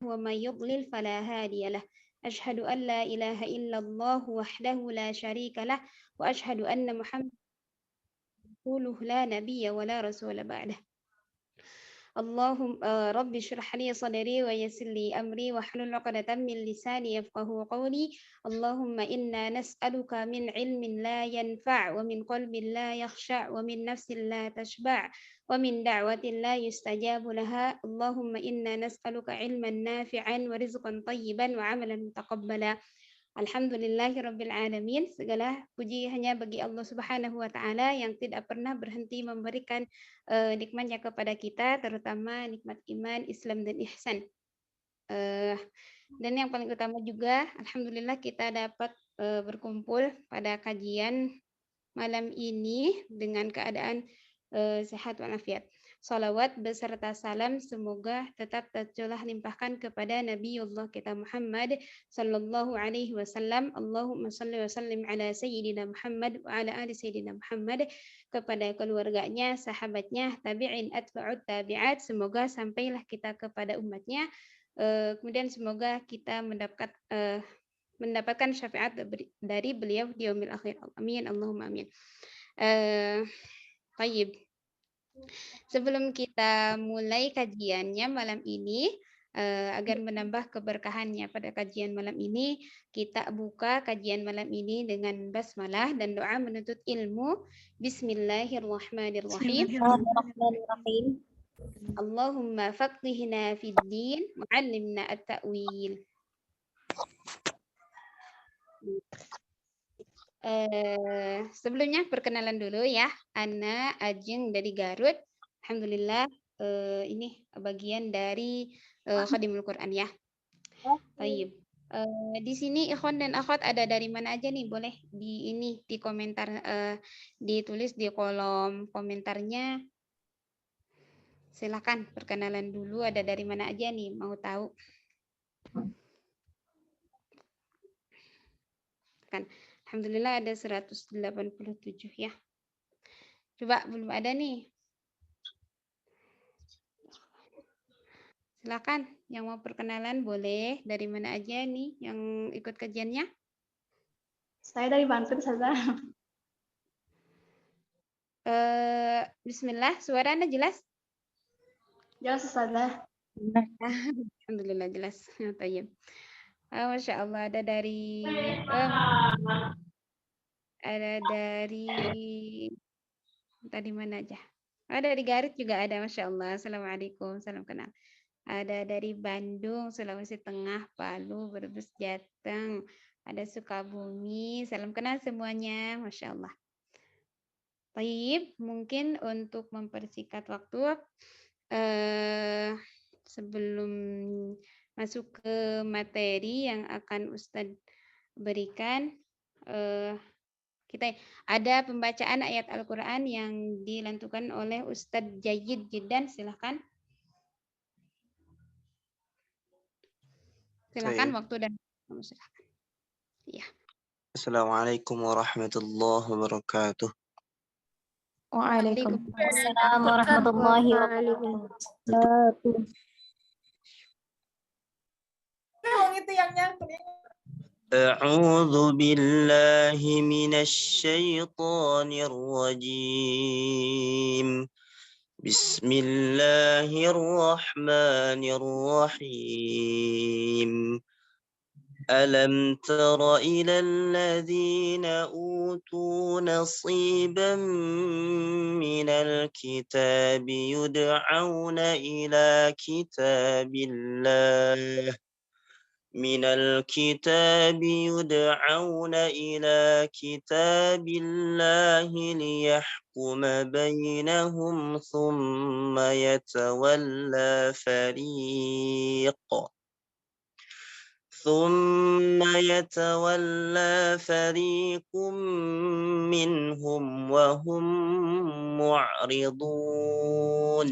ومن يضلل فلا هادي له أشهد أن لا إله إلا الله وحده لا شريك له وأشهد أن محمدا رسوله لا نبي ولا رسول بعده اللهم رب اشرح لي صدري ويسر لي أمري واحلل عقدة من لساني يفقه قولي اللهم إنا نسألك من علم لا ينفع ومن قلب لا يخشع ومن نفس لا تشبع ومن دعوة لا يستجاب لها اللهم إنا نسألك علما نافعا ورزقا طيبا وعملا متقبلا Alhamdulillahirabbil alamin. Segala puji hanya bagi Allah Subhanahu wa taala yang tidak pernah berhenti memberikan nikmatnya kepada kita, terutama nikmat iman, Islam dan ihsan. Eh, dan yang paling utama juga alhamdulillah kita dapat berkumpul pada kajian malam ini dengan keadaan sehat walafiat. Salawat beserta salam semoga tetap tercurah limpahkan kepada Nabiullah kita Muhammad sallallahu alaihi wasallam. Allahumma salli wa sallim ala sayyidina Muhammad wa ala ali sayyidina Muhammad, kepada keluarganya, sahabatnya, tabi'in, atba'ut tabi'at, semoga sampailah kita kepada umatnya. Kemudian semoga kita mendapatkan syafaat dari beliau di yaumil akhir. Amin Allahumma amin. Baik. Sebelum kita mulai kajiannya malam ini, agar menambah keberkahannya pada kajian malam ini, kita buka kajian malam ini dengan basmalah dan doa menuntut ilmu. Bismillahirrahmanirrahim. Bismillahirrahmanirrahim. Allahumma faqihna fid din wa 'allimna at-ta'wil. Sebelumnya perkenalan dulu ya, Ana Ajeng dari Garut. Alhamdulillah ini bagian dari Khadimul Quran ya. Baik. Di sini ikhwan dan akhwat ada dari mana aja nih? Boleh di komentar, ditulis di kolom komentarnya. Silakan perkenalan dulu, ada dari mana aja nih, mau tahu. Kan alhamdulillah ada 187 ya. Coba belum ada nih. Silakan yang mau perkenalan boleh, dari mana aja nih yang ikut kajiannya? Saya dari Banten saja. Bismillah, suara Anda jelas? Jelas saja. Alhamdulillah jelas. Tayyib. Masya Allah, ada dari tadi mana aja? Dari Garut juga ada, Masya Allah. Assalamualaikum, salam kenal. Ada dari Bandung, Sulawesi Tengah, Palu, Brebes, Jateng, ada Sukabumi. Salam kenal semuanya, Masya Allah. Baik, mungkin untuk mempersingkat waktu, sebelum masuk ke materi yang akan Ustadz berikan, kita ada pembacaan ayat Al-Quran yang dilantukan oleh Ustadz Jayid Jiddan. Silahkan. Silakan waktu dan silakan. Ya. Assalamualaikum warahmatullahi wabarakatuh. Waalaikumsalam warahmatullahi wabarakatuh. Itu yang nyangkut. أعوذ بالله من الشيطان الرجيم بسم الله الرحمن الرحيم ألم تر إلى الذين أوتوا نصيبا من الكتاب يدعون إلى كتاب الله ليحكم بينهم ثم يتولى فريق منهم وهم معرضون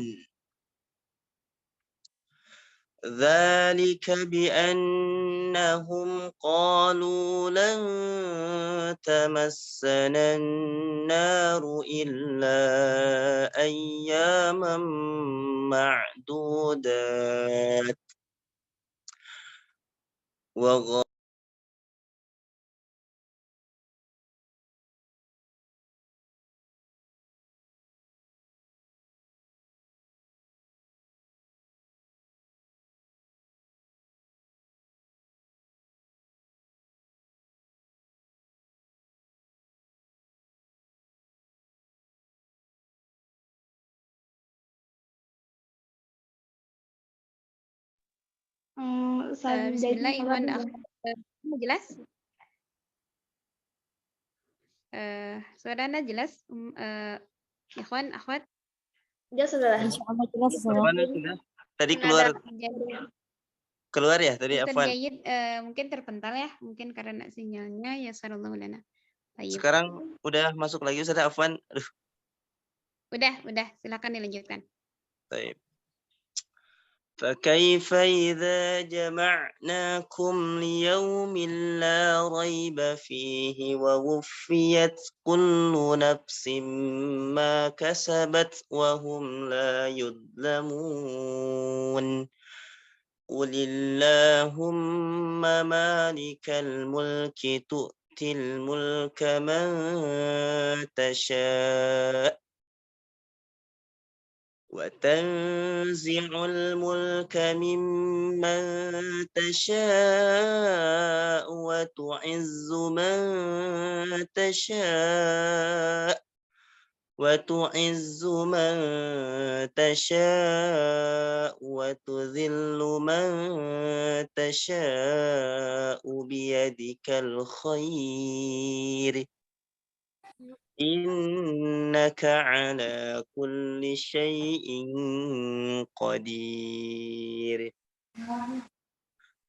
ذلك بأنهم قالوا لن تمسنا النار إلا أياما معدودات وغ Ustaz Bismillah, Dedi Ikhwan, Sabar. Anda jelas? Suara Anda jelas? Ikhwan, akhwat? Jelas Ustazah. Insyaallah jelas Ustazah. Afwan sudah? Tadi keluar ya tadi Ustaz Afwan. Jayid, mungkin terpental ya, mungkin karena sinyalnya. Ya sarallahu lana. Baik. Sekarang udah masuk lagi Ustaz Afwan. Aduh, Udah, silakan dilanjutkan. baik. فكيف إذا جمعناكم ليوم لا ريب فيه ووفيت كل نفس ما كسبت وهم لا يظلمون قل اللهم مالك الملك تؤتي الملك من تشاء وتنزع الملك ممن تشاء وتعز من تشاء وتذل من تشاء بيدك الخير إنك على كل شيء قدير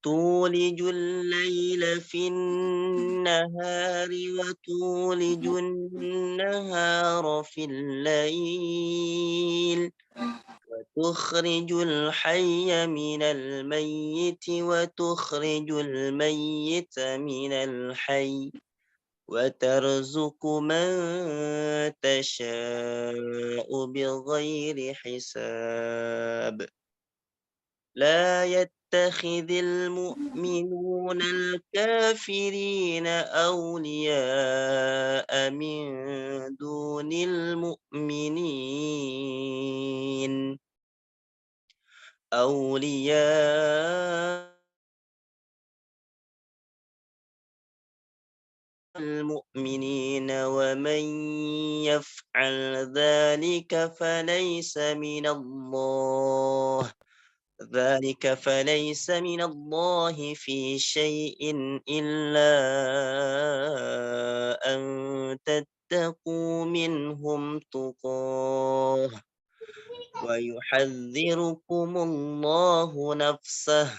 تولج الليل في النهار وتولج النهار في الليل وتخرج الحي من الميت وتخرج الميت من الحي وترزق من تشاء بغير حساب لا يتخذ المؤمنون الكافرين أولياء من دون المؤمنين المؤمنين ومن يفعل ذلك فليس من الله في شيء إلا أن تتقوا منهم تقاه ويحذركم الله نفسه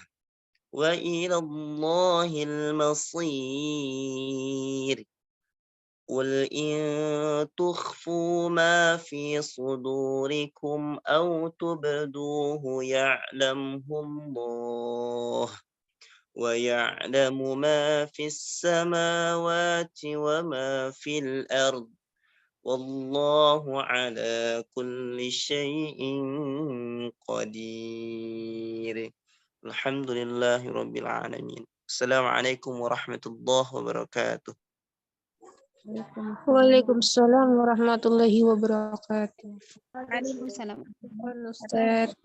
وإلى الله المصير قل إن تخفوا ما في صدوركم أو تبدوه يعلمه الله ويعلم ما في السماوات وما في الأرض والله على كل شيء قدير الحمد لله رب العالمين السلام عليكم ورحمة الله وبركاته. Waalaikumsalam warahmatullahi wabarakatuh. Waalaikumsalam. Ustaz.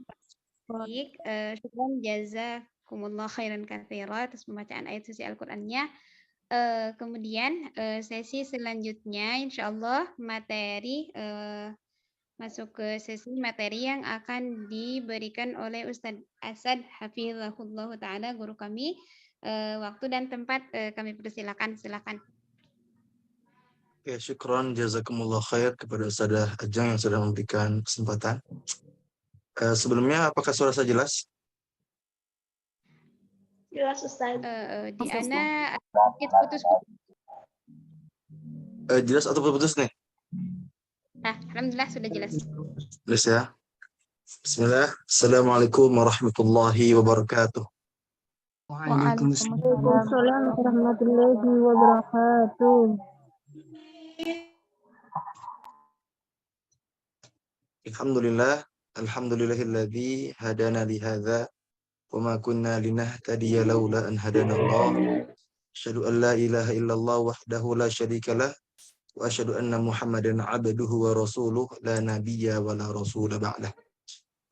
Baik, syukran jazakumullah khairan katsira atas pembacaan ayat suci Al-Qur'annya. Kemudian sesi selanjutnya insyaallah materi masuk ke sesi materi yang akan diberikan oleh Ustadz Asad Hafizahullah Ta'ala, guru kami. Waktu dan tempat kami persilakan. Ya, syukran jazakumullah khair kepada Ustazah Ajeng yang sudah memberikan kesempatan. Sebelumnya apakah suara saya jelas? Jelas Ustaz. Di Ana sedikit putus-putus. Jelas atau putus nih? Alhamdulillah sudah jelas. Jelas ya. Bismillah. Assalamualaikum warahmatullahi wabarakatuh. Waalaikumsalam warahmatullahi wabarakatuh. Alhamdulillahilladzi hadana li hadza wa ma kunna linahtadiya laula an hadanallah. Asyhadu an la ilaha illallah wahdahu la syarikalah wa asyhadu anna Muhammadan abduhu wa rasuluh la nabiyya wa la rasula ba'dah.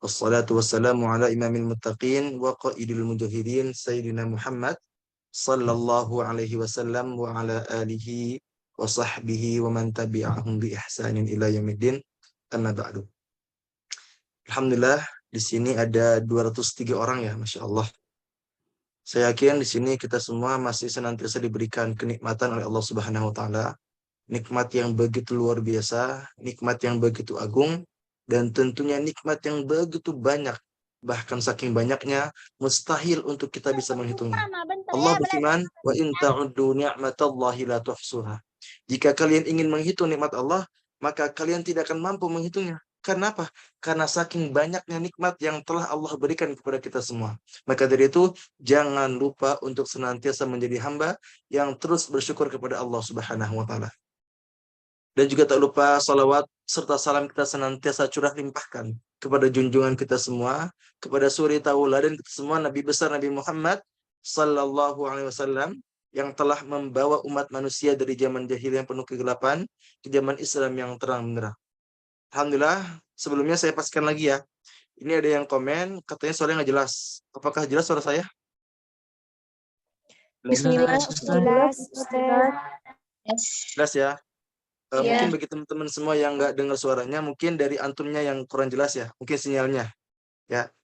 Wassalatu wassalamu ala imamil muttaqin wa qaidil mujahidin sayyidina Muhammad sallallahu alaihi wasallam wa ala alihi wa sahbihi wa man tabi'ahum bi ihsanin ila yaumiddin. Amma ba'du. Alhamdulillah, di sini ada 203 orang ya, Masya Allah. Saya yakin di sini kita semua masih senantiasa diberikan kenikmatan oleh Allah Subhanahu wa taala. Nikmat yang begitu luar biasa, nikmat yang begitu agung, dan tentunya nikmat yang begitu banyak. Bahkan saking banyaknya, mustahil untuk kita bisa menghitungnya. Allah berfirman, "Wa in ta'uddu ni'matallahi la tuhsuha." Jika kalian ingin menghitung nikmat Allah, maka kalian tidak akan mampu menghitungnya. Karena apa? Karena saking banyaknya nikmat yang telah Allah berikan kepada kita semua. Maka dari itu, jangan lupa untuk senantiasa menjadi hamba yang terus bersyukur kepada Allah Subhanahu wa taala. Dan juga tak lupa salawat serta salam kita senantiasa curah limpahkan kepada junjungan kita semua, kepada suri tauladan kita semua, Nabi besar Nabi Muhammad sallallahu alaihi wasallam, yang telah membawa umat manusia dari zaman jahiliyah yang penuh kegelapan ke zaman Islam yang terang benderang. Alhamdulillah, sebelumnya saya pastikan lagi ya. Ini ada yang komen, katanya suaranya nggak jelas. Apakah jelas suara saya? Bismillah, Jelas, Ustaz. Jelas ya. Iya. Mungkin bagi teman-teman semua yang nggak dengar suaranya, mungkin dari antumnya yang kurang jelas ya. Mungkin sinyalnya. Ya.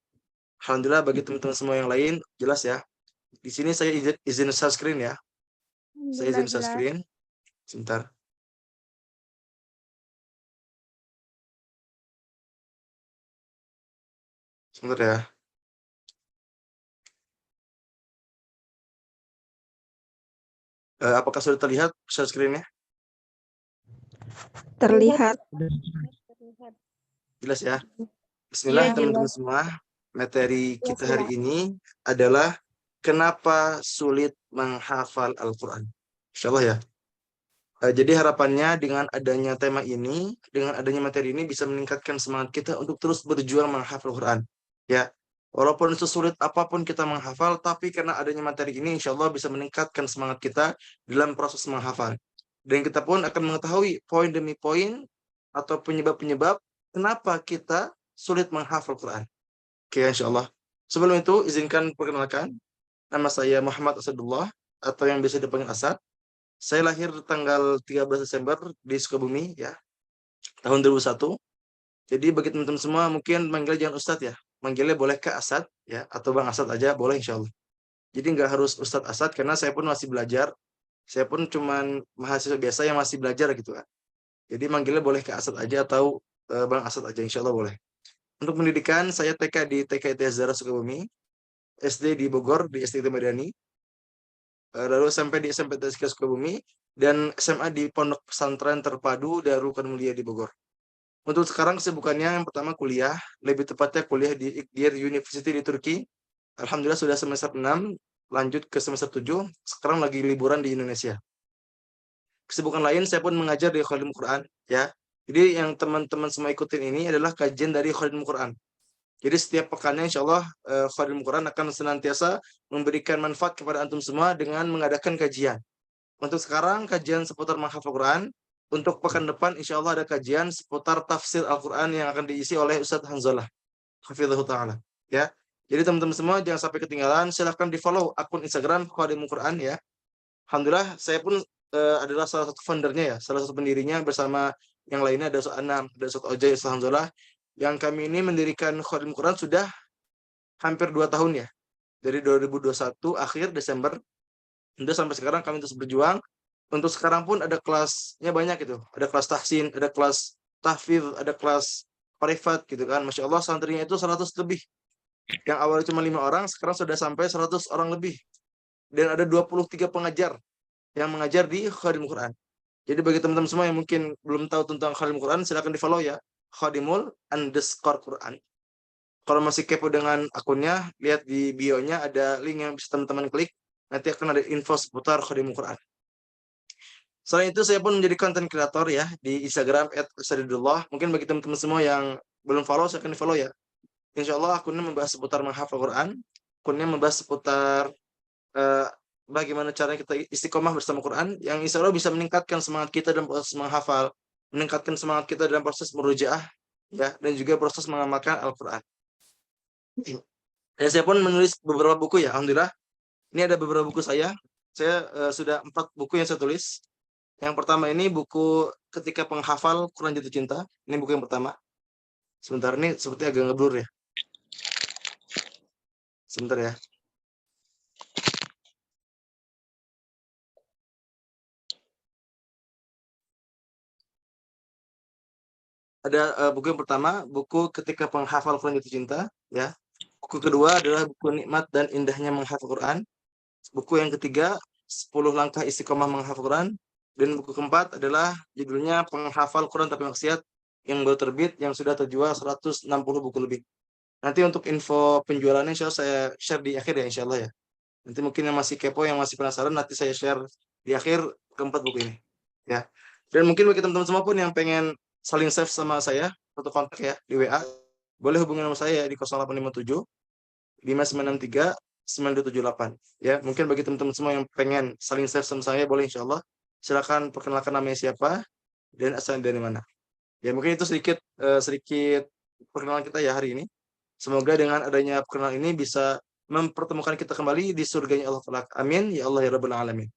Alhamdulillah, bagi teman-teman semua yang lain, jelas ya. Di sini saya izin share screen ya. Saya izin share screen. Sebentar. Sebentar ya. Apakah sudah terlihat share screen-nya? terlihat. Jelas ya. Bismillah teman-teman semua. Materi kita hari ini adalah kenapa sulit menghafal Al-Quran. Insyaallah ya. Jadi harapannya dengan adanya tema ini, dengan adanya materi ini bisa meningkatkan semangat kita untuk terus berjuang menghafal Al-Quran. Ya, walaupun sesulit apapun kita menghafal, tapi karena adanya materi ini, insya Allah bisa meningkatkan semangat kita dalam proses menghafal. Dan kita pun akan mengetahui poin demi poin atau penyebab-penyebab kenapa kita sulit menghafal Al-Quran. Oke, insya Allah. Sebelum itu, izinkan perkenalkan. Nama saya Muhammad Asadullah, atau yang biasa dipanggil Asad. Saya lahir tanggal 13 Desember di Sukabumi, ya, tahun 2001. Jadi bagi teman-teman semua mungkin manggil jangan Ustadz ya. Manggilnya boleh Kak Asad, ya, atau Bang Asad aja, boleh insya Allah. Jadi nggak harus Ustadz Asad, karena saya pun masih belajar. Saya pun cuman mahasiswa biasa yang masih belajar gitu kan. Jadi manggilnya boleh Kak Asad aja atau Bang Asad aja, insya Allah boleh. Untuk pendidikan, saya TK di TK ITS Zahra Sukabumi, SD di Bogor, di SD Madani, lalu sampai di SMP TSK Sukabumi, dan SMA di Pondok Pesantren Terpadu Darul Quran Mulia di Bogor. Untuk sekarang kesibukannya yang pertama kuliah, lebih tepatnya kuliah di Iğdır University di Turki. Alhamdulillah sudah semester 6, lanjut ke semester 7, sekarang lagi liburan di Indonesia. Kesibukan lain, saya pun mengajar di Khadimul Quran, ya. Jadi yang teman-teman semua ikutin ini adalah kajian dari Khadimul Quran. Jadi setiap pekannya insya Allah Khadimul Quran akan senantiasa memberikan manfaat kepada antum semua dengan mengadakan kajian. Untuk sekarang kajian seputar menghafal Quran. Untuk pekan depan insya Allah ada kajian seputar tafsir Al-Quran yang akan diisi oleh Ustadz Hanzalah hafizahullah ta'ala. Ya. Jadi teman-teman semua jangan sampai ketinggalan. Silahkan di follow akun Instagram Khadimul Quran ya. Alhamdulillah saya pun adalah salah satu foundernya ya, salah satu pendirinya bersama yang lainnya, ada Ustadz Anam, ada Ustadz Ojai, Ustadz Hanzalah. Yang kami ini mendirikan Khadimul Quran sudah hampir 2 tahun ya. Dari 2021 akhir Desember. Udah sampai sekarang kami terus berjuang. Untuk sekarang pun ada kelasnya banyak gitu. Ada kelas tahsin, ada kelas tahfidz, ada kelas privat gitu kan. Masya Allah santrinya itu 100 lebih. Yang awalnya cuma 5 orang, sekarang sudah sampai 100 orang lebih. Dan ada 23 pengajar yang mengajar di Khadimul Quran. Jadi bagi teman-teman semua yang mungkin belum tahu tentang Khadimul Quran, silakan di follow ya. Khadimul_Quran. Kalau masih kepo dengan akunnya, lihat di bio-nya ada link yang bisa teman-teman klik. Nanti akan ada info seputar Khadimul Quran. Selain itu saya pun menjadi konten kreator ya di Instagram @sadidullah. Mungkin bagi teman-teman semua yang belum follow, saya akan di follow ya. Insya Allah akunnya membahas seputar menghafal Quran. rukunnya membahas seputar bagaimana caranya kita istiqomah bersama Quran, yang insya Allah bisa meningkatkan semangat kita dalam proses menghafal, meningkatkan semangat kita dalam proses merujaah, ya, dan juga proses mengamalkan Al-Quran. Saya pun menulis beberapa buku ya, alhamdulillah. Ini ada beberapa buku saya. Saya sudah 4 buku yang saya tulis. Yang pertama ini buku Ketika Penghafal Quran Jatuh Cinta. Ini buku yang pertama. Sebentar, ini seperti agak ngeblur ya. Sebentar ya. Ada buku yang pertama, buku Ketika Penghafal Quran Jatuh Cinta, ya. Buku kedua adalah buku Nikmat dan Indahnya Menghafal Quran. Buku yang ketiga, 10 Langkah Istiqomah Menghafal Quran. Dan buku keempat adalah judulnya Penghafal Quran Tapi Maksiat, yang baru terbit, yang sudah terjual 160 buku lebih. Nanti untuk info penjualannya insya Allah saya share di akhir ya, insya Allah ya. Nanti mungkin yang masih kepo, yang masih penasaran, nanti saya share di akhir keempat buku ini. Ya. Dan mungkin bagi teman-teman semua pun yang pengen saling save sama saya, atau kontak ya di WA, boleh hubungi nomor saya di 0857 5963 9278. Ya, mungkin bagi teman-teman semua yang pengen saling save sama saya, boleh insya Allah. Silakan perkenalkan namanya siapa dan asalnya dari mana. Ya, mungkin itu sedikit perkenalan kita ya hari ini. Semoga dengan adanya perkenalan ini bisa mempertemukan kita kembali di surganya Allah Ta'ala. Amin. Ya Allah ya Rabbal Alamin.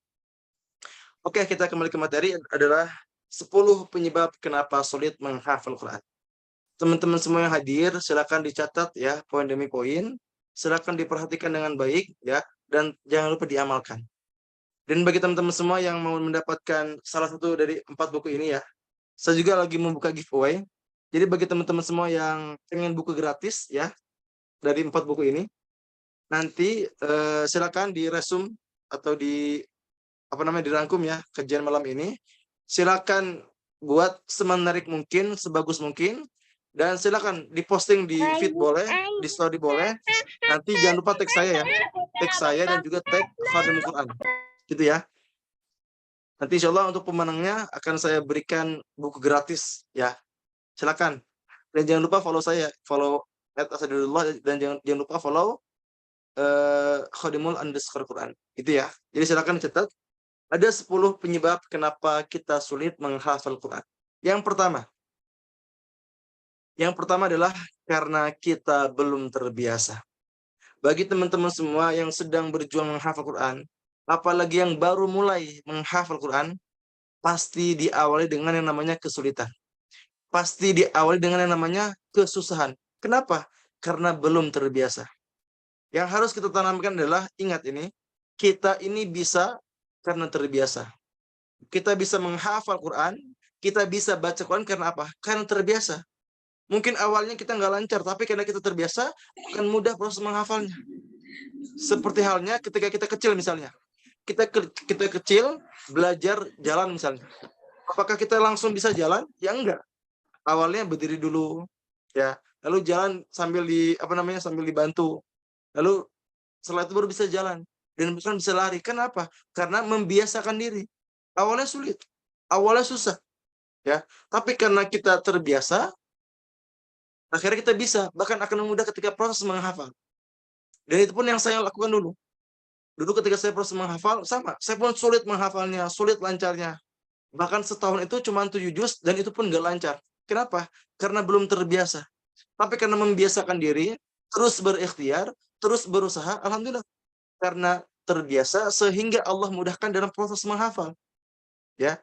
Oke, kita kembali ke materi adalah 10 penyebab kenapa sulit menghafal Quran. Teman-teman semua yang hadir, silakan dicatat ya, poin demi poin. Silakan diperhatikan dengan baik ya, dan jangan lupa diamalkan. Dan bagi teman-teman semua yang mau mendapatkan salah satu dari 4 buku ini ya, saya juga lagi membuka giveaway. Jadi bagi teman-teman semua yang pengen buku gratis ya, dari 4 buku ini, nanti silakan diresum atau dirangkum ya kajian malam ini. Silakan buat semenarik mungkin, sebagus mungkin, dan silakan diposting di feed boleh, di story boleh. Nanti jangan lupa tag saya ya, tag saya dan juga tag Khadimul Quran, gitu ya. Nanti insya Allah untuk pemenangnya akan saya berikan buku gratis ya. Silakan. Dan jangan lupa follow saya, follow @asadullah, dan jangan lupa follow Khadimul_Quran. Itu ya. Jadi silakan catat. Ada 10 penyebab kenapa kita sulit menghafal Quran. Yang pertama adalah karena kita belum terbiasa. Bagi teman-teman semua yang sedang berjuang menghafal Quran, apalagi yang baru mulai menghafal Quran, pasti diawali dengan yang namanya kesulitan. Pasti diawali dengan yang namanya kesusahan. Kenapa? Karena belum terbiasa. Yang harus kita tanamkan adalah, ingat ini, kita ini bisa karena terbiasa. Kita bisa menghafal Quran, kita bisa baca Quran karena apa? Karena terbiasa. Mungkin awalnya kita nggak lancar, tapi karena kita terbiasa, akan mudah proses menghafalnya. Seperti halnya ketika kita kecil misalnya. Kita kecil, belajar jalan misalnya. Apakah kita langsung bisa jalan? Ya enggak. Awalnya berdiri dulu, ya. Lalu jalan sambil sambil dibantu. Lalu setelah itu baru bisa jalan. Dan bukan bisa lari. Kenapa? Karena membiasakan diri. Awalnya sulit. Awalnya susah. Ya. Tapi karena kita terbiasa, akhirnya kita bisa. Bahkan akan mudah ketika proses menghafal. Dan itu pun yang saya lakukan dulu. Dulu ketika saya proses menghafal, sama. Saya pun sulit menghafalnya, sulit lancarnya. Bahkan setahun itu cuma 7 juz, dan itu pun gak lancar. Kenapa? Karena belum terbiasa. Tapi karena membiasakan diri, terus berikhtiar, terus berusaha, alhamdulillah. Karena terbiasa sehingga Allah mudahkan dalam proses menghafal. Ya.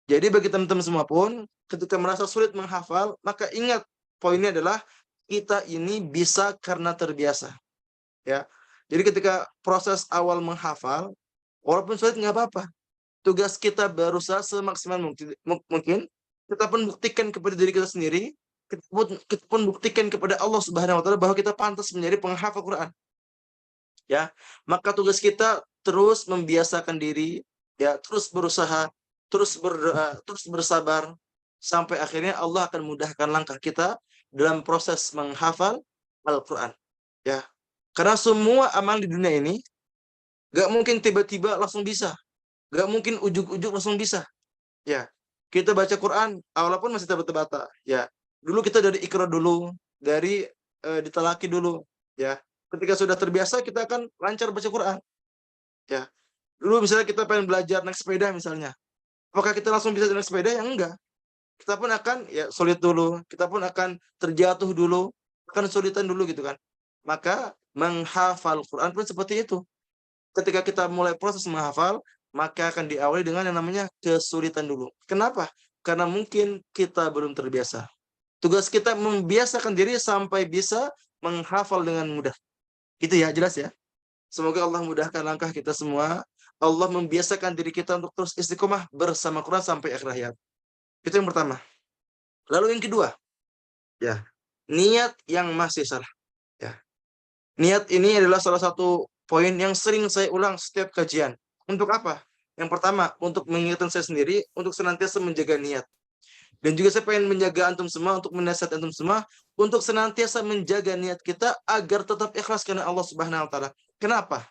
Jadi bagi teman-teman semua pun ketika merasa sulit menghafal, maka ingat poinnya adalah kita ini bisa karena terbiasa. Ya. Jadi ketika proses awal menghafal, walaupun sulit nggak apa-apa. Tugas kita berusaha semaksimal mungkin. Kita pun buktikan kepada diri kita sendiri, kita pun buktikan kepada Allah Subhanahu wa Ta'ala bahwa kita pantas menjadi penghafal Quran. Ya, maka tugas kita terus membiasakan diri, ya, terus berusaha, terus berdoa, terus bersabar, sampai akhirnya Allah akan mudahkan langkah kita dalam proses menghafal Al-Quran. Ya, karena semua amal di dunia ini gak mungkin tiba-tiba langsung bisa, gak mungkin ujuk-ujuk langsung bisa. Ya, kita baca Quran, walaupun masih terbata-bata. Ya, dulu kita dari Iqra dulu, dari ditalaki dulu. Ya, Ketika sudah terbiasa, kita akan lancar baca Quran. Ya, dulu misalnya kita pengen belajar naik sepeda misalnya, apakah kita langsung bisa naik sepeda? Ya enggak. Kita pun akan ya sulit dulu, kita pun akan terjatuh dulu, akan kesulitan dulu gitu kan. Maka menghafal Quran pun seperti itu. Ketika kita mulai proses menghafal, maka akan diawali dengan yang namanya kesulitan dulu. Kenapa? Karena mungkin kita belum terbiasa. Tugas kita membiasakan diri sampai bisa menghafal dengan mudah. Itu ya, jelas ya. Semoga Allah mudahkan langkah kita semua. Allah membiasakan diri kita untuk terus istiqomah bersama Quran sampai akhir hayat. Itu yang pertama. Lalu yang kedua, ya, niat yang masih salah. Ya. Niat ini adalah salah satu poin yang sering saya ulang setiap kajian. Untuk apa? Yang pertama, untuk mengingatkan saya sendiri, untuk senantiasa menjaga niat. Dan juga saya pengen menjaga antum semua, untuk menasihat antum semua, untuk senantiasa menjaga niat kita agar tetap ikhlas karena Allah Subhanahu wa taala. Kenapa?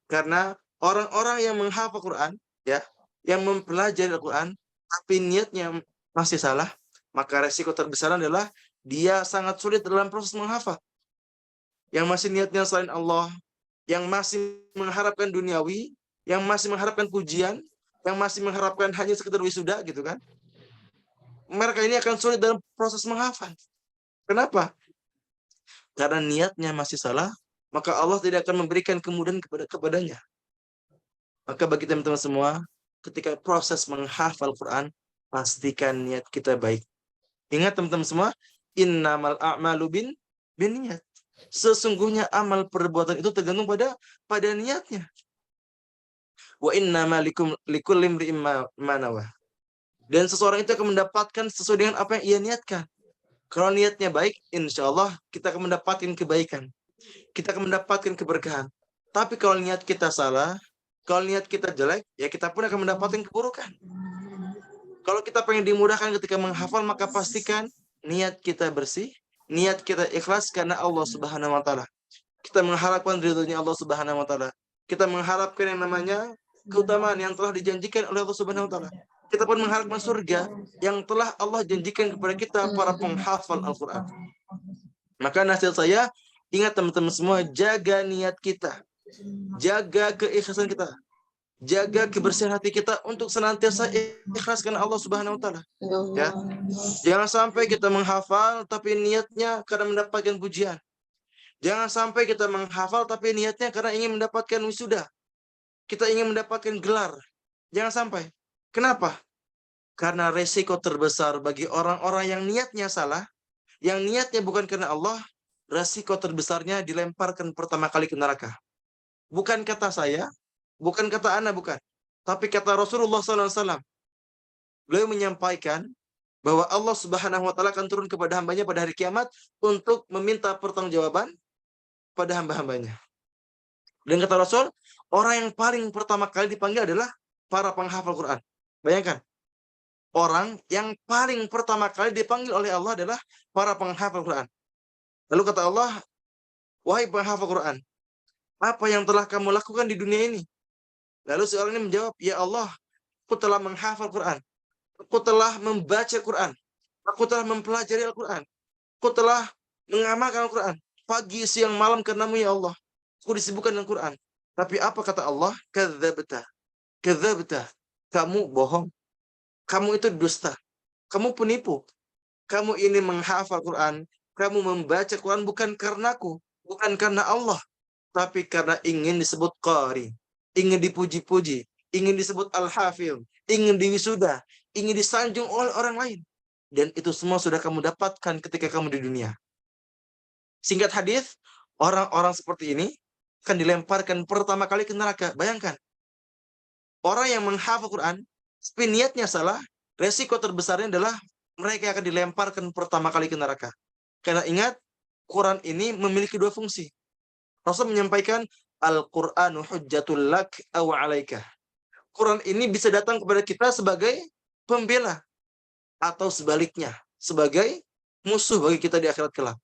Karena orang-orang yang menghafal Quran, ya, yang mempelajari Al-Quran, tapi niatnya masih salah, maka resiko terbesar adalah dia sangat sulit dalam proses menghafal. Yang masih niatnya selain Allah, yang masih mengharapkan duniawi, yang masih mengharapkan pujian, yang masih mengharapkan hanya sekedar wisuda gitu kan. Mereka ini akan sulit dalam proses menghafal. Kenapa? Karena niatnya masih salah, maka Allah tidak akan memberikan kemudahan kepadanya. Maka bagi teman-teman semua, ketika proses menghafal Quran, pastikan niat kita baik. Ingat teman-teman semua, innamal a'malu binniyat. Sesungguhnya amal perbuatan itu tergantung pada niatnya. Wa innama likulli imri'in ma nawah. Dan seseorang itu akan mendapatkan sesuai dengan apa yang ia niatkan. Kalau niatnya baik, insya Allah kita akan mendapatkan kebaikan. Kita akan mendapatkan keberkahan. Tapi kalau niat kita salah, kalau niat kita jelek, ya kita pun akan mendapatkan keburukan. Kalau kita pengen dimudahkan ketika menghafal, maka pastikan niat kita bersih, niat kita ikhlas karena Allah Subhanahu wa taala. Kita mengharapkan ridhonya Allah Subhanahu wa taala. Kita mengharapkan yang namanya keutamaan yang telah dijanjikan oleh Allah Subhanahu wa taala. Kita pun mengharapkan surga yang telah Allah janjikan kepada kita para penghafal Al-Quran. Maka nasihat saya, ingat teman-teman semua, jaga niat kita. Jaga keikhlasan kita. Jaga kebersihan hati kita untuk senantiasa ikhlas karena Allah Subhanahu wa taala. Ya. Jangan sampai kita menghafal tapi niatnya karena mendapatkan pujian. Jangan sampai kita menghafal tapi niatnya karena ingin mendapatkan wisuda. Kita ingin mendapatkan gelar. Jangan sampai. Kenapa? Karena resiko terbesar bagi orang-orang yang niatnya salah, yang niatnya bukan karena Allah, resiko terbesarnya dilemparkan pertama kali ke neraka. Bukan kata saya, bukan kata Ana, bukan. Tapi kata Rasulullah SAW. Beliau menyampaikan bahwa Allah Subhanahu wa taala akan turun kepada hambanya pada hari kiamat untuk meminta pertanggungjawaban pada hamba-hambanya. Dan kata Rasul, orang yang paling pertama kali dipanggil adalah para penghafal Quran. Bayangkan, orang yang paling pertama kali dipanggil oleh Allah adalah para penghafal Quran. Lalu kata Allah, wahai penghafal Quran, apa yang telah kamu lakukan di dunia ini? Lalu seorang ini menjawab, ya Allah, aku telah menghafal Quran. Aku telah membaca Quran. Aku telah mempelajari Al-Quran. Aku telah mengamalkan Al-Quran. Pagi, siang, malam karenamu ya Allah. Aku disibukkan dengan Quran. Tapi apa kata Allah? Kadzabta. Kadzabta. Kamu bohong. Kamu itu dusta. Kamu penipu. Kamu ini menghafal Quran. Kamu membaca Quran bukan karenaku. Bukan karena Allah. Tapi karena ingin disebut qari. Ingin dipuji-puji. Ingin disebut al-hafil. Ingin diwisuda. Ingin disanjung oleh orang lain. Dan itu semua sudah kamu dapatkan ketika kamu di dunia. Singkat hadis, orang-orang seperti ini akan dilemparkan pertama kali ke neraka. Bayangkan. Orang yang menghafal Quran, tapi niatnya salah, resiko terbesarnya adalah mereka akan dilemparkan pertama kali ke neraka. Karena ingat, Quran ini memiliki dua fungsi. Rasul menyampaikan, Al-Quranu hujjatul lak aw alaika. Quran ini bisa datang kepada kita sebagai pembela. Atau sebaliknya, sebagai musuh bagi kita di akhirat kelak.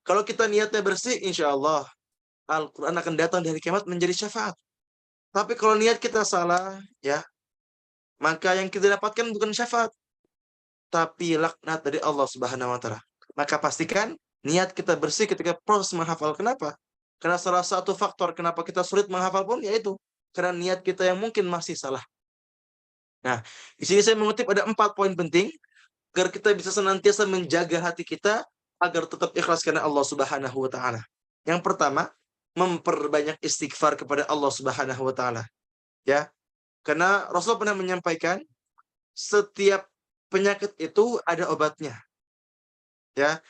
Kalau kita niatnya bersih, insya Allah, Al-Quran akan datang dari kiamat menjadi syafaat. Tapi kalau niat kita salah, ya, maka yang kita dapatkan bukan syafaat, tapi laknat dari Allah Subhanahu wa taala. Maka pastikan niat kita bersih ketika proses menghafal. Kenapa? Karena salah satu faktor kenapa kita sulit menghafal pun yaitu karena niat kita yang mungkin masih salah. Nah, di sini saya mengutip ada 4 poin penting agar kita bisa senantiasa menjaga hati kita agar tetap ikhlas karena Allah Subhanahu wa taala. Yang pertama, memperbanyak istighfar kepada Allah Subhanahu wa taala. Ya. Karena Rasul pernah menyampaikan setiap penyakit itu ada obatnya. Ya.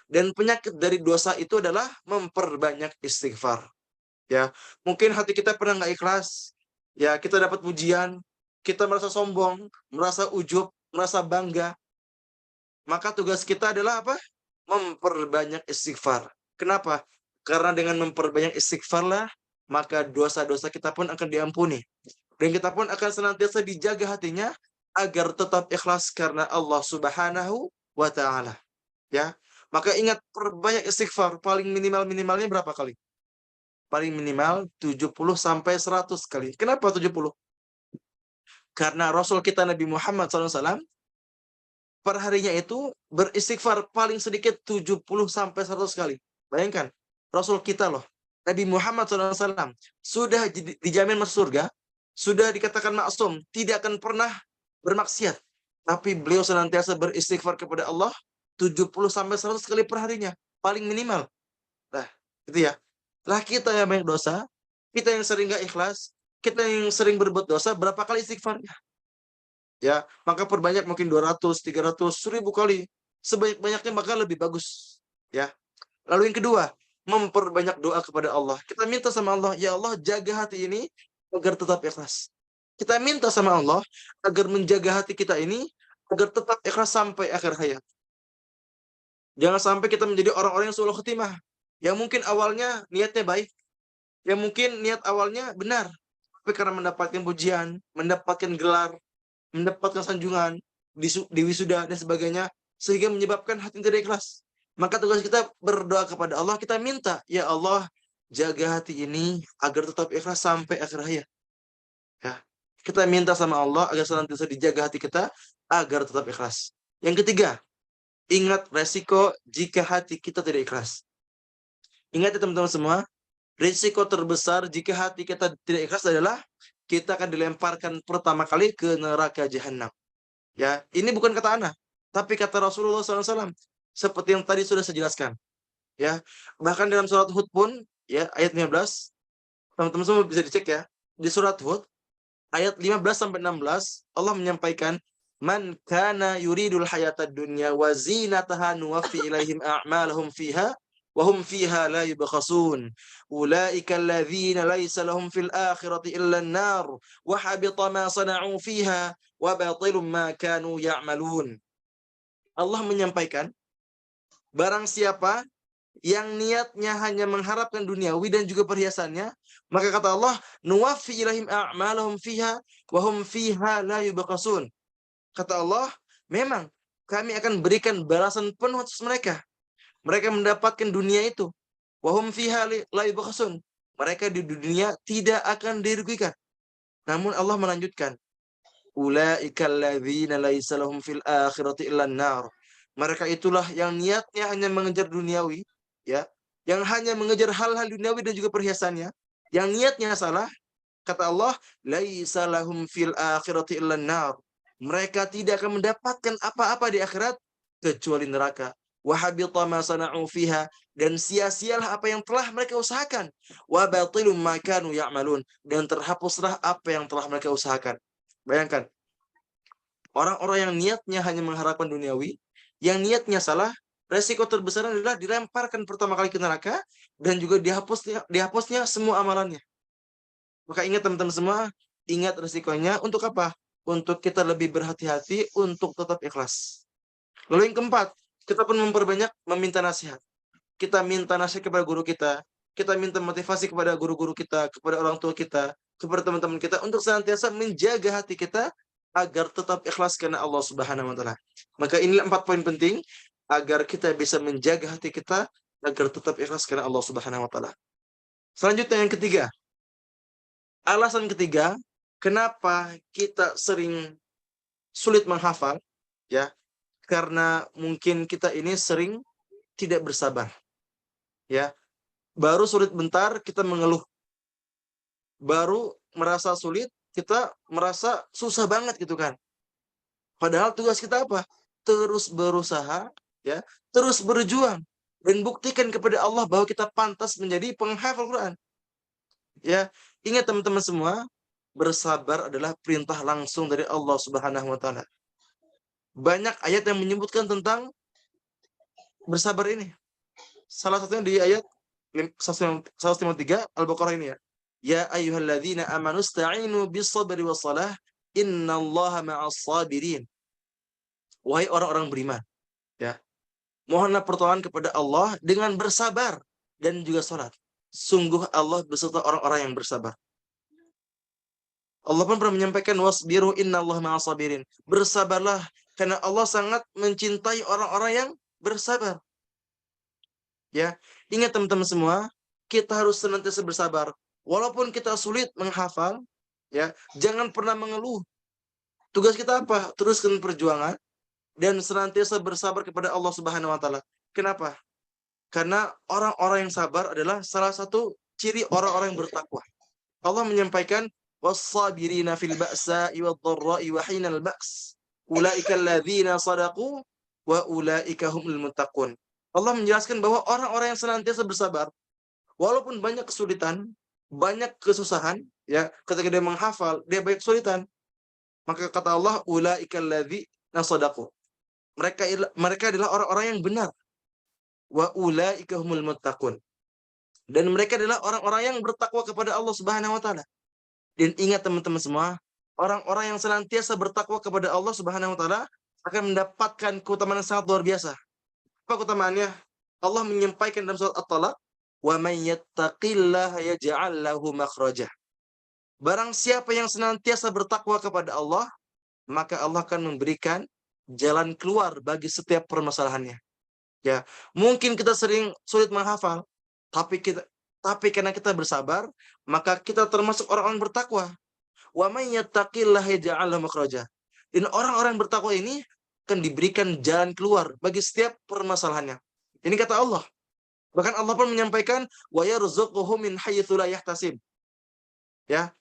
Dan penyakit dari dosa itu adalah memperbanyak istighfar. Ya, mungkin hati kita pernah nggak ikhlas. Ya, kita dapat pujian, kita merasa sombong, merasa ujub, merasa bangga. Maka tugas kita adalah apa? Memperbanyak istighfar. Kenapa? Karena dengan memperbanyak istighfarlah, maka dosa-dosa kita pun akan diampuni. Dan kita pun akan senantiasa dijaga hatinya agar tetap ikhlas karena Allah Subhanahu wa taala. Ya. Maka ingat, perbanyak istighfar, paling minimalnya berapa kali? Paling minimal 70 sampai 100 kali. Kenapa 70? Karena Rasul kita Nabi Muhammad SAW per harinya itu beristighfar paling sedikit 70 sampai 100 kali. Bayangkan, Rasul kita loh, Nabi Muhammad SAW sudah dijamin masuk surga, sudah dikatakan maksum, tidak akan pernah bermaksiat. Tapi beliau senantiasa beristighfar kepada Allah 70 sampai 100 kali per harinya, paling minimal. Nah, itu ya. Lah kita yang banyak dosa, kita yang sering gak ikhlas, kita yang sering berbuat dosa, berapa kali istighfarnya? Ya, maka perbanyak mungkin 200, 300, 1000 kali. Sebanyak-banyaknya maka lebih bagus. Ya. Lalu yang kedua, memperbanyak doa kepada Allah. Kita minta sama Allah, ya Allah jaga hati ini agar tetap ikhlas. Kita minta sama Allah agar menjaga hati kita ini agar tetap ikhlas sampai akhir hayat. Jangan sampai kita menjadi orang-orang yang su'ul khotimah. Yang mungkin awalnya niatnya baik. Yang mungkin niat awalnya benar. Tapi karena mendapatkan pujian, mendapatkan gelar, mendapatkan sanjungan, di wisuda dan sebagainya, sehingga menyebabkan hati tidak ikhlas. Maka tugas kita berdoa kepada Allah, kita minta, ya Allah, jaga hati ini agar tetap ikhlas sampai akhir hayat. Ya. Kita minta sama Allah agar senantiasa dijaga hati kita agar tetap ikhlas. Yang ketiga, ingat resiko jika hati kita tidak ikhlas. Ingat ya teman-teman semua, resiko terbesar jika hati kita tidak ikhlas adalah kita akan dilemparkan pertama kali ke neraka jahanam. Ya, ini bukan kata ana, tapi kata Rasulullah SAW. Seperti yang tadi sudah saya jelaskan. Ya, bahkan dalam surat Hud pun, ya ayat 15, teman-teman semua bisa dicek ya. Di surat Hud ayat 15 sampai 16, Allah menyampaikan, "Man kana yuridul hayatad dunya wa zinataha nuwaffi ilaihim a'malahum fiha wa hum fiha la yubkhasun. Ulaika alladzina laysa lahum fil akhirati illa an-nar wa habita ma sana'u fiha wa batilum ma kanu ya'malun." Allah menyampaikan, barang siapa yang niatnya hanya mengharapkan duniawi dan juga perhiasannya, maka kata Allah, nuwaffi ilaihim a'malahum fiha wa hum fiha la yubkhasun. Kata Allah, memang kami akan berikan balasan penuh atas mereka. Mereka mendapatkan dunia itu. Wa hum fiha la yubkhasun. Mereka di dunia tidak akan dirugikan. Namun Allah melanjutkan, ulaika alladzina laysa lahum fil akhirati illa an-nar. Mereka itulah yang niatnya hanya mengejar duniawi, ya, yang hanya mengejar hal-hal duniawi dan juga perhiasannya, yang niatnya salah. Kata Allah, laisa lahum fil akhirati illa an-nar. Mereka tidak akan mendapatkan apa-apa di akhirat kecuali neraka. Wa habita ma sana'u fiha, dan sia-sialah apa yang telah mereka usahakan. Wa batilum ma kanu ya'malun, dan terhapuslah apa yang telah mereka usahakan. Bayangkan, orang-orang yang niatnya hanya mengharapkan duniawi, yang niatnya salah, resiko terbesar adalah dilemparkan pertama kali ke neraka dan juga dihapusnya semua amalannya. Maka ingat teman-teman semua, ingat resikonya untuk apa? Untuk kita lebih berhati-hati untuk tetap ikhlas. Lalu yang keempat, kita pun memperbanyak meminta nasihat. Kita minta nasihat kepada guru kita minta motivasi kepada guru-guru kita, kepada orang tua kita, kepada teman-teman kita untuk senantiasa menjaga hati kita agar tetap ikhlas karena Allah Subhanahu wa taala. Maka inilah 4 poin penting agar kita bisa menjaga hati kita agar tetap ikhlas karena Allah Subhanahu wa taala. Selanjutnya yang ketiga. Alasan ketiga, kenapa kita sering sulit menghafal, ya? Karena mungkin kita ini sering tidak bersabar. Ya. Baru sulit bentar kita mengeluh. Baru merasa sulit kita merasa susah banget gitu kan. Padahal tugas kita apa? Terus berusaha, ya, terus berjuang dan buktikan kepada Allah bahwa kita pantas menjadi penghafal Quran. Ya, ingat teman-teman semua, bersabar adalah perintah langsung dari Allah Subhanahu wa taala. Banyak ayat yang menyebutkan tentang bersabar ini. Salah satunya di ayat 153 Al-Baqarah ini ya. Ya ayyuhalladzina amanu ista'inu bis-sabri was-salah innallaha ma'as sabirin. Wahai orang-orang beriman, ya. Mohonlah pertolongan kepada Allah dengan bersabar dan juga salat. Sungguh Allah beserta orang-orang yang bersabar. Allah pun pernah menyampaikan wasbiru innallaha ma'as sabirin. Bersabarlah karena Allah sangat mencintai orang-orang yang bersabar. Ya, ingat teman-teman semua, kita harus senantiasa bersabar. Walaupun kita sulit menghafal, ya, jangan pernah mengeluh. Tugas kita apa? Teruskan perjuangan dan senantiasa bersabar kepada Allah Subhanahu wa taala. Kenapa? Karena orang-orang yang sabar adalah salah satu ciri orang-orang yang bertakwa. Allah menyampaikan was-sabirina fil ba'sa'i wad-dharra'i wa hinal ba's. Ulaika alladzina sadaqu wa ulaika humul muttaqun. Allah menjelaskan bahwa orang-orang yang senantiasa bersabar walaupun banyak kesulitan, banyak kesusahan, ya, ketika dia menghafal, dia banyak kesulitan. Maka kata Allah ulaika alladzina sadaqu. Mereka adalah orang-orang yang benar. Wa ulaika humul muttaqun. Dan mereka adalah orang-orang yang bertakwa kepada Allah Subhanahu wa taala. Dan ingat teman-teman semua, orang-orang yang senantiasa bertakwa kepada Allah Subhanahu wa taala akan mendapatkan keutamaan yang sangat luar biasa. Apa keutamaannya? Allah menyampaikan dalam surat At-Talaq, "Wa may yattaqillaha yaj'al lahu makhraja." Barang siapa yang senantiasa bertakwa kepada Allah, maka Allah akan memberikan jalan keluar bagi setiap permasalahannya. Ya, mungkin kita sering sulit menghafal, tapi karena kita bersabar, maka kita termasuk orang-orang bertakwa. Wa may yattaqillaha yaj'al lahu makhraja. Dan orang-orang bertakwa ini akan diberikan jalan keluar bagi setiap permasalahannya. Ini kata Allah. Bahkan Allah pun menyampaikan wa yarzuquhu min haitsu la yahtasib. Ya.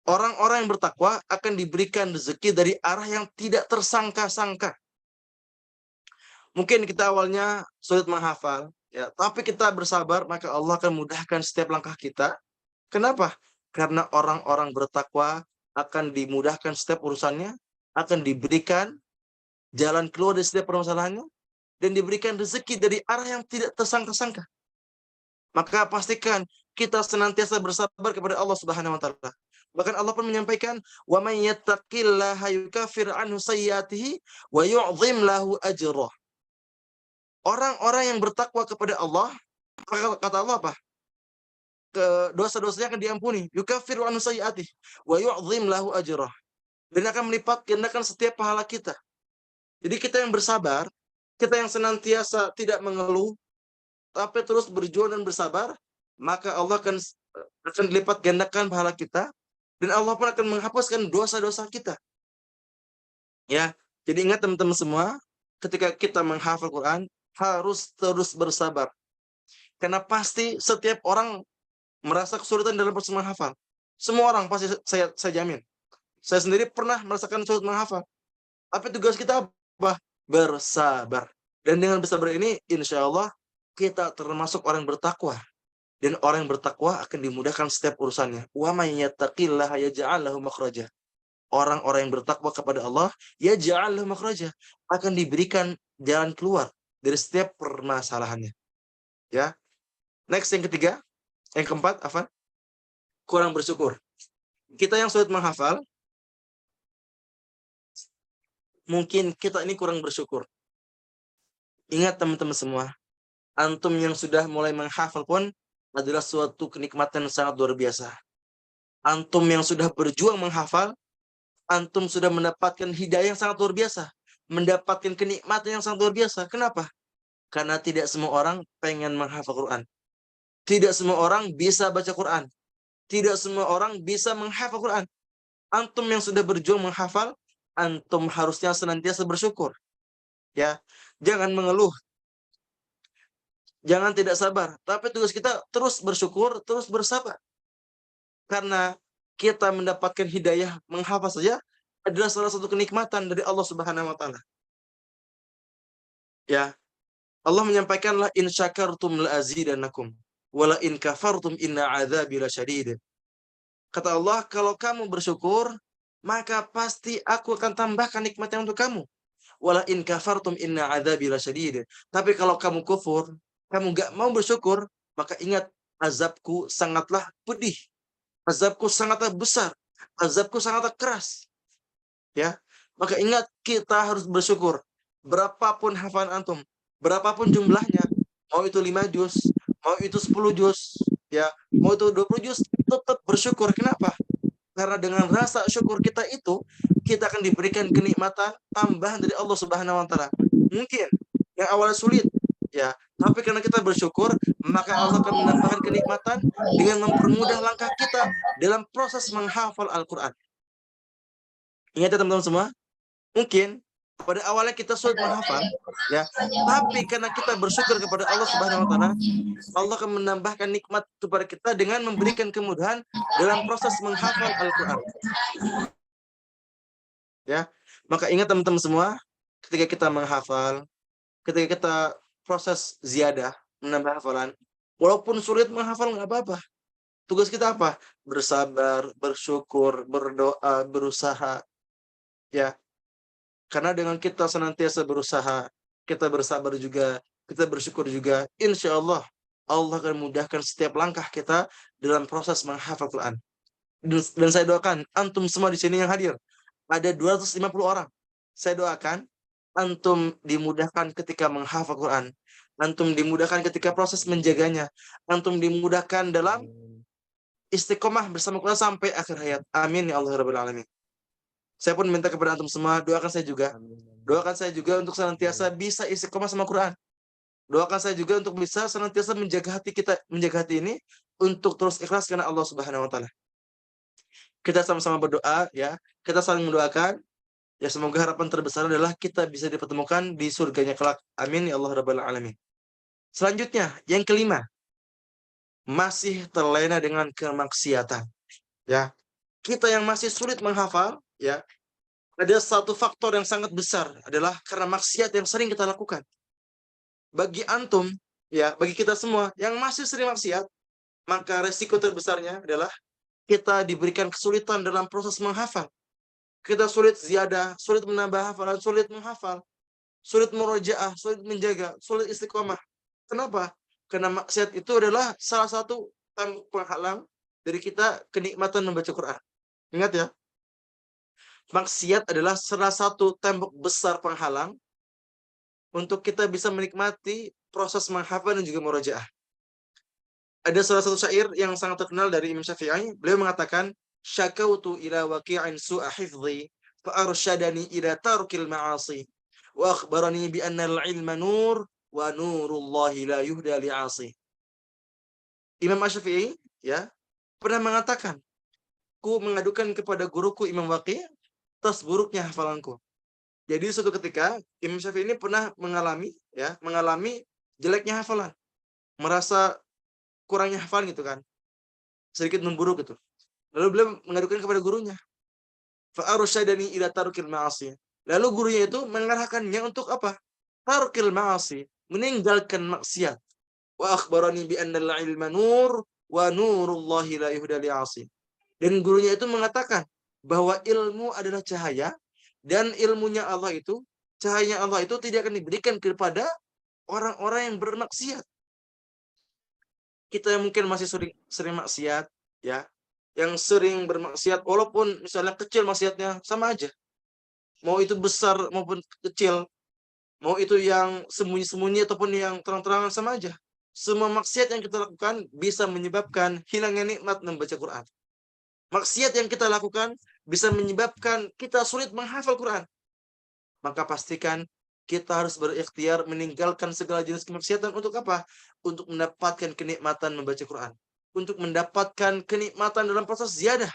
Orang-orang yang bertakwa akan diberikan rezeki dari arah yang tidak tersangka-sangka. Mungkin kita awalnya sulit menghafal, ya, tapi kita bersabar, maka Allah akan mudahkan setiap langkah kita. Kenapa? Karena orang-orang bertakwa akan dimudahkan setiap urusannya, akan diberikan jalan keluar dari setiap permasalahannya, dan diberikan rezeki dari arah yang tidak tersangka-sangka. Maka pastikan kita senantiasa bersabar kepada Allah Subhanahu wa taala. Bahkan Allah pun menyampaikan, "Wa may yattaqillaha yukaffir anhu sayyi'atihi wa yu'dhim lahu ajrah." Orang-orang yang bertakwa kepada Allah, kata Allah apa? Dosa-dosanya akan diampuni. Yukaffiru anhu sayyi'atihi wa yu'dhim lahu ajrah. Dan akan melipat gandakan setiap pahala kita. Jadi kita yang bersabar, kita yang senantiasa tidak mengeluh, tapi terus berjuang dan bersabar, maka Allah akan dilipat gandakan pahala kita, dan Allah pun akan menghapuskan dosa-dosa kita. Ya, jadi ingat teman-teman semua, ketika kita menghafal Quran, harus terus bersabar. Karena pasti setiap orang merasa kesulitan dalam proses menghafal. Semua orang pasti saya jamin. Saya sendiri pernah merasakan sulit menghafal. Tapi tugas kita apa? Bersabar. Dan dengan bersabar ini, insya Allah kita termasuk orang bertakwa. Dan orang yang bertakwa akan dimudahkan setiap urusannya. Wa may yattaqillaha yaj'al lahu makhraja. Orang-orang yang bertakwa kepada Allah, yaj'al lahu makhraja, akan diberikan jalan keluar dari setiap permasalahannya. Ya. Next, yang ketiga, yang keempat, apa? Kurang bersyukur. Kita yang sulit menghafal, mungkin kita ini kurang bersyukur. Ingat teman-teman semua, antum yang sudah mulai menghafal pun adalah suatu kenikmatan yang sangat luar biasa. Antum yang sudah berjuang menghafal, antum sudah mendapatkan hidayah yang sangat luar biasa. Mendapatkan kenikmatan yang sangat luar biasa. Kenapa? Karena tidak semua orang pengen menghafal Quran. Tidak semua orang bisa baca Quran. Tidak semua orang bisa menghafal Quran. Antum yang sudah berjuang menghafal, antum harusnya senantiasa bersyukur. Ya, jangan mengeluh. jangan tidak sabar. Tapi tugas kita terus bersyukur, terus bersabar. Karena kita mendapatkan hidayah menghafal saja adalah salah satu kenikmatan dari Allah Subhanahu wa taala. Ya. Allah menyampaikanlah in syakartum la azidannakum wala in kafartum inna adzabi lasyadid. Kata Allah, kalau kamu bersyukur, maka pasti aku akan tambahkan nikmatnya untuk kamu. Wala in kafartum inna adzabi lasyadid. Tapi kalau kamu kufur, kamu enggak mau bersyukur, maka ingat azabku sangatlah pedih. Azabku sangatlah besar. Azabku sangatlah keras. Ya. Maka ingat kita harus bersyukur. Berapapun hafalan antum, berapapun jumlahnya, mau itu 5 juz, mau itu 10 juz, ya, mau itu 20 juz, tetap bersyukur. Kenapa? Karena dengan rasa syukur kita itu, kita akan diberikan kenikmatan tambahan dari Allah Subhanahu wa taala. Mungkin yang awalnya sulit, ya, tapi karena kita bersyukur, maka Allah akan menambahkan kenikmatan dengan mempermudah langkah kita dalam proses menghafal Al-Qur'an. Ingat ya teman-teman semua, mungkin pada awalnya kita sulit menghafal, ya, tapi karena kita bersyukur kepada Allah Subhanahu wa taala, Allah akan menambahkan nikmat kepada kita dengan memberikan kemudahan dalam proses menghafal Al-Qur'an. Ya, maka ingat teman-teman semua, ketika kita menghafal, ketika kita proses ziyadah, menambah hafalan, walaupun sulit menghafal nggak apa-apa. Tugas kita apa? Bersabar, bersyukur, berdoa, berusaha, ya. Karena dengan kita senantiasa berusaha, kita bersabar juga, kita bersyukur juga, insya Allah Allah akan mudahkan setiap langkah kita dalam proses menghafal Quran. Dan saya doakan antum semua di sini yang hadir, ada 250 orang. Saya doakan antum dimudahkan ketika menghafal Quran, antum dimudahkan ketika proses menjaganya, antum dimudahkan dalam istiqomah bersama Quran sampai akhir hayat. Amin ya Allah Rabbal Alamin. Saya pun minta kepada antum semua, doakan saya juga. Doakan saya juga untuk senantiasa bisa istiqomah sama Quran. Doakan saya juga untuk bisa senantiasa menjaga hati kita, menjaga hati ini untuk terus ikhlas karena Allah Subhanahu wa taala. Kita sama-sama berdoa, ya. Kita saling mendoakan. Ya, semoga harapan terbesar adalah kita bisa dipertemukan di surganya kelak. Amin ya Allah Rabbal Alamin. Selanjutnya, yang kelima, masih terlena dengan kemaksiatan. Ya. Kita yang masih sulit menghafal, ya, ada satu faktor yang sangat besar adalah karena maksiat yang sering kita lakukan. Bagi antum, ya, bagi kita semua yang masih sering maksiat, maka resiko terbesarnya adalah kita diberikan kesulitan dalam proses menghafal. Kita sulit ziyadah, sulit menambah hafalan, sulit menghafal, sulit murojaah, sulit menjaga, sulit istiqomah. Kenapa? Karena maksiat itu adalah salah satu penghalang dari kita kenikmatan membaca Quran. Ingat ya, maksiat adalah salah satu tembok besar penghalang untuk kita bisa menikmati proses menghafal dan juga murojaah. Ada salah satu syair yang sangat terkenal dari Imam Syafi'i. Beliau mengatakan, syakautu ila waqi'in su'a hifdhi fa arsyadani ila tarkil ma'asi wa akhbarani bi anna al-ilma nur wa nurullahi la yuhda li'asi. Imam Syafi'i, ya, pernah mengatakan, ku mengadukan kepada guruku Imam Waqi' atas buruknya hafalanku. Jadi suatu ketika Imam Syafi'i ini pernah mengalami jeleknya hafalan, merasa kurangnya hafalan gitu kan, sedikit memburuk gitu. Lalu beliau mengadukan kepada gurunya. Fa arsyadani ila tarkil ma'asi. Lalu gurunya itu mengarahkannya untuk apa? Tarkil ma'asi, meninggalkan maksiat. Wa akhbarani bi anna al-ilma nur wa nurullahi la yuhda li'asi. Dan gurunya itu mengatakan bahwa ilmu adalah cahaya, dan ilmunya Allah itu, cahaya Allah itu tidak akan diberikan kepada orang-orang yang bermaksiat. Kita yang mungkin masih sering maksiat, ya, yang sering bermaksiat, walaupun misalnya kecil maksiatnya, sama aja. Mau itu besar maupun kecil, mau itu yang sembunyi-sembunyi ataupun yang terang-terangan, sama aja. Semua maksiat yang kita lakukan bisa menyebabkan hilangnya nikmat membaca Quran. Maksiat yang kita lakukan bisa menyebabkan kita sulit menghafal Quran. Maka pastikan kita harus berikhtiar meninggalkan segala jenis kemaksiatan. Untuk apa? Untuk mendapatkan kenikmatan membaca Quran. Untuk mendapatkan kenikmatan dalam proses ziyadah.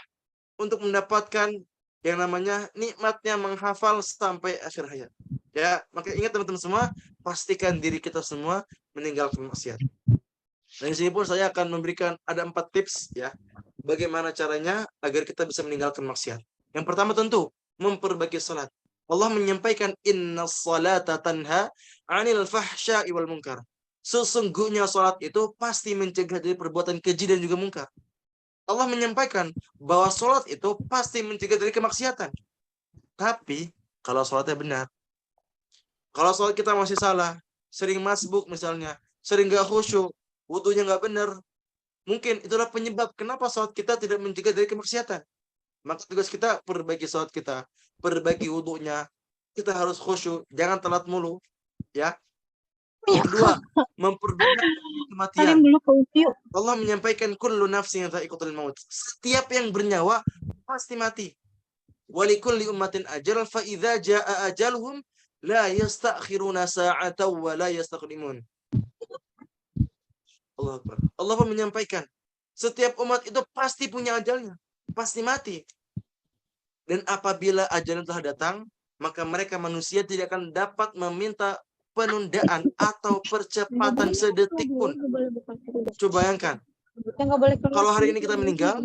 Untuk mendapatkan yang namanya nikmatnya menghafal sampai akhir hayat. Ya, maka ingat teman-teman semua, pastikan diri kita semua meninggalkan maksiat. Dan di sini pun saya akan memberikan ada 4 tips ya, bagaimana caranya agar kita bisa meninggalkan maksiat. Yang pertama tentu memperbaiki salat. Allah menyampaikan innas salata tanha 'anil fahsya'i wal munkar. Sesungguhnya salat itu pasti mencegah dari perbuatan keji dan juga mungkar. Allah menyampaikan bahwa salat itu pasti mencegah dari kemaksiatan. Tapi kalau salatnya benar, kalau salat kita masih salah, sering masbuk misalnya, sering gak khusyuk, wudunya nggak benar, mungkin itulah penyebab kenapa salat kita tidak mencegah dari kemaksiatan. Maka tugas kita perbaiki salat kita, perbaiki wudunya. Kita harus khusyuk, jangan telat mulu, ya. Yang kedua, memperbanyak kematian. Allah menyampaikan kullu nafsin dha'iqatul maut. Setiap yang bernyawa pasti mati. Walikulli ummatin ajal fa idza jaa ajaluhum la yastakhiruna sa'atan wa la yastaqdimun. Allah Akbar. Allah pun menyampaikan setiap umat itu pasti punya ajalnya, pasti mati. Dan apabila ajalnya telah datang, maka mereka manusia tidak akan dapat meminta penundaan atau percepatan sedetik pun. Coba bayangkan, kalau hari ini kita meninggal,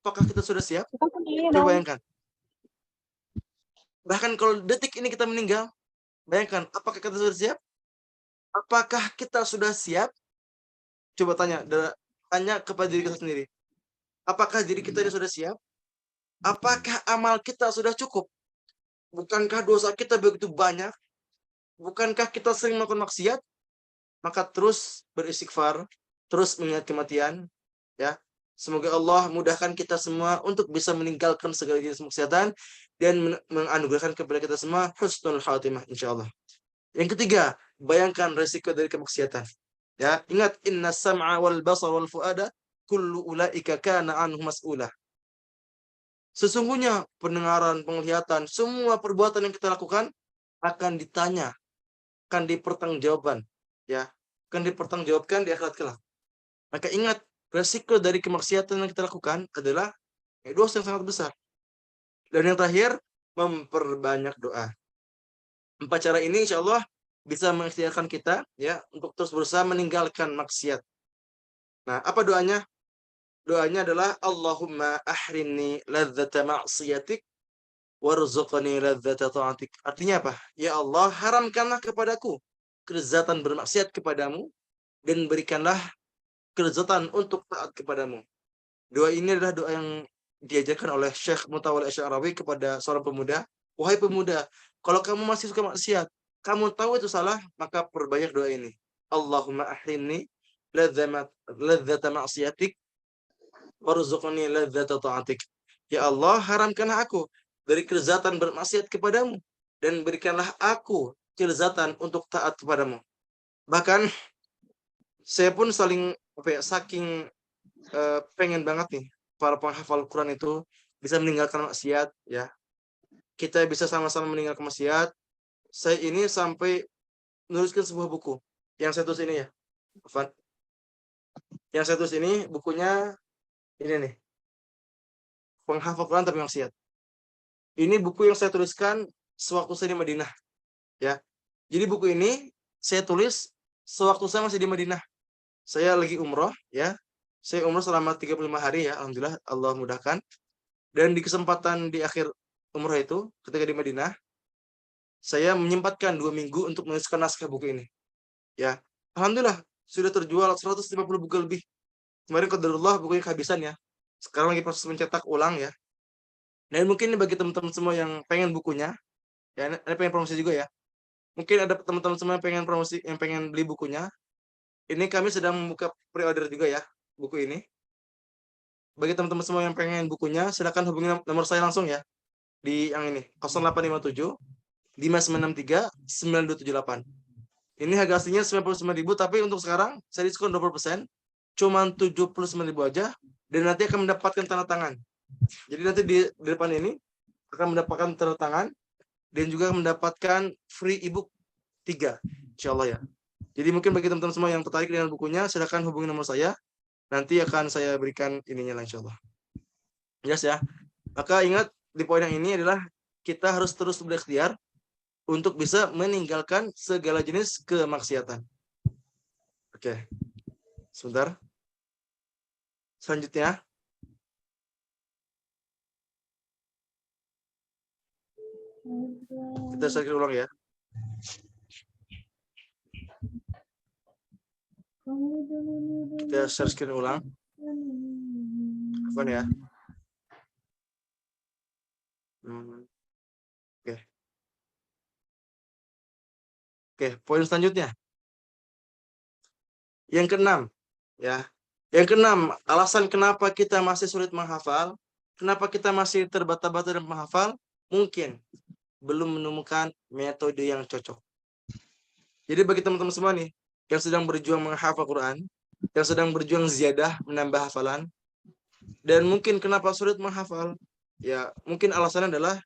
apakah kita sudah siap? Coba bayangkan. Bahkan kalau detik ini kita meninggal, bayangkan, apakah kita sudah siap? Apakah kita sudah siap? Coba tanya kepada diri kita sendiri. Apakah diri kita ini sudah siap? Apakah amal kita sudah cukup? Bukankah dosa kita begitu banyak? Bukankah kita sering melakukan maksiat? Maka terus beristighfar, terus mengingat kematian, ya. Semoga Allah mudahkan kita semua untuk bisa meninggalkan segala jenis kemaksiatan dan menganugerahkan kepada kita semua husnul khatimah insyaallah. Yang ketiga, bayangkan resiko dari kemaksiatan. Ya, ingat inna sam'a wal basar wal fuada kullu ulaika kana anhu mas'ula. Sesungguhnya pendengaran, penglihatan, semua perbuatan yang kita lakukan akan ditanya, akan dipertanggungjawabkan, ya, akan dipertanggungjawabkan di akhirat kelak. Maka ingat, resiko dari kemaksiatan yang kita lakukan adalah dosa yang sangat besar. Dan yang terakhir, memperbanyak doa. 4 cara ini insyaallah bisa mengikhtiarkan kita ya untuk terus berusaha meninggalkan maksiat. Nah, apa doanya? Doanya adalah Allahumma ahrinni ladzata ma'siyatik warzuqni ladzata ta'atik. Artinya apa? Ya Allah, haramkanlah kepadaku kelezatan bermaksiat kepadamu dan berikanlah kelezatan untuk taat kepadamu. Doa ini adalah doa yang diajarkan oleh Syekh Mutawalli Asy'arawi kepada seorang pemuda. Wahai pemuda, kalau kamu masih suka maksiat, kamu tahu itu salah, maka perbanyak doa ini. Allahumma ahrinni ladzata ma'siyatik warzuqni ladzata ta'atik. Ya Allah, haramkanlah aku dari kelezatan bermaksiat kepadamu dan berikanlah aku kelezatan untuk taat kepadamu. Bahkan saya pun saking pengen banget nih para penghafal Quran itu bisa meninggalkan maksiat ya. Kita bisa sama-sama meninggalkan maksiat. Saya ini sampai menuliskan sebuah buku. Yang saya tulis ini ya. Yang saya tulis ini bukunya ini nih. Penghafal Quran tapi maksiat. Ini buku yang saya tuliskan sewaktu saya di Madinah. Ya. Jadi buku ini saya tulis sewaktu saya masih di Madinah. Saya lagi umroh ya. Saya umroh selama 35 hari ya. Alhamdulillah Allah mudahkan. Dan di kesempatan di akhir umroh itu ketika di Madinah, saya menyempatkan 2 minggu untuk menuliskan naskah buku ini. Ya, alhamdulillah sudah terjual 150 buku lebih. Kemarin qadarullah bukunya kehabisan ya. Sekarang lagi proses mencetak ulang ya. Dan mungkin bagi teman-teman semua yang pengen bukunya, ya, ada pengen promosi juga ya. Mungkin ada teman-teman semua yang pengen promosi, yang pengen beli bukunya. Ini kami sedang membuka pre-order juga ya, buku ini. Bagi teman-teman semua yang pengen bukunya, silakan hubungi nomor saya langsung ya. Di yang ini, 0857 5963 9278. Ini harga aslinya 99.000, tapi untuk sekarang saya diskon 20%, cuma 79.000 aja, dan nanti akan mendapatkan tanda tangan. Jadi nanti di depan ini akan mendapatkan tanda tangan dan juga mendapatkan free ebook 3, insyaallah ya. Jadi mungkin bagi teman-teman semua yang tertarik dengan bukunya, silakan hubungi nomor saya. Nanti akan saya berikan ininya lah insyaallah. Yes ya. Maka ingat di poin yang ini adalah kita harus terus berikhtiar untuk bisa meninggalkan segala jenis kemaksiatan. Oke. Sebentar. Selanjutnya. Kita share ulang ya. Kita share screen ulang. Apa ya? Oke. Oke, poin selanjutnya. Yang keenam, ya. Yang keenam, alasan kenapa kita masih sulit menghafal, kenapa kita masih terbata-bata dalam menghafal, mungkin belum menemukan metode yang cocok. Jadi bagi teman-teman semua nih, yang sedang berjuang menghafal Quran, yang sedang berjuang ziyadah menambah hafalan, dan mungkin kenapa sulit menghafal, ya mungkin alasannya adalah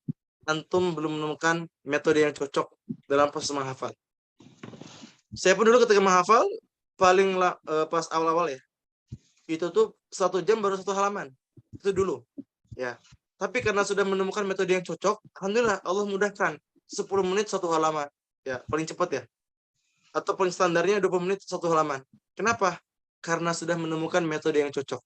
antum belum menemukan metode yang cocok dalam proses menghafal. Saya pun dulu ketika menghafal, paling pas awal-awal ya, itu tuh 1 jam baru 1 halaman. Itu dulu. Ya. Tapi karena sudah menemukan metode yang cocok, alhamdulillah Allah mudahkan 10 menit 1 halaman. Ya, paling cepat ya. Atau paling standarnya 20 menit 1 halaman. Kenapa? Karena sudah menemukan metode yang cocok.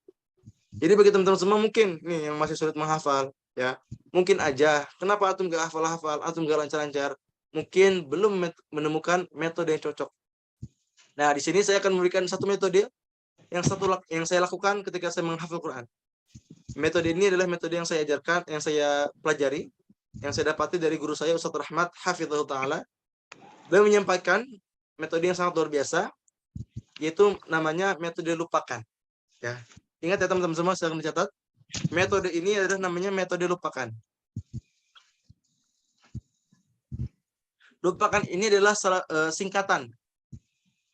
Jadi bagi teman-teman semua mungkin nih yang masih sulit menghafal, ya. Mungkin aja kenapa antum gak hafal-hafal, antum gak lancar-lancar? Mungkin belum menemukan metode yang cocok. Nah, di sini saya akan memberikan satu metode yang saya lakukan ketika saya menghafal Quran. Metode ini adalah metode yang saya ajarkan, yang saya pelajari, yang saya dapati dari guru saya Ustaz Rahmat Hafizahullah Ta'ala. Beliau menyampaikan metode yang sangat luar biasa, yaitu namanya metode lupakan. Ya. Ingat ya teman-teman semua, silahkan dicatat. Metode ini adalah namanya metode lupakan. Lupakan ini adalah singkatan.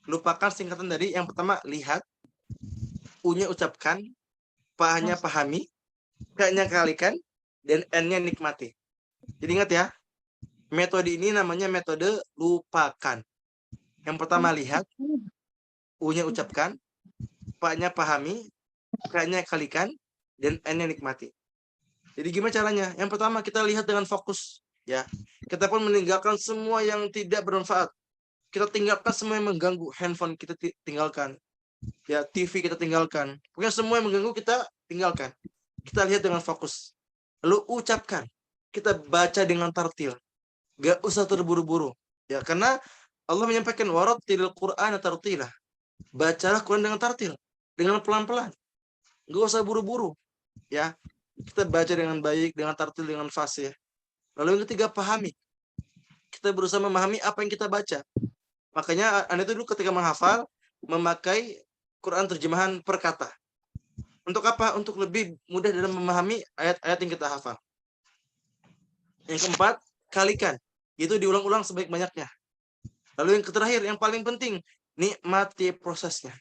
Lupakan singkatan dari yang pertama lihat, U-nya ucapkan, P-nya pahami, K-nya kalikan, dan N-nya nikmati. Jadi ingat ya, metode ini namanya metode lupakan. Yang pertama lihat, U-nya ucapkan, P-nya pahami, K-nya kalikan, dan N-nya nikmati. Jadi gimana caranya? Yang pertama kita lihat dengan fokus. Ya, kita pun meninggalkan semua yang tidak bermanfaat. Kita tinggalkan semua yang mengganggu. Handphone kita tinggalkan. Ya, TV kita tinggalkan. Pokoknya semua yang mengganggu kita tinggalkan. Kita lihat dengan fokus. Lalu ucapkan. Kita baca dengan tartil. Gak usah terburu-buru. Ya, karena Allah menyampaikan warattilil Qur'ana tartila. Bacalah Quran dengan tartil, dengan pelan-pelan. Gak usah buru-buru. Ya, kita baca dengan baik, dengan tartil, dengan fasih. Lalu yang ketiga, pahami. Kita berusaha memahami apa yang kita baca. Makanya Anda itu dulu ketika menghafal memakai Quran terjemahan per kata. Untuk apa? Untuk lebih mudah dalam memahami ayat-ayat yang kita hafal. Yang keempat, kalikan. Itu diulang-ulang sebaik-banyaknya. Lalu yang terakhir, yang paling penting, nikmati prosesnya.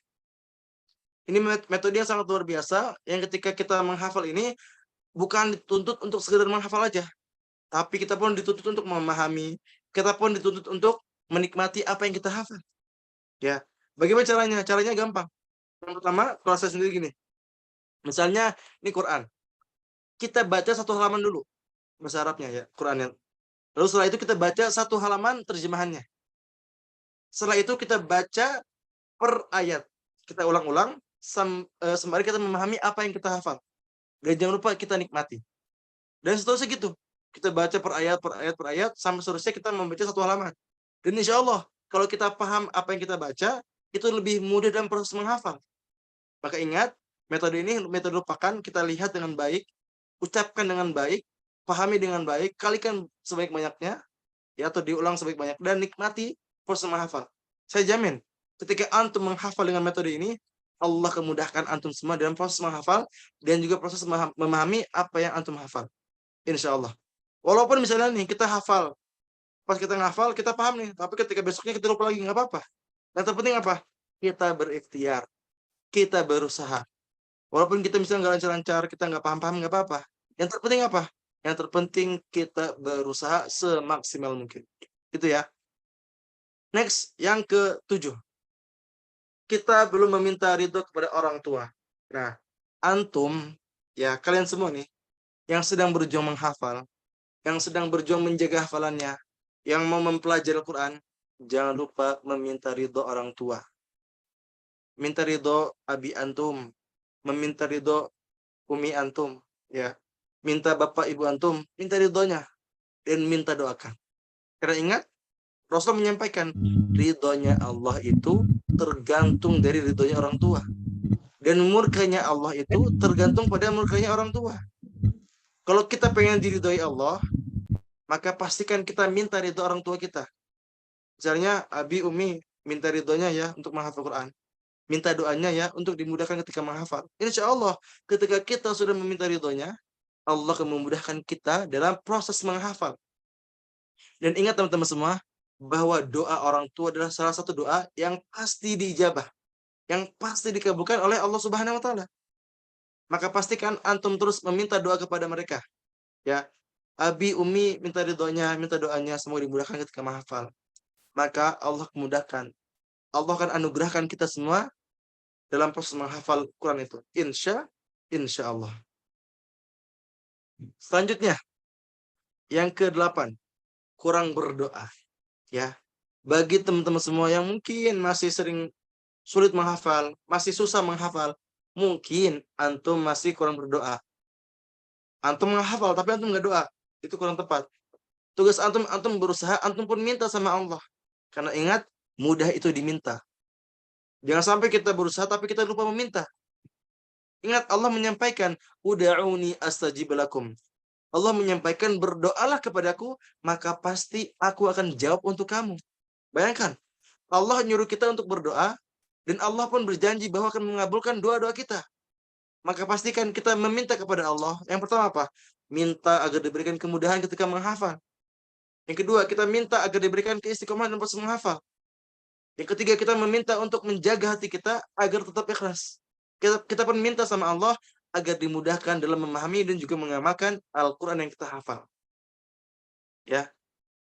Ini metode yang sangat luar biasa, yang ketika kita menghafal ini bukan dituntut untuk sekedar menghafal aja, tapi kita pun dituntut untuk memahami, kita pun dituntut untuk menikmati apa yang kita hafal. Ya, bagaimana caranya? Caranya gampang. Yang pertama, proses sendiri gini. Misalnya, ini Quran. Kita baca 1 halaman dulu. Bahasa Arabnya ya, Qurannya. Lalu setelah itu kita baca 1 halaman terjemahannya. Setelah itu kita baca per ayat. Kita ulang-ulang, sembari kita memahami apa yang kita hafal. Dan jangan lupa kita nikmati. Dan seterusnya gitu. Kita baca per ayat, sampai seterusnya kita membaca 1 halaman. Dan insya Allah, kalau kita paham apa yang kita baca, itu lebih mudah dalam proses menghafal. Maka ingat, metode ini, metode lupakan, kita lihat dengan baik, ucapkan dengan baik, pahami dengan baik, kalikan sebaik-banyaknya, ya, atau diulang sebaik-banyak, dan nikmati proses menghafal. Saya jamin, ketika antum menghafal dengan metode ini, Allah kemudahkan antum semua dalam proses menghafal, dan juga proses memahami apa yang antum hafal. Insya Allah. Walaupun misalnya nih, kita hafal, pas kita ngafal, kita paham nih. Tapi ketika besoknya kita lupa lagi, nggak apa-apa. Yang terpenting apa? Kita berikhtiar. Kita berusaha. Walaupun kita misalnya nggak lancar-lancar, kita nggak paham-paham, nggak apa-apa. Yang terpenting apa? Yang terpenting kita berusaha semaksimal mungkin. Itu ya. Next, yang ke-7. Kita belum meminta ridho kepada orang tua. Nah, antum, ya kalian semua nih, yang sedang berjuang menghafal, yang sedang berjuang menjaga hafalannya, yang mau mempelajari Al-Quran, jangan lupa meminta ridho orang tua. Minta ridho abi antum, meminta ridho umi antum, ya. Minta bapak ibu antum, minta ridhonya dan minta doakan. Karena ingat, Rasul menyampaikan ridhonya Allah itu tergantung dari ridhonya orang tua. Dan murkanya Allah itu tergantung pada murkanya orang tua. Kalau kita pengen diridhoi Allah, maka pastikan kita minta ridho orang tua kita. Misalnya abi umi minta ridhonya ya untuk menghafal Quran. Minta doanya ya untuk dimudahkan ketika menghafal. Insya Allah ketika kita sudah meminta ridhonya, Allah akan memudahkan kita dalam proses menghafal. Dan ingat teman-teman semua, bahwa doa orang tua adalah salah satu doa yang pasti diijabah, yang pasti dikabulkan oleh Allah Subhanahu wa taala. Maka pastikan antum terus meminta doa kepada mereka. Ya. Abi, umi minta ridhonya, minta doanya semoga dimudahkan ketika menghafal. Maka Allah memudahkan. Allah akan anugerahkan kita semua dalam proses menghafal Quran itu. Insya Allah. Selanjutnya, yang ke-8, kurang berdoa. Ya, bagi teman-teman semua yang mungkin masih sering sulit menghafal, masih susah menghafal, mungkin antum masih kurang berdoa. Antum menghafal tapi antum nggak doa, itu kurang tepat. Tugas antum berusaha, antum pun minta sama Allah. Karena ingat, mudah itu diminta. Jangan sampai kita berusaha tapi kita lupa meminta. Ingat, Allah menyampaikan, uda'uni astajib lakum. Allah menyampaikan, berdoalah kepadaku, maka pasti aku akan jawab untuk kamu. Bayangkan, Allah nyuruh kita untuk berdoa, dan Allah pun berjanji bahwa akan mengabulkan doa-doa kita. Maka pastikan kita meminta kepada Allah. Yang pertama apa? Minta agar diberikan kemudahan ketika menghafal. Yang kedua, kita minta agar diberikan keistiqomahan dalam proses menghafal. Yang ketiga, kita meminta untuk menjaga hati kita agar tetap ikhlas. Kita pun minta sama Allah agar dimudahkan dalam memahami dan juga mengamalkan Al-Quran yang kita hafal. Ya,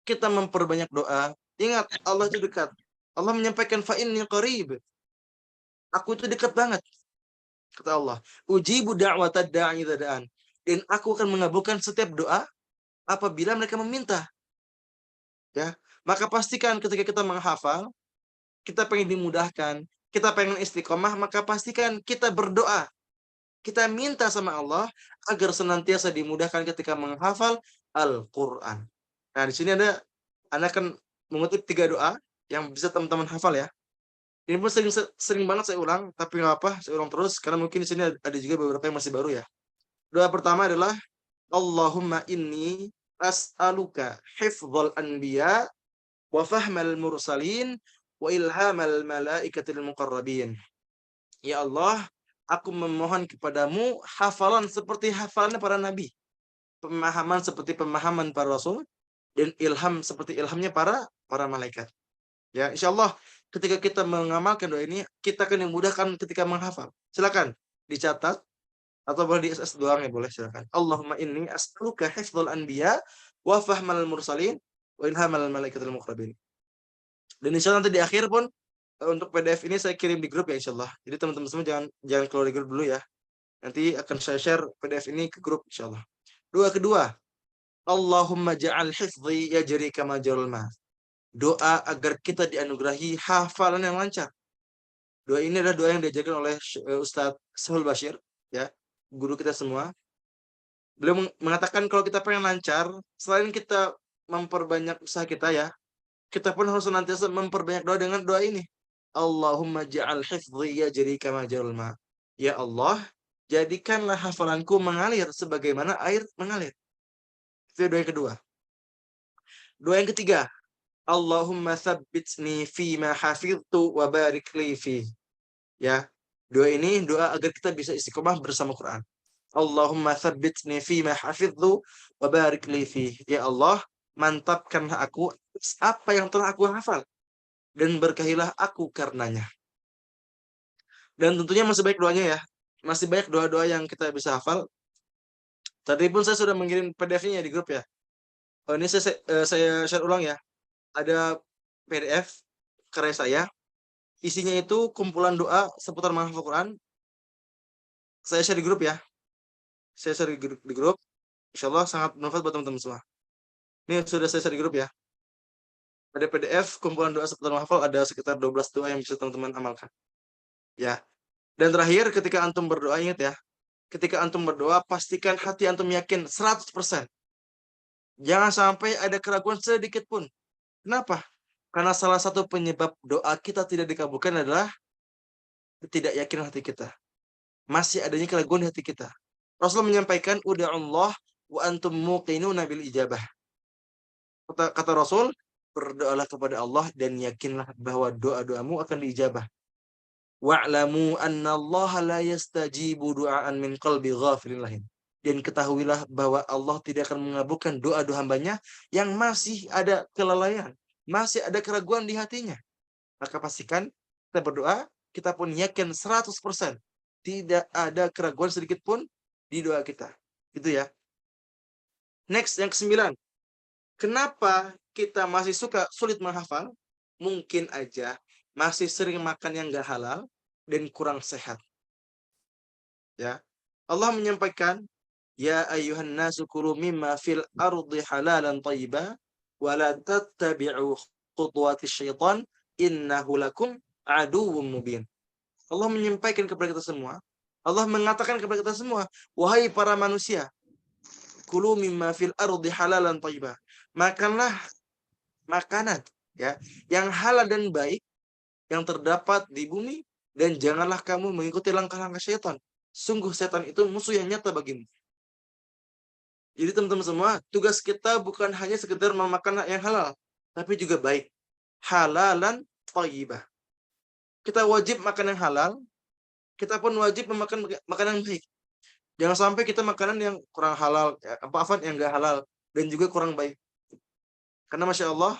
kita memperbanyak doa. Ingat, Allah itu dekat. Allah menyampaikan fa'inni qarib. Aku itu dekat banget. Kata Allah, ujibu da'watad da'i idza da'an. Dan aku akan mengabulkan setiap doa apabila mereka meminta. Ya, maka pastikan ketika kita menghafal, kita pengen dimudahkan, kita pengen istiqomah, maka pastikan kita berdoa. Kita minta sama Allah agar senantiasa dimudahkan ketika menghafal Al-Quran. Nah, di sini Anda akan mengutip 3 doa yang bisa teman-teman hafal ya. Ini pun sering banget saya ulang, tapi nggak apa, saya ulang terus karena mungkin di sini ada juga beberapa yang masih baru ya. Doa pertama adalah Allahumma inni as'aluka hifdzal anbiya wa fahmal mursalin wa ilhamal malaikatil muqarrabin. Ya Allah, aku memohon kepadamu hafalan seperti hafalan para nabi, pemahaman seperti pemahaman para rasul, dan ilham seperti ilhamnya para malaikat. Ya, insyaallah ketika kita mengamalkan doa ini, kita akan dimudahkan ketika menghafal. Silakan dicatat atau boleh di SS doang ya, boleh, silakan. Allahumma inni as'aluka hifdzal anbiya wa fahmal mursalin wa ilhamal malaikatil muqarrabin. Dan insyaallah nanti di akhir pun untuk PDF ini saya kirim di grup ya insyaallah. Jadi teman-teman semua jangan keluar di grup dulu ya. Nanti akan saya share PDF ini ke grup insyaallah. Doa kedua, Allahumma ja'al hifdhi yajri kama jarul ma. Doa agar kita dianugerahi hafalan yang lancar. Doa ini adalah doa yang diajarkan oleh Ustadz Sahul Bashir ya, guru kita semua. Beliau mengatakan kalau kita pengen lancar, selain kita memperbanyak usaha kita ya, kita pun harus senantiasa memperbanyak doa dengan doa ini. Allahumma ja'al hifdhi yajri kama jarul ma. Ya Allah, jadikanlah hafalanku mengalir sebagaimana air mengalir. Itu doa yang kedua. Doa yang ketiga, Allahumma tsabbitni fima hafidhtu wa barik li fi. Ya, doa ini doa agar kita bisa istiqomah bersama Quran. Allahumma tsabbitni fima hafidhtu wa barik li fi. Ya Allah, mantapkanlah aku apa yang telah aku hafal dan berkahilah aku karenanya. Dan tentunya masih banyak doanya ya. Masih banyak doa-doa yang kita bisa hafal. Tadi pun saya sudah mengirim PDF-nya di grup ya. Oh, ini saya share ulang ya. Ada PDF karya saya. Isinya itu kumpulan doa seputar menghafal Quran. Saya share di grup ya. Saya share di grup. Insyaallah sangat bermanfaat buat teman-teman semua. Ini sudah saya share di grup ya. Pada PDF kumpulan doa seputar menghafal ada sekitar 12 doa yang bisa teman-teman amalkan. Ya. Dan terakhir ketika antum berdoa, ingat ya. Ketika antum berdoa pastikan hati antum yakin 100%. Jangan sampai ada keraguan sedikit pun. Kenapa? Karena salah satu penyebab doa kita tidak dikabulkan adalah tidak yakin hati kita. Masih adanya keraguan di hati kita. Rasul menyampaikan uda'ullah wa antum muqinuna bil ijabah. Kata Rasul, berdoalah kepada Allah dan yakinlah bahwa doa-doamu akan diijabah. Wa'lamu anna Allah la yastajibu du'aan min qalbi ghafilin lahin. Dan ketahuilah bahwa Allah tidak akan mengabulkan doa-doa hambanya yang masih ada kelalaian, masih ada keraguan di hatinya. Maka pastikan kita berdoa, kita pun yakin 100%. Tidak ada keraguan sedikit pun di doa kita. Itu ya. Next, yang ke-9. Kenapa kita masih sulit menghafal? Mungkin aja masih sering makan yang gak halal dan kurang sehat. Ya. Allah menyampaikan, ya ayyuhan nasu kulu mimma fil ardi halalan thayyiba wa la tattabi'u khutuwatis syaitan innahu lakum aduwwum mubin. Allah menyampaikan kepada kita semua, Allah mengatakan kepada kita semua, wahai para manusia, kulu mimma fil ardi halalan thayyiba. Makanlah makanan ya yang halal dan baik yang terdapat di bumi, dan janganlah kamu mengikuti langkah-langkah syaitan. Sungguh setan itu musuh yang nyata bagimu. Jadi teman-teman semua, tugas kita bukan hanya sekedar memakan yang halal, tapi juga baik. Halalan thayyibah. Kita wajib makan yang halal, kita pun wajib memakan makanan yang baik. Jangan sampai kita makanan yang kurang halal, yang enggak halal, dan juga kurang baik. Karena Masya Allah,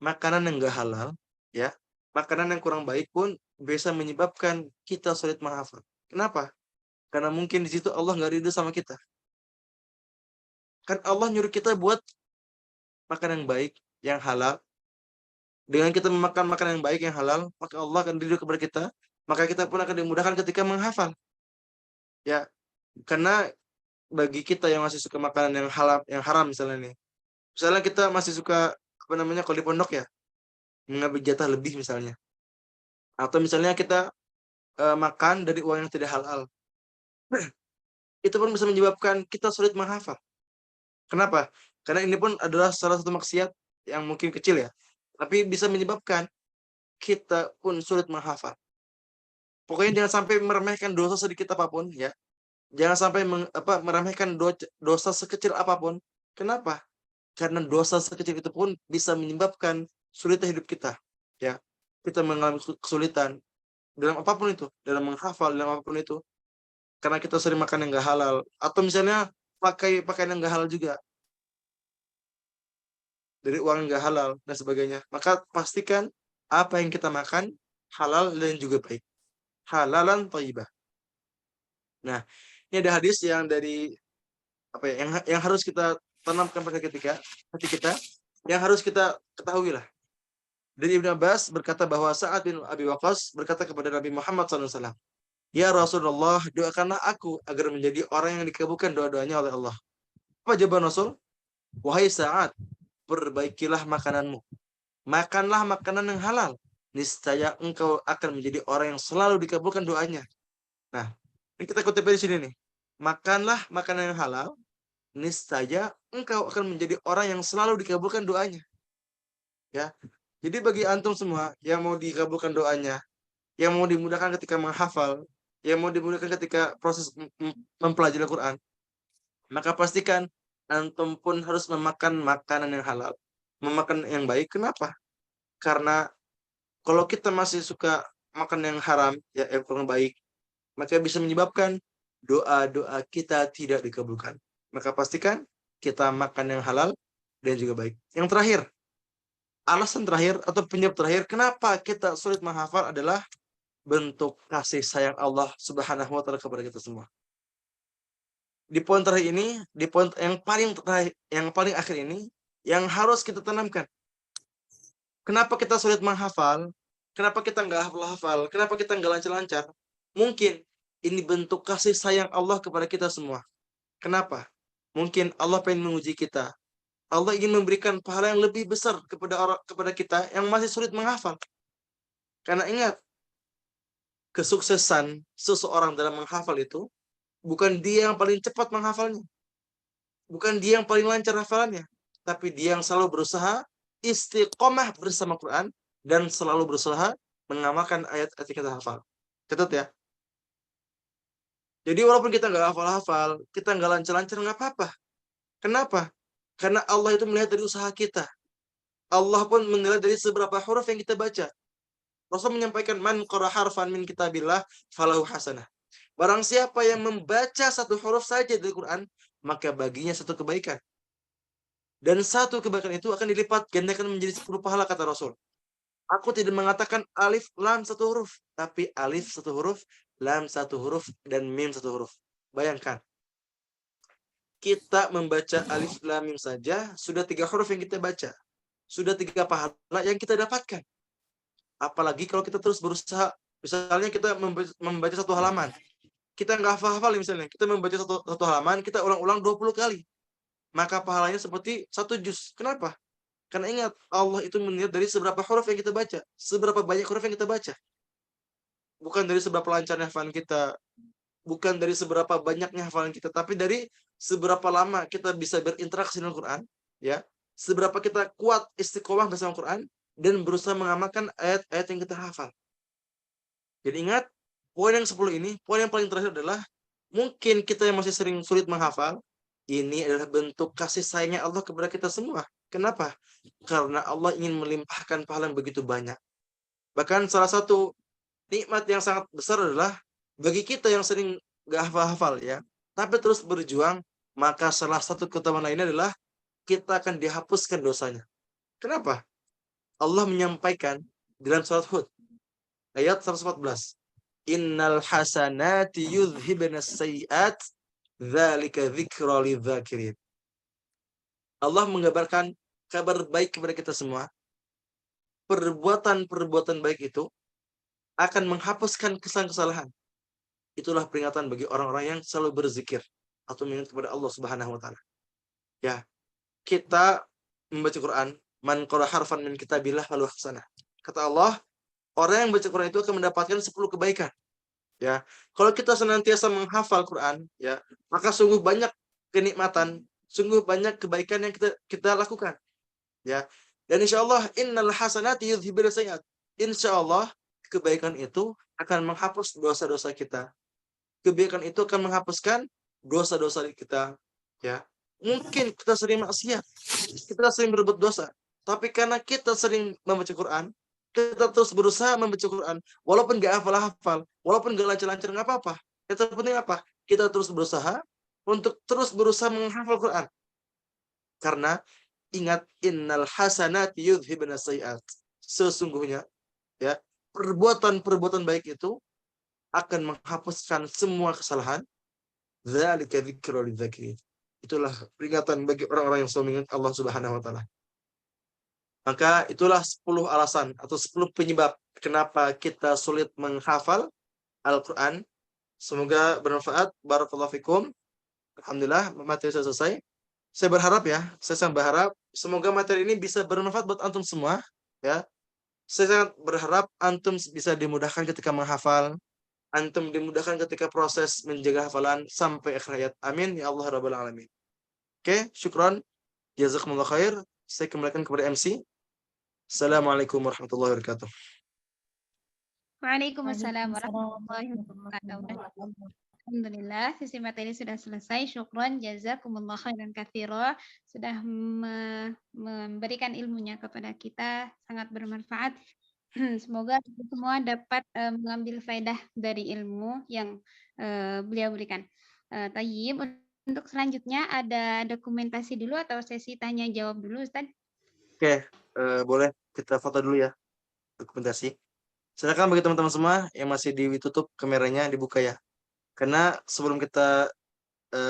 makanan yang enggak halal, ya, makanan yang kurang baik pun bisa menyebabkan kita sulit menghafal. Kenapa? Karena mungkin di situ Allah nggak ridho sama kita. Kan Allah nyuruh kita buat makan yang baik, yang halal. Dengan kita memakan makanan yang baik, yang halal, maka Allah akan ridho kepada kita. Maka kita pun akan dimudahkan ketika menghafal. Ya, karena bagi kita yang masih suka makanan yang halal, yang haram misalnya nih. Misalnya kita masih suka kalau di pondok ya, mengambil jatah lebih misalnya. Atau misalnya kita makan dari uang yang tidak halal. Itu pun bisa menyebabkan kita sulit menghafal. Kenapa? Karena ini pun adalah salah satu maksiat yang mungkin kecil ya. Tapi bisa menyebabkan kita pun sulit menghafal. Pokoknya jangan sampai meremehkan dosa sedikit apapun ya. Jangan sampai meremehkan dosa sekecil apapun. Kenapa? Karena dosa sekecil itu pun bisa menyebabkan sulitnya hidup kita. Ya, kita mengalami kesulitan dalam apapun itu, dalam menghafal, dalam apapun itu. Karena kita sering makan yang enggak halal, atau misalnya pakai pakaian yang enggak halal juga, dari uang yang enggak halal dan sebagainya. Maka pastikan apa yang kita makan halal dan juga baik. Halalan thayyibah. Nah, ini ada hadis yang dari yang harus kita tanamkan pada hati kita, yang harus kita ketahui lah. Dari Ibnu Abbas berkata bahwa Sa'ad bin Abi Waqqas berkata kepada Nabi Muhammad SAW, ya Rasulullah, doakanlah aku agar menjadi orang yang dikabulkan doa-doanya oleh Allah. Apa jawaban Rasul? Wahai Sa'ad, perbaikilah makananmu. Makanlah makanan yang halal. Niscaya engkau akan menjadi orang yang selalu dikabulkan doanya. Nah, ini kita kutip di sini nih. Makanlah makanan yang halal. Niscaya engkau akan menjadi orang yang selalu dikabulkan doanya. Ya. Jadi bagi antum semua yang mau dikabulkan doanya, yang mau dimudahkan ketika menghafal, yang mau dimudahkan ketika proses mempelajari Al-Quran, maka pastikan antum pun harus memakan makanan yang halal, memakan yang baik. Kenapa? Karena kalau kita masih suka makan yang haram, ya yang kurang baik, maka bisa menyebabkan doa-doa kita tidak dikabulkan. Maka pastikan kita makan yang halal dan juga baik. Yang terakhir, alasan terakhir atau penyebab terakhir kenapa kita sulit menghafal adalah bentuk kasih sayang Allah Subhanahu wa taala kepada kita semua. Di poin terakhir ini, di poin yang paling akhir ini yang harus kita tanamkan. Kenapa kita sulit menghafal? Kenapa kita nggak hafal-hafal? Kenapa kita nggak lancar-lancar? Mungkin ini bentuk kasih sayang Allah kepada kita semua. Kenapa? Mungkin Allah pengen menguji kita. Allah ingin memberikan pahala yang lebih besar kepada kita yang masih sulit menghafal. Karena ingat, kesuksesan seseorang dalam menghafal itu bukan dia yang paling cepat menghafalnya. Bukan dia yang paling lancar hafalannya, tapi dia yang selalu berusaha istiqomah bersama Quran dan selalu berusaha mengamalkan ayat-ayat yang kita hafal. Catat ya. Jadi walaupun kita nggak hafal-hafal, kita nggak lancar-lancar, nggak apa-apa. Kenapa? Karena Allah itu melihat dari usaha kita. Allah pun menilai dari seberapa huruf yang kita baca. Rasul menyampaikan, man qara harfan min kitabillah falahu hasanah. Barang siapa yang membaca satu huruf saja dari Quran, maka baginya satu kebaikan. Dan satu kebaikan itu akan dilipat gandakan menjadi 10 pahala, kata Rasul. Aku tidak mengatakan alif lam satu huruf, tapi alif satu huruf, lam satu huruf, dan mim satu huruf. Bayangkan, kita membaca alif lam mim saja sudah 3 huruf yang kita baca, sudah 3 pahala yang kita dapatkan. Apalagi kalau kita terus berusaha, misalnya kita membaca satu halaman, kita nggak hafal-hafal misalnya, kita membaca satu halaman, kita ulang-ulang 20 kali, maka pahalanya seperti 1 juz. Kenapa? Karena ingat, Allah itu melihat dari seberapa huruf yang kita baca, seberapa banyak huruf yang kita baca. Bukan dari seberapa lancarnya hafalan kita, bukan dari seberapa banyaknya hafalan kita, tapi dari seberapa lama kita bisa berinteraksi dengan Quran, ya, seberapa kita kuat istiqomah bersama Quran dan berusaha mengamalkan ayat-ayat yang kita hafal. Jadi ingat, poin yang 10 ini, poin yang paling terakhir adalah mungkin kita yang masih sering sulit menghafal, ini adalah bentuk kasih sayangnya Allah kepada kita semua. Kenapa? Karena Allah ingin melimpahkan pahala yang begitu banyak. Bahkan salah satu nikmat yang sangat besar adalah bagi kita yang sering gak hafal-hafal ya, tapi terus berjuang, maka salah satu keutamaan lainnya adalah kita akan dihapuskan dosanya. Kenapa? Allah menyampaikan dalam surat Hud ayat 114. Innal hasanati yudhibnas sayyi'at dzalika dzikra lidzakirin. Allah mengabarkan kabar baik kepada kita semua. Perbuatan-perbuatan baik itu akan menghapuskan kesalahan-kesalahan. Itulah peringatan bagi orang-orang yang selalu berzikir atau mengingat kepada Allah Subhanahu wa taala. Ya, kita membaca Quran, man qara harfan min kitabillah falahu hasanah. Kata Allah, orang yang baca Quran itu akan mendapatkan 10 kebaikan. Ya, kalau kita senantiasa menghafal Quran, ya, maka sungguh banyak kenikmatan, sungguh banyak kebaikan yang kita lakukan. Ya. Dan insyaallah innal hasanati yudhibun sayyi'at. Insyaallah kebaikan itu akan menghapus dosa-dosa kita. Kebaikan itu akan menghapuskan dosa-dosa kita, ya. Mungkin kita sering maksiat, kita sering berbuat dosa, tapi karena kita sering membaca Quran, kita terus berusaha membaca Quran, walaupun gak hafal-hafal, walaupun gak lancar-lancar, nggak apa-apa. Yang terpenting apa? Kita terus berusaha untuk terus berusaha menghafal Quran. Karena ingat, innal hasanati yudhibnas sayyi'at. Sesungguhnya, ya, perbuatan-perbuatan baik itu akan menghapuskan semua kesalahan. Dzalika dzikra lidzakirin. Itulah peringatan bagi orang-orang yang selalu mengingat Allah Subhanahu wa taala. Maka itulah 10 alasan atau 10 penyebab kenapa kita sulit menghafal Al-Quran. Semoga bermanfaat. Barakallahu fikum. Alhamdulillah, materi sudah selesai. Saya berharap ya, saya sangat berharap semoga materi ini bisa bermanfaat buat antum semua. Ya, saya sangat berharap antum bisa dimudahkan ketika menghafal, antum dimudahkan ketika proses menjaga hafalan sampai akhir hayat. Amin ya Allah rabbal alamin. Oke, syukran. Jazakumullah khair. Saya kembalikan kepada MC. Assalamualaikum warahmatullahi wabarakatuh. Waalaikumsalam warahmatullahi wabarakatuh. Alhamdulillah, sesi materi sudah selesai. Syukron, jazakumullah khairan katsira. Sudah memberikan ilmunya kepada kita, sangat bermanfaat. Semoga kita semua dapat mengambil faedah dari ilmu yang beliau berikan. Tayyib, untuk selanjutnya ada dokumentasi dulu atau sesi tanya jawab dulu, Ustaz? Oke, boleh kita foto dulu ya, dokumentasi. Silakan bagi teman-teman semua yang masih ditutup kameranya, dibuka ya. Karena sebelum kita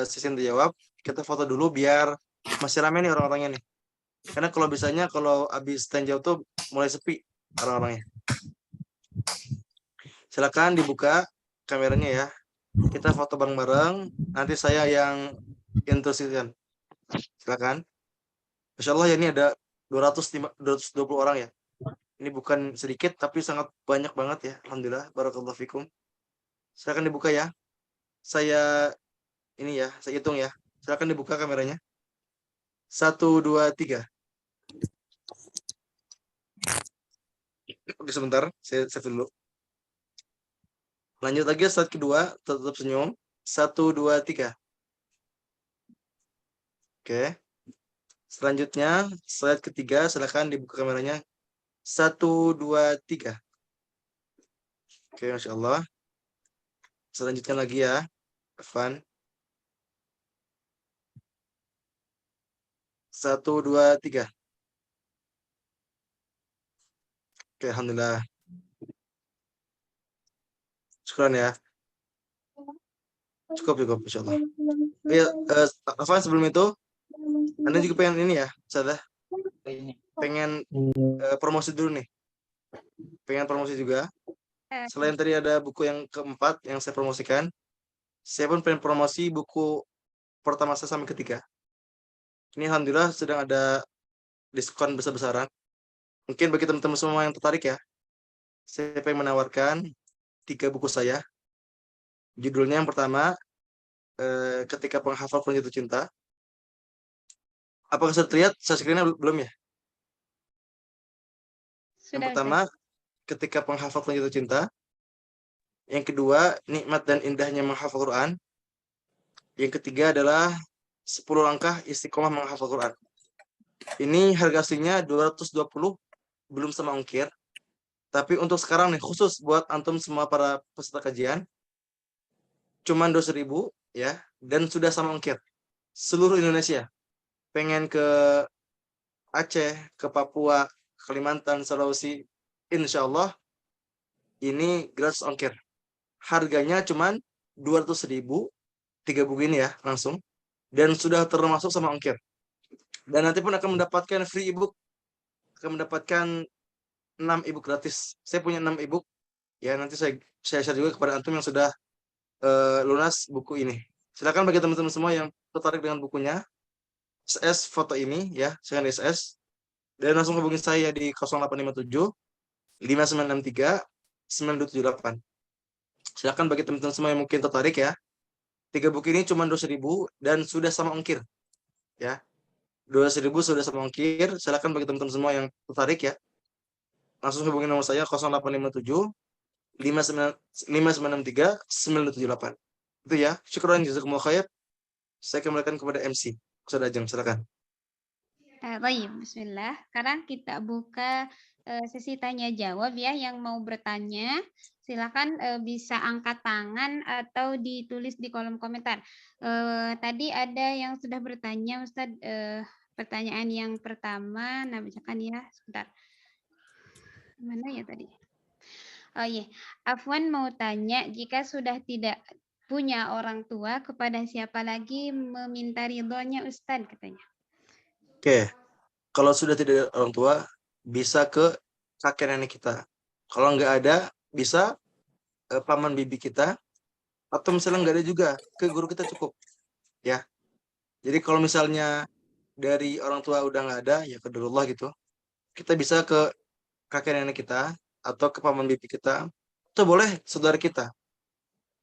sesi jawab, kita foto dulu biar masih ramai nih orang-orangnya nih. Karena kalau biasanya kalau habis tanya jawab tuh mulai sepi orang-orangnya. Silakan dibuka kameranya ya. Kita foto bareng-bareng. Nanti saya yang introduksikan. Silakan. Masya Allah ya, ini ada 220 orang ya. Ini bukan sedikit tapi sangat banyak banget ya. Alhamdulillah, barakallahu fikum. Silakan dibuka ya. Saya ini ya, saya hitung ya. Silakan dibuka kameranya. 1, 2, 3. Oke, sebentar, saya save dulu. Lanjut lagi slide kedua, tetap senyum. 1, 2, 3. Oke. Selanjutnya, slide ketiga, silakan dibuka kameranya. 1, 2, 3. Oke, Masya Allah. Selanjutnya lagi ya, Evan. 1, 2, 3. Oke, Alhamdulillah. Syukran ya. Cukup, Insya Allah. Ya, Evan, sebelum itu, Anda juga pengen ini ya, Sadah? Pengen promosi dulu nih. Pengen promosi juga. Selain tadi ada buku yang keempat yang saya promosikan, saya pun pengen promosi buku pertama saya sampai ketiga. Ini Alhamdulillah sedang ada diskon besar-besaran. Mungkin bagi teman-teman semua yang tertarik ya, saya pengen menawarkan 3 buku saya. Judulnya yang pertama, Ketika Penghafal Quran Jatuh Cinta. Apakah sudah terlihat screen-nya belum ya? Yang pertama, Ketika Penghafal Quran Jatuh Cinta. Yang kedua, Nikmat dan Indahnya Menghafal Quran. Yang ketiga adalah 10 Langkah Istiqomah Menghafal Quran. Ini harga aslinya 220, belum sama ongkir. Tapi untuk sekarang nih, khusus buat antum semua para peserta kajian, cuman 200.000 ya, dan sudah sama ongkir. Seluruh Indonesia. Pengen ke Aceh, ke Papua, Kalimantan, Sulawesi, insya Allah ini gratis ongkir. Harganya cuman 200.000, 3 buku ini ya, langsung. Dan sudah termasuk sama ongkir. Dan nanti pun akan mendapatkan free ebook. Akan mendapatkan 6 ebook gratis. Saya punya 6 ebook. Ya, nanti saya share juga kepada antum yang sudah lunas buku ini. Silakan bagi teman-teman semua yang tertarik dengan bukunya, SS foto ini ya, saya SS. Dan langsung hubungi saya di 0857 5963 9278. Silakan bagi teman-teman semua yang mungkin tertarik ya. 3 buku ini cuma 200.000 dan sudah sama ongkir. Ya. 200.000 sudah sama ongkir. Silakan bagi teman-teman semua yang tertarik ya. Langsung hubungi nomor saya 0857 5963 9278. Itu ya. Syukran jazakumullah khair. Saya kembalikan kepada MC. Ustaz Ajeng, silakan. Baik, bismillah. Sekarang kita buka sesi tanya jawab ya. Yang mau bertanya silakan bisa angkat tangan atau ditulis di kolom komentar. Tadi ada yang sudah bertanya, Ustadz. Pertanyaan yang pertama, nah bacakan ya, sebentar. Mana ya tadi? Oh iya, Afwan mau tanya, jika sudah tidak punya orang tua, kepada siapa lagi meminta ridhonya Ustadz, katanya. Oke, kalau sudah tidak ada orang tua, bisa ke kakek nenek kita. Kalau nggak ada, bisa paman bibi kita, atau misalnya nggak ada juga, ke guru kita cukup. Ya, jadi kalau misalnya dari orang tua udah nggak ada, ya qadarullah gitu, kita bisa ke kakek nenek kita, atau ke paman bibi kita, atau boleh saudara kita.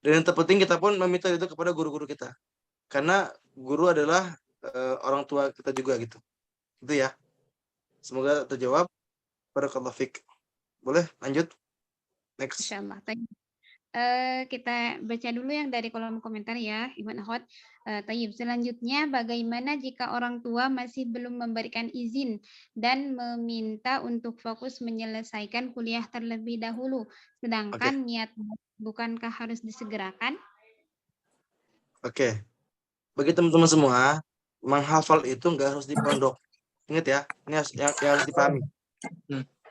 Dan yang terpenting kita pun meminta itu kepada guru-guru kita. Karena guru adalah orang tua kita juga gitu. Itu ya. Semoga terjawab. Barakallahu fiik. Boleh lanjut? Next. Insyaallah. Kita baca dulu yang dari kolom komentar ya, Ibu Akhwat. Tayyib. Selanjutnya, bagaimana jika orang tua masih belum memberikan izin dan meminta untuk fokus menyelesaikan kuliah terlebih dahulu, sedangkan niat bukankah harus disegerakan? Oke. Bagi teman-teman semua, menghafal itu nggak harus di pondok. Ingat ya, ini yang harus dipahami.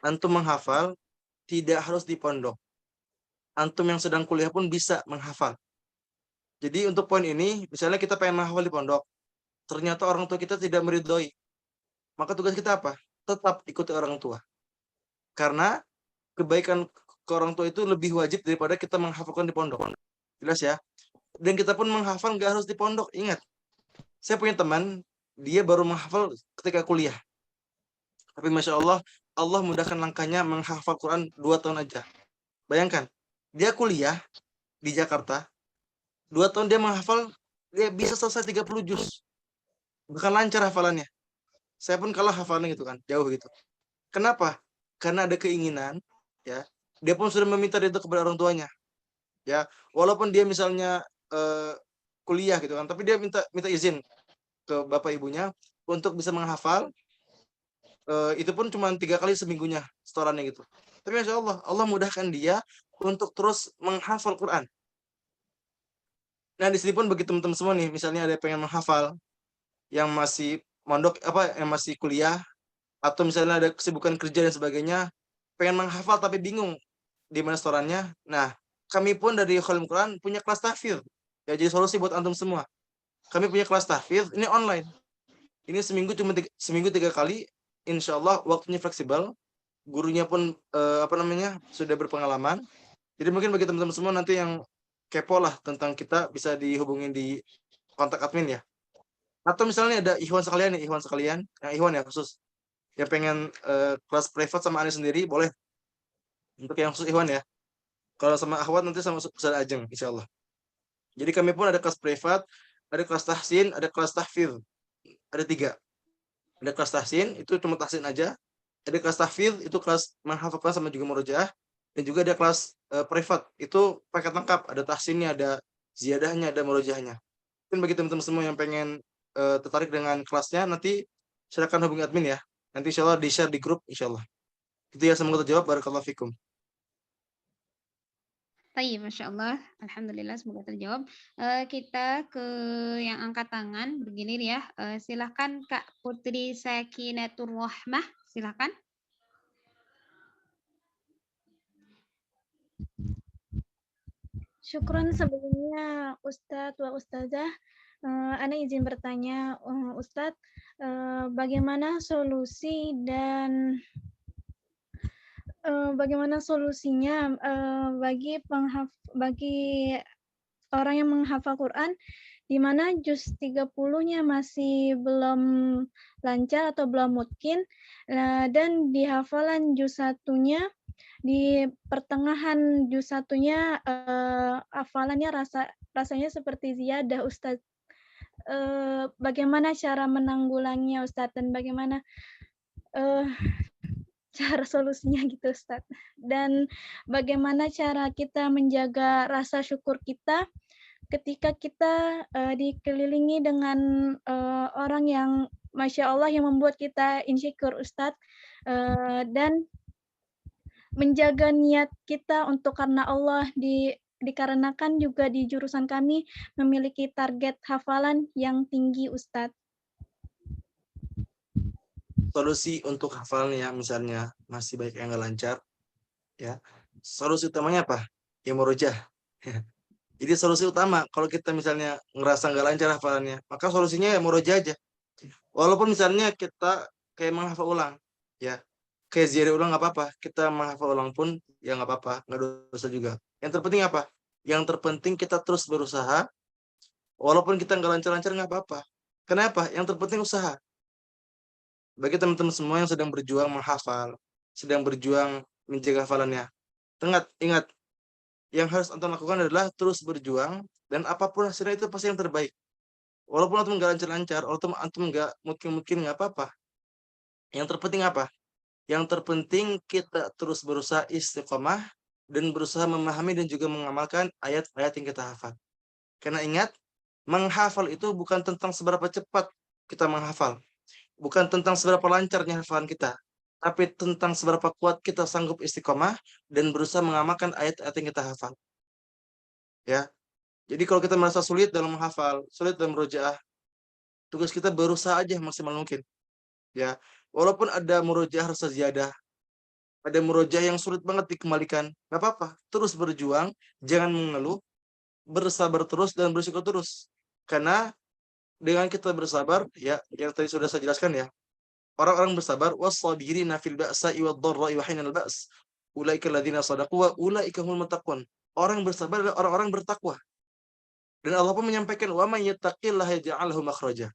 Antum menghafal tidak harus di pondok. Antum yang sedang kuliah pun bisa menghafal. Jadi untuk poin ini, misalnya kita pengen menghafal di pondok, ternyata orang tua kita tidak meridhoi, maka tugas kita apa? Tetap ikuti orang tua. Karena kebaikan ke orang tua itu lebih wajib daripada kita menghafalkan di pondok. Jelas ya? Dan kita pun menghafal nggak harus di pondok. Ingat, saya punya teman, dia baru menghafal ketika kuliah. Tapi Masya Allah, Allah mudahkan langkahnya menghafal Quran 2 tahun aja. Bayangkan, dia kuliah di Jakarta, 2 tahun dia menghafal, dia bisa selesai 30 juz. Bukan lancar hafalannya. Saya pun kalah hafalannya gitu kan, jauh gitu. Kenapa? Karena ada keinginan, ya. Dia pun sudah meminta itu kepada orang tuanya. Ya, walaupun dia misalnya kuliah gitu kan, tapi dia minta izin ke bapak ibunya untuk bisa menghafal. Itu pun cuma 3 kali seminggunya setorannya gitu. Tapi Masya Allah, Allah mudahkan dia untuk terus menghafal Quran. Nah, di sini pun bagi teman-teman semua nih, misalnya ada yang pengen menghafal, yang masih mondok yang masih kuliah, atau misalnya ada kesibukan kerja dan sebagainya, pengen menghafal tapi bingung di mana setorannya. Nah, kami pun dari Khalim Quran punya kelas tahfidz. Ya, jadi solusi buat antum semua. Kami punya kelas tahfidz, ini online. Ini seminggu 3 kali, insya Allah waktunya fleksibel. Gurunya pun sudah berpengalaman. Jadi mungkin bagi teman-teman semua nanti yang kepo lah tentang kita, bisa dihubungin di kontak admin ya. Atau misalnya ada ikhwan sekalian yang ikhwan ya khusus, yang pengen kelas private sama Anies sendiri, boleh. Untuk yang khusus ikhwan ya. Kalau sama akhwat nanti sama Ustaz Ajeng, insya Allah. Jadi kami pun ada kelas privat, ada kelas tahsin, ada kelas tahfidz. Ada 3. Ada kelas tahsin, itu cuma tahsin aja. Ada kelas tahfidz, itu kelas menghafalkan sama juga murojaah. Dan juga ada kelas privat, itu paket lengkap. Ada tahsinnya, ada ziyadahnya, ada murojaahnya. Mungkin bagi teman-teman semua yang pengen tertarik dengan kelasnya, nanti silakan hubungi admin ya. Nanti insya Allah di-share di grup, insya Allah. Itu ya, semoga terjawab. Barakallahu fikum. Baik, Masya Allah. Alhamdulillah, semoga terjawab. Kita ke yang angkat tangan. Begini ya. Silakan Kak Putri Sakinatur Rahmah. Silakan. Syukron sebelumnya Ustadz wa Ustazah. Ana izin bertanya, Ustadz, bagaimana solusi dan bagaimana solusinya bagi orang yang menghafal Quran di mana juz 30-nya masih belum lancar atau belum mungkin, dan di hafalan juz 1-nya, di pertengahan juz 1-nya hafalannya rasanya seperti ziyadah, Ustadz. Bagaimana cara menanggulanginya, Ustadz, dan bagaimana cara solusinya gitu, Ustadz. Dan bagaimana cara kita menjaga rasa syukur kita ketika kita dikelilingi dengan orang yang Masya Allah yang membuat kita insecure, Ustadz, dan menjaga niat kita untuk karena Allah, dikarenakan juga di jurusan kami memiliki target hafalan yang tinggi, Ustadz. Solusi untuk hafalannya misalnya masih banyak yang nggak lancar, ya. Solusi utamanya apa? Ya murojaah. Jadi solusi utama kalau kita misalnya ngerasa nggak lancar hafalannya, maka solusinya ya murojaah aja. Walaupun misalnya kita kayak menghafal ulang, ya, kayak ziarah ulang nggak apa-apa. Kita menghafal ulang pun ya nggak apa-apa, nggak dosa juga. Yang terpenting apa? Yang terpenting kita terus berusaha. Walaupun kita nggak lancar-lancar nggak apa-apa. Kenapa? Yang terpenting usaha. Bagi teman-teman semua yang sedang berjuang menghafal, sedang berjuang menjaga hafalannya, ingat, yang harus antum lakukan adalah terus berjuang, dan apapun hasilnya itu pasti yang terbaik. Walaupun antum nggak lancar-lancar, walaupun antum nggak mungkin nggak apa-apa. Yang terpenting apa? Yang terpenting kita terus berusaha istiqomah dan berusaha memahami dan juga mengamalkan ayat-ayat yang kita hafal. Karena ingat, menghafal itu bukan tentang seberapa cepat kita menghafal. Bukan tentang seberapa lancarnya hafalan kita, tapi tentang seberapa kuat kita sanggup istiqomah dan berusaha mengamalkan ayat-ayat yang kita hafal. Ya. Jadi kalau kita merasa sulit dalam menghafal, sulit dalam murojaah, tugas kita berusaha aja maksimal mungkin. Ya. Walaupun ada murojaah rasa ziyadah, ada murojaah yang sulit banget dikembalikan, nggak apa-apa. Terus berjuang, jangan mengeluh, bersabar terus dan bersyukur terus. Karena dengan kita bersabar, ya, yang tadi sudah saya jelaskan ya, orang-orang bersabar, was-sabirina fil ba'sa'i wad-dharra'i wa hinal ba's, ulaika alladziina shadaqu wa ulaika humul muttaqun. Orang bersabar adalah orang-orang bertakwa. Dan Allah pun menyampaikan, wa may yattaqillaha yaj'al lahu makhraja.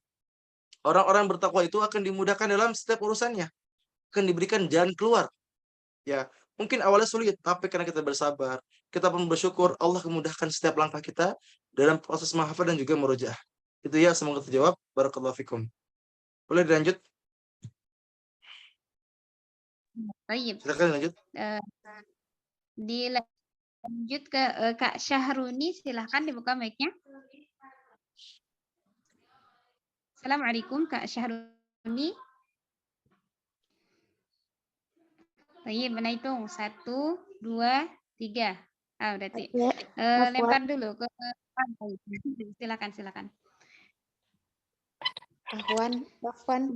Orang-orang bertakwa itu akan dimudahkan dalam setiap urusannya, akan diberikan jalan keluar. Ya, mungkin awalnya sulit, tapi karena kita bersabar, kita pun bersyukur, Allah memudahkan setiap langkah kita dalam proses menghafal dan juga murojaah. Itu ya, semoga terjawab. Barakallahu fikum. Boleh dilanjut? Baik. Silakan lanjut. Dilanjut ke Kak Syahruni, silahkan dibuka mic-nya. Assalamualaikum Kak Syahruni. Baik, mana hitung? 1, 2, 3. Berarti lempar dulu ke silakan. Afwan.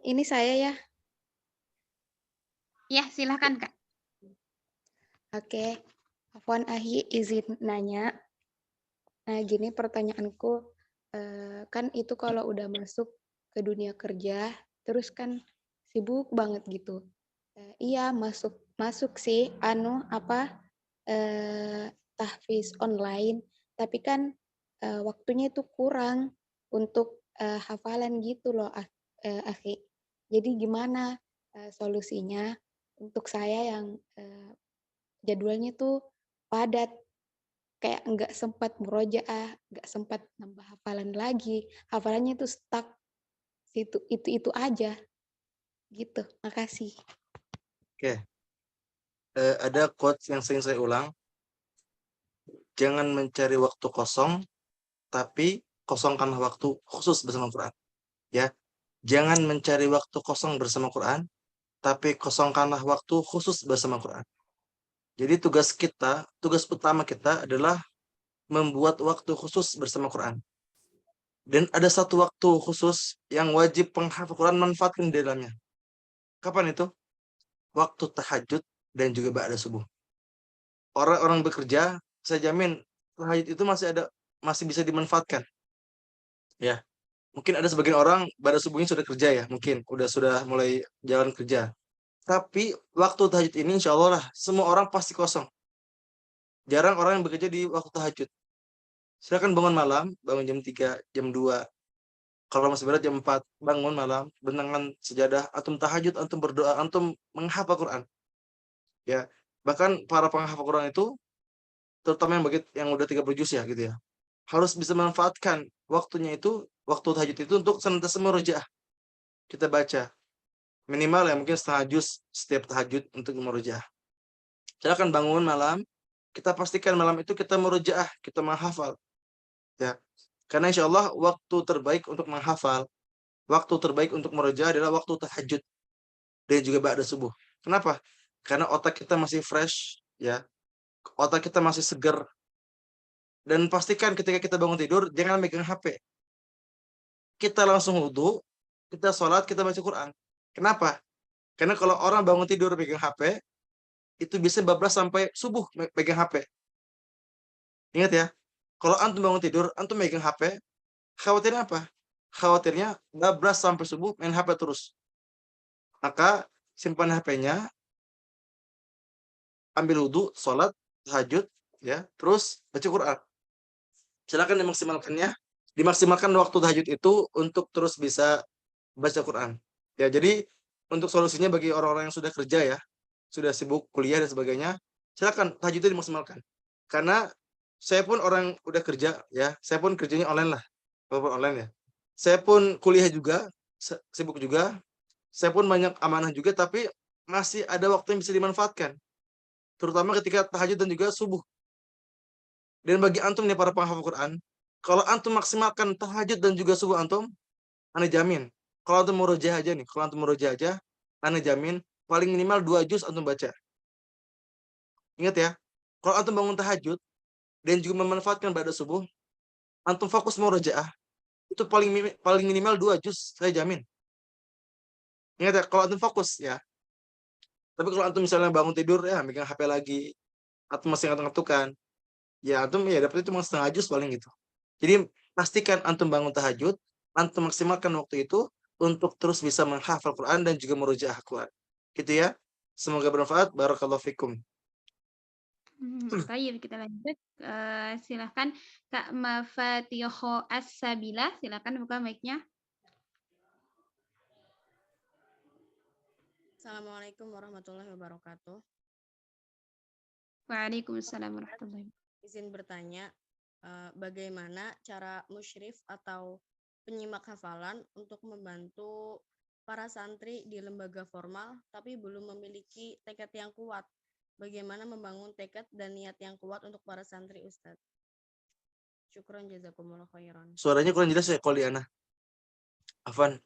Ini saya ya. Ya, silakan Kak. Oke. Afwan Ahi izin nanya. Nah, gini pertanyaanku, kan itu kalau udah masuk ke dunia kerja, terus kan sibuk banget gitu. Iya, masuk sih tahfiz online, tapi kan waktunya itu kurang untuk hafalan gitu loh, Akhi. Jadi gimana solusinya untuk saya yang jadwalnya tuh padat, kayak nggak sempat murojaah, nggak sempat nambah hafalan lagi, hafalannya tuh stuck itu aja gitu. Makasih. Oke. Ada quotes yang sering saya ulang. Jangan mencari waktu kosong, tapi kosongkanlah waktu khusus bersama Quran. Ya, jangan mencari waktu kosong bersama Quran, tapi kosongkanlah waktu khusus bersama Quran. Jadi tugas utama kita adalah membuat waktu khusus bersama Quran. Dan ada satu waktu khusus yang wajib penghafal Quran manfaatkan di dalamnya. Kapan itu? Waktu tahajud dan juga ba'da subuh. Orang-orang bekerja, saya jamin tahajud itu masih bisa dimanfaatkan. Ya, mungkin ada sebagian orang pada subuhnya sudah kerja ya, mungkin sudah mulai jalan kerja. Tapi waktu tahajud ini insya Allah lah semua orang pasti kosong. Jarang orang yang bekerja di waktu tahajud. Silakan bangun malam, bangun jam 3, jam 2. Kalau masih berat jam 4, bangun malam, benangan sejadah, antum tahajud, antum berdoa, antum menghafal Quran. Ya, bahkan para penghafal Quran itu terutama yang udah 30 juz ya gitu ya. Harus bisa memanfaatkan waktunya itu, waktu tahajud itu untuk senantiasa murojaah. Kita baca minimal ya mungkin setengah juz setiap tahajud untuk murojaah. Silakan bangun malam, kita pastikan malam itu kita murojaah, kita menghafal. Ya. Karena insya Allah waktu terbaik untuk menghafal, waktu terbaik untuk murojaah adalah waktu tahajud dan juga ba'da subuh. Kenapa? Karena otak kita masih fresh, ya. Otak kita masih segar. Dan pastikan ketika kita bangun tidur jangan megang HP. Kita langsung wudu, kita sholat, kita baca Quran. Kenapa? Karena kalau orang bangun tidur pegang HP, itu bisa bablas sampai subuh pegang HP. Ingat ya, kalau antum bangun tidur, antum megang HP, khawatirnya apa? Khawatirnya bablas sampai subuh main HP terus. Maka simpan HP-nya, ambil wudu, sholat, tahajud, ya, terus baca Quran. Silakan dimaksimalkan waktu tahajud itu untuk terus bisa baca Quran. Ya, jadi untuk solusinya bagi orang-orang yang sudah kerja ya, sudah sibuk kuliah dan sebagainya, silakan tahajud itu dimaksimalkan. Karena saya pun orang udah kerja ya, saya pun kerjanya online lah, walaupun online ya. Saya pun kuliah juga, sibuk juga, saya pun banyak amanah juga, tapi masih ada waktu yang bisa dimanfaatkan. Terutama ketika tahajud dan juga subuh. Dan bagi antum nih para penghafal Quran, kalau antum maksimalkan tahajud dan juga subuh antum, ane jamin. Kalau antum murojaah aja nih, ane jamin paling minimal 2 juz antum baca. Ingat ya, kalau antum bangun tahajud dan juga memanfaatkan ba'da subuh, antum fokus murojaah, itu paling minimal 2 juz, saya jamin. Ingat ya, kalau antum fokus ya. Tapi kalau antum misalnya bangun tidur ya megang HP lagi, atau masih ngantuk-ngantukan, ya antum ya dapat itu cuma setengah juz paling gitu. Jadi pastikan antum bangun tahajud, antum maksimalkan waktu itu untuk terus bisa menghafal Quran dan juga murojaah Quran. Gitu ya. Semoga bermanfaat. Barakallahu fikum. Baik, kita lanjut. Silahkan Kak Mafatiho As-Sabila, silahkan buka mic-nya. Assalamualaikum warahmatullahi wabarakatuh. Waalaikumsalam warahmatullahi wabarakatuh. Izin bertanya, bagaimana cara musyrif atau penyimak hafalan untuk membantu para santri di lembaga formal tapi belum memiliki tekad yang kuat? Bagaimana membangun tekad dan niat yang kuat untuk para santri, Ustadz? Syukron jazakumullah khairan. Suaranya kurang jelas ya, Koliana. Afwan.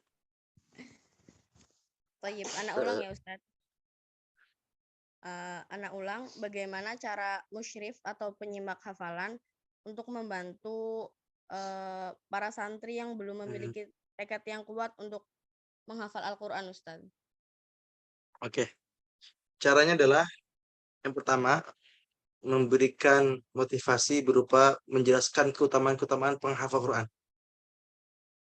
Tayyib, anak ulang ya Ustadz. Anak ulang, bagaimana cara musyrif atau penyimak hafalan untuk membantu para santri yang belum memiliki tekad yang kuat untuk menghafal Al-Quran, Ustadz? Oke. Caranya adalah yang pertama, memberikan motivasi berupa menjelaskan keutamaan-keutamaan penghafal Quran.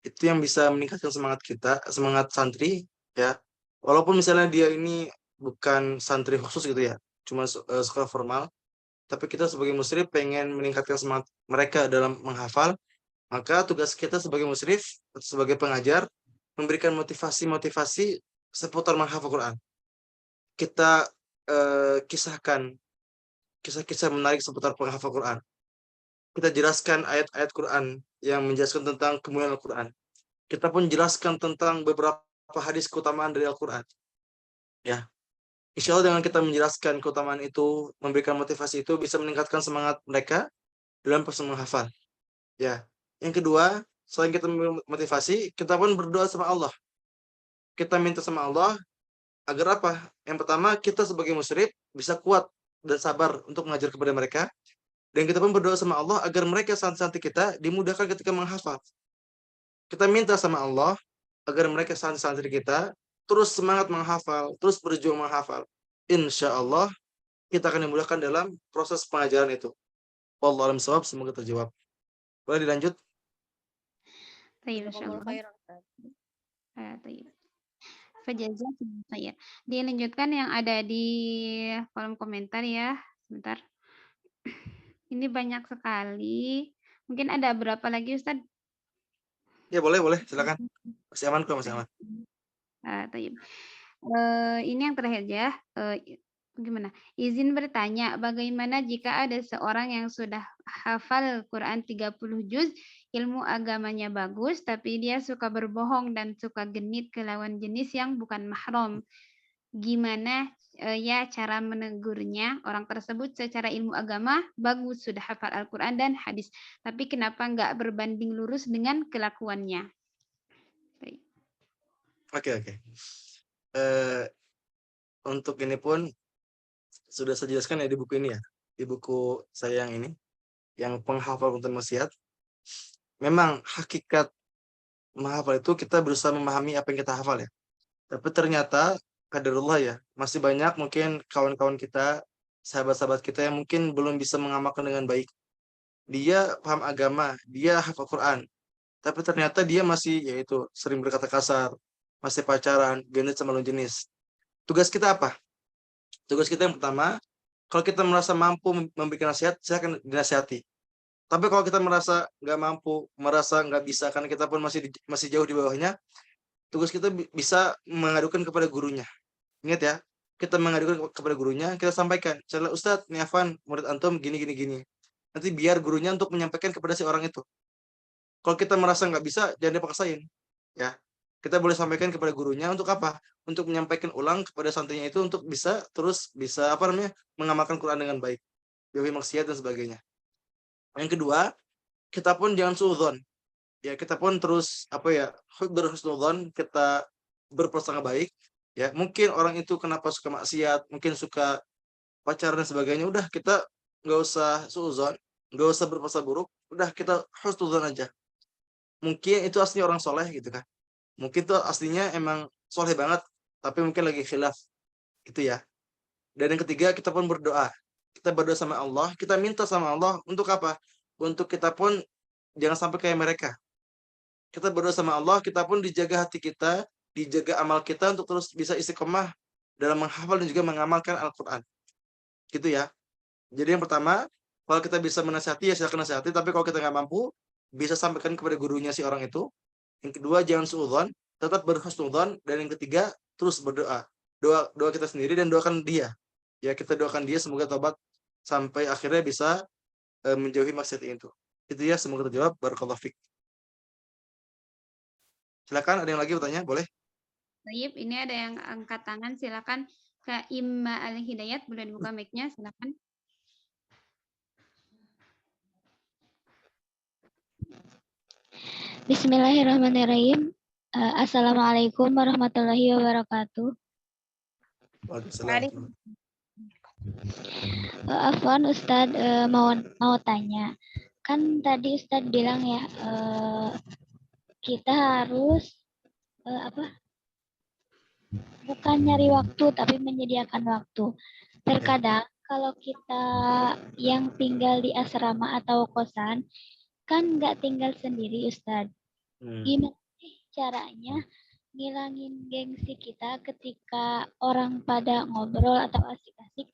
Itu yang bisa meningkatkan semangat kita, semangat santri, ya. Walaupun misalnya dia ini bukan santri khusus gitu ya, cuma sekolah formal, tapi kita sebagai musyrif pengen meningkatkan semangat mereka dalam menghafal, maka tugas kita sebagai musyrif, sebagai pengajar, memberikan motivasi-motivasi seputar menghafal Quran. Kita kisahkan kisah-kisah menarik seputar penghafal Quran. Kita jelaskan ayat-ayat Quran yang menjelaskan tentang kemuliaan Al-Quran. Kita pun jelaskan tentang beberapa hadis keutamaan dari Al-Quran. Ya, insya Allah dengan kita menjelaskan keutamaan itu, memberikan motivasi itu bisa meningkatkan semangat mereka dalam proses menghafal. Ya, yang kedua, selain kita motivasi, kita pun berdoa sama Allah. Kita minta sama Allah agar apa? Yang pertama, kita sebagai musyrif bisa kuat dan sabar untuk mengajar kepada mereka. Dan kita pun berdoa sama Allah agar mereka santri-santri kita dimudahkan ketika menghafal. Kita minta sama Allah agar mereka santri-santri kita terus semangat menghafal, terus berjuang menghafal. Insya Allah kita akan dimudahkan dalam proses pengajaran itu. Wallahu a'lam bishawab, semoga terjawab. Boleh dilanjut? Tayyib, Jazakumullah insyaallah. khairan, Ustadz. Tayyib. Fajazakumullah khair. Dilanjutkan yang ada di kolom komentar ya. Sebentar. Ini banyak sekali. Mungkin ada berapa lagi, Ustaz? Ya, boleh. Silakan. Masih aman kok, masih aman. Tayyib. Ini yang terakhir ya. Gimana? Izin bertanya, bagaimana jika ada seorang yang sudah hafal Quran 30 juz, ilmu agamanya bagus, tapi dia suka berbohong dan suka genit ke lawan jenis yang bukan mahram. Gimana ya cara menegurnya? Orang tersebut secara ilmu agama bagus, sudah hafal Al-Quran dan hadis, tapi kenapa nggak berbanding lurus dengan kelakuannya? Oke. Untuk ini pun sudah saya jelaskan ya di buku ini ya, di buku saya yang ini, yang penghafal Quran maksiat. Memang hakikat menghafal itu kita berusaha memahami apa yang kita hafal ya. Tapi ternyata qadarullah ya, masih banyak mungkin kawan-kawan kita, sahabat-sahabat kita yang mungkin belum bisa mengamalkan dengan baik. Dia paham agama, dia hafal Quran, tapi ternyata dia masih yaitu sering berkata kasar, masih pacaran, genit sama lawan jenis. Tugas kita apa? Tugas kita yang pertama, kalau kita merasa mampu memberikan nasihat, silakan dinasihati. Tapi kalau kita merasa nggak mampu, merasa nggak bisa, karena kita pun masih jauh di bawahnya, tugas kita bisa mengadukan kepada gurunya. Ingat ya, kita mengadukan kepada gurunya, kita sampaikan, misalnya Ustadz, ini Afwan, murid antum gini. Nanti biar gurunya untuk menyampaikan kepada si orang itu. Kalau kita merasa nggak bisa, jangan dipaksain. Ya, kita boleh sampaikan kepada gurunya untuk apa? Untuk menyampaikan ulang kepada santrinya itu untuk bisa mengamalkan Quran dengan baik, jauhi maksiat dan sebagainya. Yang kedua, kita pun jangan suudzon. Ya, kita pun terus berhusnudzon, kita berprasangka baik. Ya, mungkin orang itu kenapa suka maksiat, mungkin suka pacaran dan sebagainya. Udah, kita nggak usah suudzon, nggak usah berprasangka buruk. Udah, kita husnudzon aja. Mungkin itu aslinya orang soleh gitu kan. Mungkin tuh aslinya emang soleh banget, tapi mungkin lagi khilaf gitu ya. Dan yang ketiga, kita pun berdoa. Kita berdoa sama Allah, kita minta sama Allah untuk apa? Untuk kita pun jangan sampai kayak mereka. Kita berdoa sama Allah, kita pun dijaga hati kita, dijaga amal kita untuk terus bisa istiqomah dalam menghafal dan juga mengamalkan Al-Quran. Gitu ya. Jadi yang pertama, kalau kita bisa menasihati ya silakan nasihati, tapi kalau kita nggak mampu, bisa sampaikan kepada gurunya si orang itu. Yang kedua, jangan suudzon, tetap berhusnudzon, dan yang ketiga, terus berdoa. doa kita sendiri dan doakan dia. Ya, kita doakan dia semoga tobat sampai akhirnya bisa menjauhi maksiat itu. Itu ya, semoga terjawab. Barakallahu fiik. Silakan, ada yang lagi bertanya? Boleh? Tayyib, ini ada yang angkat tangan, silakan Kak Imma Al-Hidayat, boleh dibuka mic-nya, silakan. Bismillahirrahmanirrahim. Assalamualaikum warahmatullahi wabarakatuh. Waalaikumsalam. Afwan Ustadz, mau tanya. Kan tadi Ustadz bilang ya, kita harus bukan nyari waktu tapi menyediakan waktu. Terkadang kalau kita yang tinggal di asrama atau kosan kan nggak tinggal sendiri Ustadz. Gimana sih caranya ngilangin gengsi kita ketika orang pada ngobrol atau asik-asik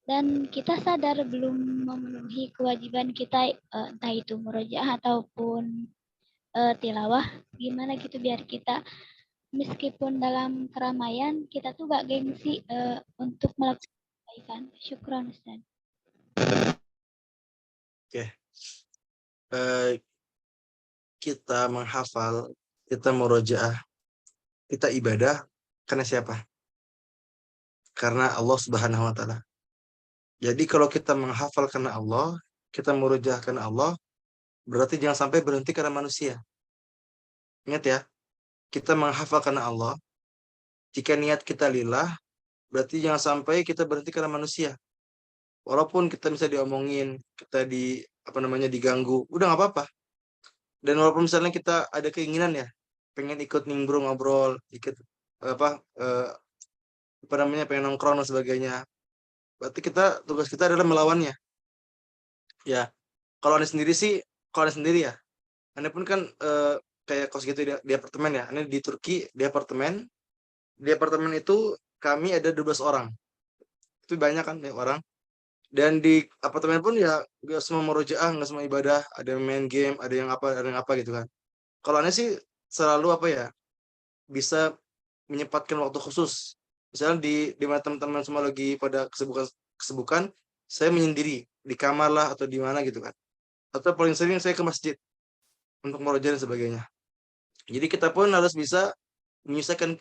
dan kita sadar belum memenuhi kewajiban kita, entah itu murojaah ataupun tilawah, gimana gitu biar kita meskipun dalam keramaian kita tuh gak gengsi untuk melakukan kebaikan. Syukran Ustaz. Oke. Kita menghafal, kita murojaah, kita ibadah karena siapa? Karena Allah Subhanahu wa taala. Jadi kalau kita menghafal karena Allah, kita murojaah karena Allah, berarti jangan sampai berhenti karena manusia. Ingat ya, kita menghafal karena Allah. Jika niat kita lillah, berarti jangan sampai kita berhenti karena manusia. Walaupun kita bisa diomongin, kita diganggu, udah nggak apa-apa. Dan walaupun misalnya kita ada keinginan ya, pengen ikut nimbrung ngobrol, ikut pengen nongkrong dan sebagainya. Berarti tugas kita adalah melawannya. Ya, kalau Anda sendiri ya. Anda pun kan kayak kos gitu di apartemen ya. Anda di Turki di apartemen. Di apartemen itu kami ada 12 orang. Itu banyak kan ya orang. Dan di apartemen pun ya nggak semua murojaah, nggak semua ibadah, ada yang main game, ada yang apa gitu kan. Kalau Anda sih selalu bisa menyempatkan waktu khusus. Misalnya di mana teman-teman semua lagi pada kesibukan, saya menyendiri di kamar lah atau di mana gitu kan. Atau paling sering saya ke masjid untuk murojaah dan sebagainya. Jadi kita pun harus bisa menyisihkan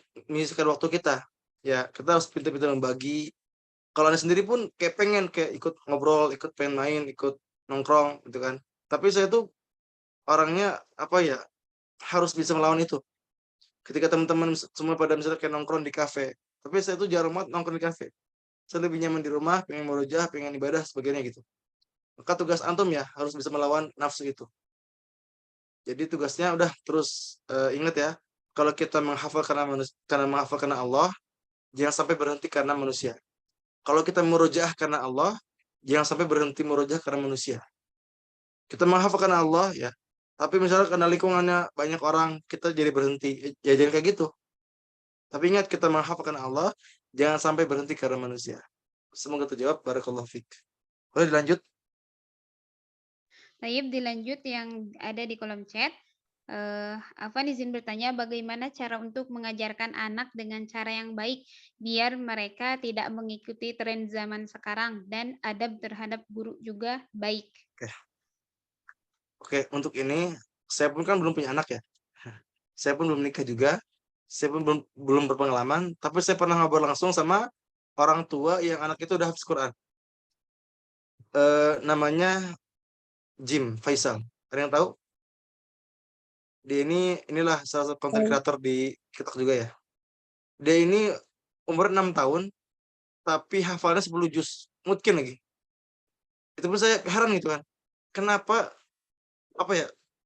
waktu kita. Ya, kita harus pintar-pintar membagi. Kalau Anda sendiri pun pengen ikut ngobrol, ikut pengen main, ikut nongkrong gitu kan. Tapi saya tuh orangnya harus bisa melawan itu. Ketika teman-teman semua pada misalnya kayak nongkrong di kafe, tapi saya tuh jarang banget nongkrong di kafe. Saya lebih nyaman di rumah, pengen murojaah, pengen ibadah, sebagainya gitu. Maka tugas antum ya harus bisa melawan nafsu itu. Jadi tugasnya udah terus ingat ya, kalau kita menghafal karena Allah, jangan sampai berhenti karena manusia. Kalau kita murojaah karena Allah, jangan sampai berhenti murojaah karena manusia. Kita menghafal karena Allah ya, tapi misalnya karena lingkungannya banyak orang, kita jadi berhenti. Ya jangan kayak gitu. Tapi ingat, kita menghafal karena Allah, jangan sampai berhenti karena manusia. Semoga terjawab. Barakallahu fiik. Boleh dilanjut? Tayyib, dilanjut yang ada di kolom chat. Afwan izin bertanya, bagaimana cara untuk mengajarkan anak dengan cara yang baik biar mereka tidak mengikuti tren zaman sekarang dan adab terhadap guru juga baik. Oke, untuk ini saya pun kan belum punya anak ya. Saya pun belum nikah juga. Saya pun belum berpengalaman, tapi saya pernah ngobrol langsung sama orang tua yang anak itu udah hafaz Quran. Namanya Jim Faisal. Ada yang tahu? Dia inilah salah satu content creator di TikTok juga ya. Dia ini umur 6 tahun tapi hafalnya 10 juz. Mungkin lagi. Itu pun saya heran gitu kan. Kenapa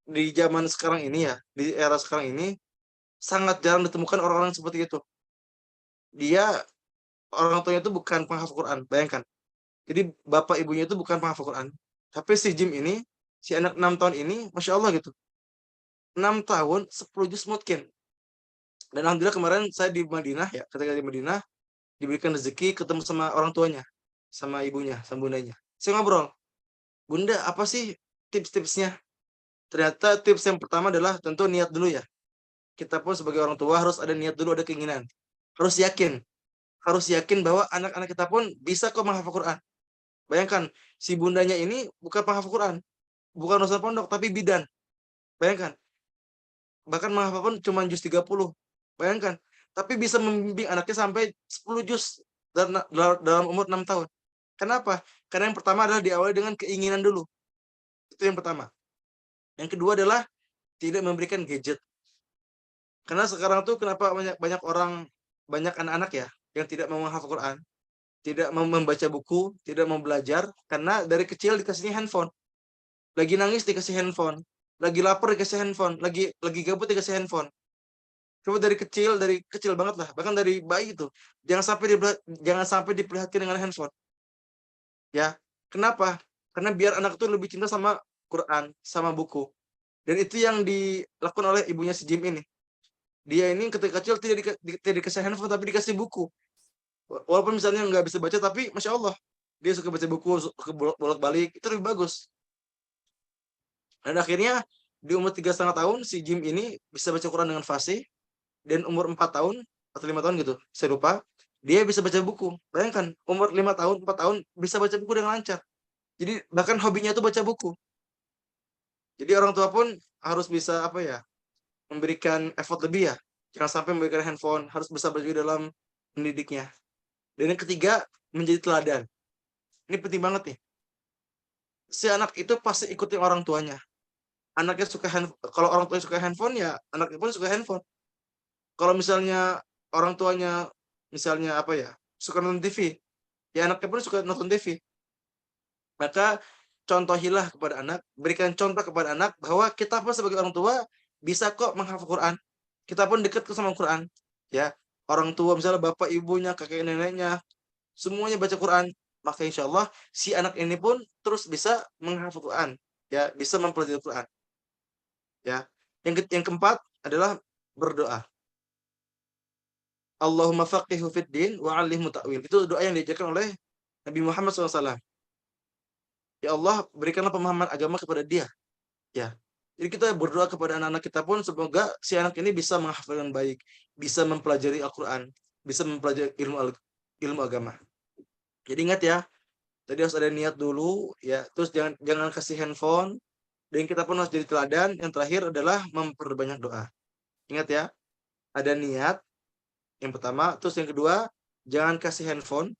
di zaman sekarang ini ya, di era sekarang ini sangat jarang ditemukan orang-orang seperti itu. Dia orang tuanya itu bukan penghafal Quran, bayangkan. Jadi bapak ibunya itu bukan penghafal Quran. Tapi si Jim ini, si anak 6 tahun ini, Masya Allah gitu. 6 tahun, 10 juz mungkin. Dan alhamdulillah kemarin saya di Madinah ya, ketika di Madinah, diberikan rezeki ketemu sama orang tuanya, sama ibunya, sama bundanya. Saya ngobrol, Bunda, apa sih tips-tipsnya? Ternyata tips yang pertama adalah tentu niat dulu ya. Kita pun sebagai orang tua harus ada niat dulu, ada keinginan. Harus yakin. harus yakin bahwa anak-anak kita pun bisa kok menghafal Quran. Bayangkan, si bundanya ini bukan penghafal Quran, bukan ustaz pondok, tapi bidan. Bayangkan, bahkan menghafal pun cuma juz 30. Bayangkan, tapi bisa membimbing anaknya sampai 10 juz dalam umur 6 tahun. Kenapa? Karena yang pertama adalah diawali dengan keinginan dulu. Itu yang pertama. Yang kedua adalah tidak memberikan gadget. Karena sekarang tuh kenapa banyak orang, banyak anak-anak ya yang tidak mau menghafal Quran, tidak mau membaca buku, tidak mau belajar karena dari kecil dikasihnya handphone. Lagi nangis dikasih handphone, lagi lapar dikasih handphone, lagi gabut dikasih handphone. Coba dari kecil banget lah, bahkan dari bayi itu jangan sampai diperlihatkan dengan handphone. Ya, kenapa? Karena biar anak itu lebih cinta sama Quran, sama buku. Dan itu yang dilakukan oleh ibunya si Jim ini. Dia ini ketika kecil tidak dikasih handphone tapi dikasih buku. Walaupun misalnya nggak bisa baca, tapi Masya Allah, dia suka baca buku, suka bolak-balik, itu lebih bagus. Dan akhirnya di umur 3,5 tahun, si Jim ini bisa baca Quran dengan fasih, dan umur 4 tahun, atau 5 tahun gitu, saya lupa, dia bisa baca buku. Bayangkan, umur 5 tahun, 4 tahun, bisa baca buku dengan lancar. Jadi bahkan hobinya itu baca buku. Jadi orang tua pun harus bisa memberikan effort lebih ya. Jangan sampai memberikan handphone, harus bisa juga dalam mendidiknya. Dan yang ketiga, menjadi teladan. Ini penting banget nih. Si anak itu pasti ikutin orang tuanya. Anaknya suka kalau orang tuanya suka handphone, ya anaknya pun suka handphone. Kalau misalnya orang tuanya misalnya suka nonton TV, ya anaknya pun suka nonton TV. Maka contohilah kepada anak, berikan contoh kepada anak bahwa kita pun sebagai orang tua bisa kok menghafal Quran. Kita pun dekat sama Quran, ya. Orang tua misalnya bapak ibunya, kakek neneknya, semuanya baca Quran, maka insya Allah si anak ini pun terus bisa menghafal Quran, ya, bisa mempelajari Quran, ya. Yang keempat adalah berdoa. Allahumma faqihu fid din wa 'allimhu ta'wil. Itu doa yang diajarkan oleh Nabi Muhammad SAW. Ya Allah, berikanlah pemahaman agama kepada dia, ya. Jadi kita berdoa kepada anak-anak kita pun semoga si anak ini bisa menghafal dengan baik, bisa mempelajari Al-Quran, bisa mempelajari ilmu agama. Jadi ingat ya, tadi harus ada niat dulu, ya. Terus jangan kasih handphone, dan kita pun harus jadi teladan. Yang terakhir adalah memperbanyak doa. Ingat ya, ada niat yang pertama, terus yang kedua, jangan kasih handphone.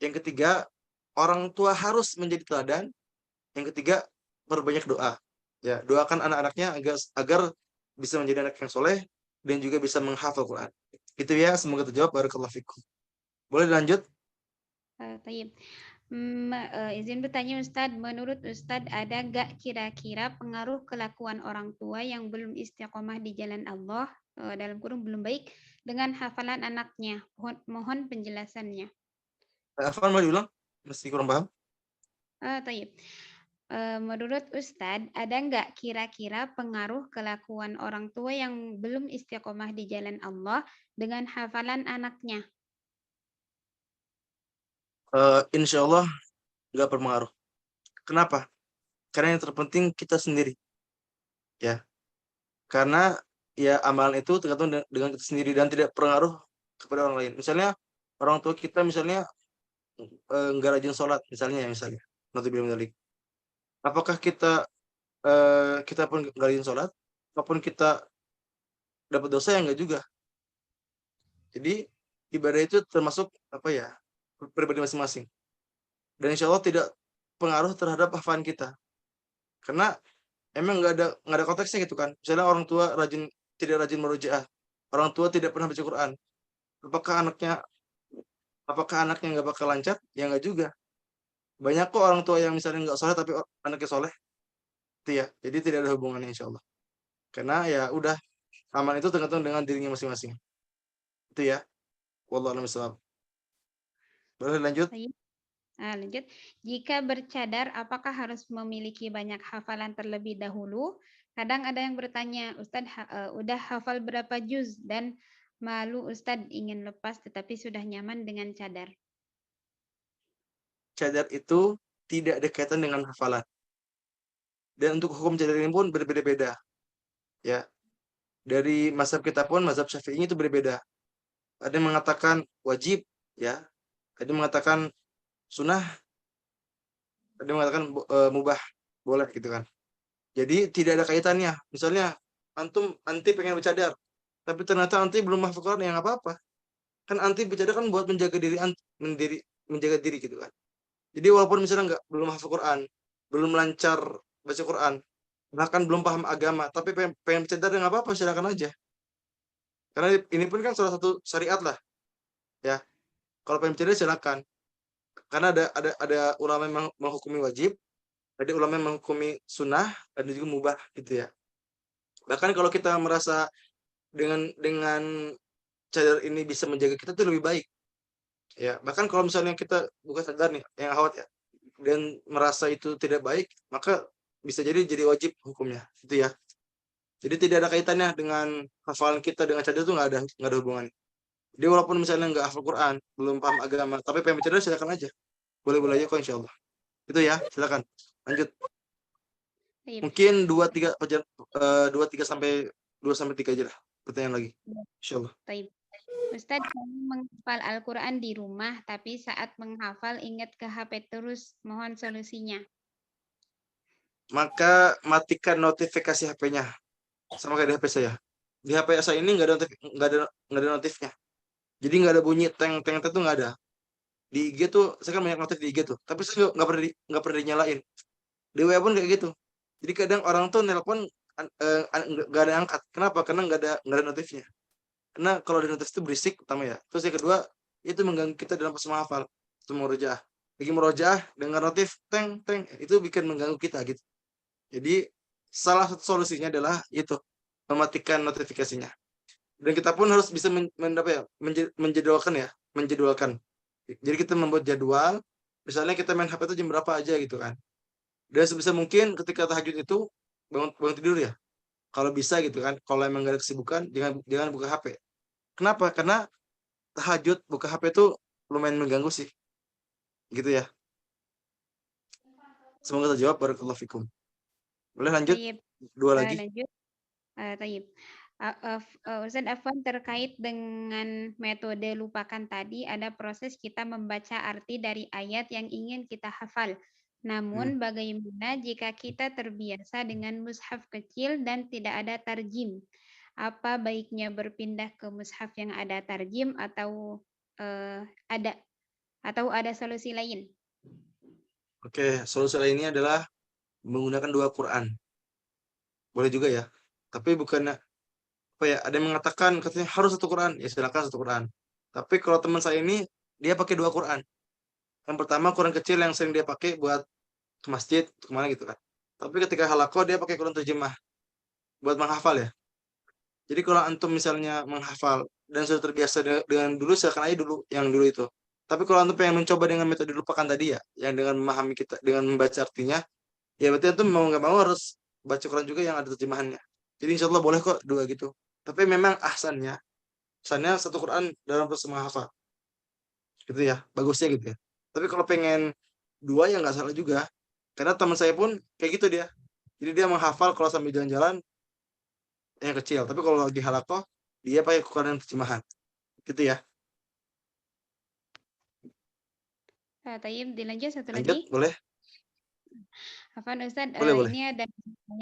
Yang ketiga, orang tua harus menjadi teladan. Yang ketiga, berbanyak doa. Ya, doakan anak-anaknya agar bisa menjadi anak yang soleh dan juga bisa menghafal Quran. Itu ya, semoga terjawab. Barakallahu fikum. Boleh lanjut? Tayyib. Izin bertanya Ustadz, menurut Ustadz ada nggak kira-kira pengaruh kelakuan orang tua yang belum istiqomah di jalan Allah, dalam kurung belum baik, dengan hafalan anaknya? Mohon penjelasannya. Afwan, mau diulang? Masih kurang paham. Tayyib. Menurut Ustadz, ada nggak kira-kira pengaruh kelakuan orang tua yang belum istiqomah di jalan Allah dengan hafalan anaknya? Insya Allah nggak berpengaruh. Kenapa? Karena yang terpenting kita sendiri, ya. Karena ya amalan itu tergantung dengan kita sendiri dan tidak berpengaruh kepada orang lain. Misalnya orang tua kita misalnya nggak rajin sholat, misalnya. Nanti bilang balik. Apakah kita pun nggak rajin sholat, apapun kita dapat dosa, ya nggak juga. Jadi ibadah itu termasuk pribadi masing-masing. Dan insya Allah tidak pengaruh terhadap hafalan kita. Karena emang nggak ada konteksnya gitu kan. Misalnya orang tua tidak rajin merujaah, orang tua tidak pernah baca Quran. Apakah anaknya nggak bakal lancar? Ya nggak juga. Banyak kok orang tua yang misalnya nggak soleh tapi anaknya soleh. Itu ya. Jadi tidak ada hubungannya insya Allah. Karena ya udah, amal itu tergantung dengan dirinya masing-masing. Itu ya. Wallahu a'lam bishawab. Boleh lanjut? Lanjut. Jika bercadar, apakah harus memiliki banyak hafalan terlebih dahulu? Kadang ada yang bertanya, Ustadz udah hafal berapa juz dan malu Ustadz ingin lepas tetapi sudah nyaman dengan cadar. Cadar itu tidak ada kaitan dengan hafalan. Dan untuk hukum cadar ini pun berbeda-beda. Ya. Dari mazhab kita pun, mazhab Syafi'i itu berbeda. ada yang mengatakan wajib, ya, ada yang mengatakan sunnah, ada yang mengatakan mubah, boleh gitu kan. Jadi tidak ada kaitannya. Misalnya anti pengen bercadar, tapi ternyata anti belum hafal Quran, ya nggak apa-apa. Kan anti bercadar kan buat menjaga diri menjaga diri gitu kan. Jadi walaupun misalnya belum hafal Quran, belum lancar baca Quran, bahkan belum paham agama, tapi pengen bercadar, ya nggak apa-apa, silakan aja. Karena ini pun kan salah satu syariat lah, ya. Kalau pengen bercadar silakan. Karena ada ulama yang menghukumi wajib, ada ulama yang menghukumi sunnah, ada juga mubah gitu ya. Bahkan kalau kita merasa dengan cadar ini bisa menjaga kita itu lebih baik. Ya, bahkan kalau misalnya kita bukan sadar nih, yang awat ya, dan merasa itu tidak baik, maka bisa jadi wajib hukumnya, itu ya. Jadi tidak ada kaitannya dengan hafalan kita dengan cadar itu nggak ada hubungannya. Jadi walaupun misalnya nggak hafal Quran, belum paham agama, tapi pengen bercadar silakan aja. Boleh-boleh aja kok insyaallah. Itu ya, silakan. Lanjut. Baik. Mungkin 2 3 sampai 3 aja lah. Pertanyaan lagi. Insyaallah. Baik. Ustadz, kami menghafal Al-Quran di rumah, tapi saat menghafal ingat ke HP terus. Mohon solusinya. Maka matikan notifikasi HP-nya. Sama kayak di HP saya. Di HP saya ini nggak ada notifnya. Jadi nggak ada bunyi teng itu nggak ada. Di IG tuh saya kan banyak notif di IG tuh, tapi saya nggak pernah dinyalain. Di WA pun kayak gitu. Jadi kadang orang tuh nelpon nggak ada angkat. Kenapa? Karena nggak ada notifnya. Karena kalau ada notif itu berisik pertama ya. Terus yang kedua itu mengganggu kita dalam pas menghafal. Itu murojaah. Lagi murojaah dengan notif teng itu bikin mengganggu kita gitu. Jadi salah satu solusinya adalah itu, mematikan notifikasinya. Dan kita pun harus bisa menjadwalkan. Jadi kita membuat jadwal, misalnya kita main HP itu jam berapa aja gitu kan. Dan sebisa mungkin ketika tahajud itu bangun tidur ya. Kalau bisa gitu kan, kalau emang gak ada kesibukan, jangan buka HP. Kenapa? Karena tahajud buka HP itu lumayan mengganggu sih. Gitu ya. Semoga terjawab. Barakallahu fikum. Boleh lanjut? Tayyib. 2 lagi. Lanjut. Tayyib. Ustadz Afwan, terkait dengan metode lupakan tadi, ada proses kita membaca arti dari ayat yang ingin kita hafal. Namun bagaimana jika kita terbiasa dengan mushaf kecil dan tidak ada tarjim? Apa baiknya berpindah ke mushaf yang ada tarjim atau ada solusi lain? Oke, solusi lainnya adalah menggunakan 2 Quran. Boleh juga ya. Tapi bukannya ada yang mengatakan katanya harus 1 Quran. Ya silakan 1 Quran. Tapi kalau teman saya ini dia pakai 2 Quran. Yang pertama Quran kecil yang sering dia pakai buat ke masjid, kemana gitu kan. Tapi ketika halaqah dia pakai Quran terjemah buat menghafal ya. Jadi kalau antum misalnya menghafal dan sudah terbiasa dengan dulu, silakan aja dulu yang dulu itu. Tapi kalau antum pengen mencoba dengan metode lupakan tadi ya, yang dengan memahami kita dengan membaca artinya, ya berarti antum mau nggak mau harus baca Quran juga yang ada terjemahannya. Jadi insya Allah boleh kok 2 gitu. Tapi memang ahsannya 1 Quran dalam proses menghafal. Gitu ya, bagusnya gitu ya. Tapi kalau pengen 2 ya nggak salah juga. Karena teman saya pun kayak gitu dia. Jadi dia menghafal kalau sambil jalan-jalan yang kecil. Tapi kalau lagi halaqah, dia pakai Quran yang terjemahan. Gitu ya. Tayyib, dilanjut satu Lanjut, lagi. boleh? Afwan Ustadz, Boleh. ini ada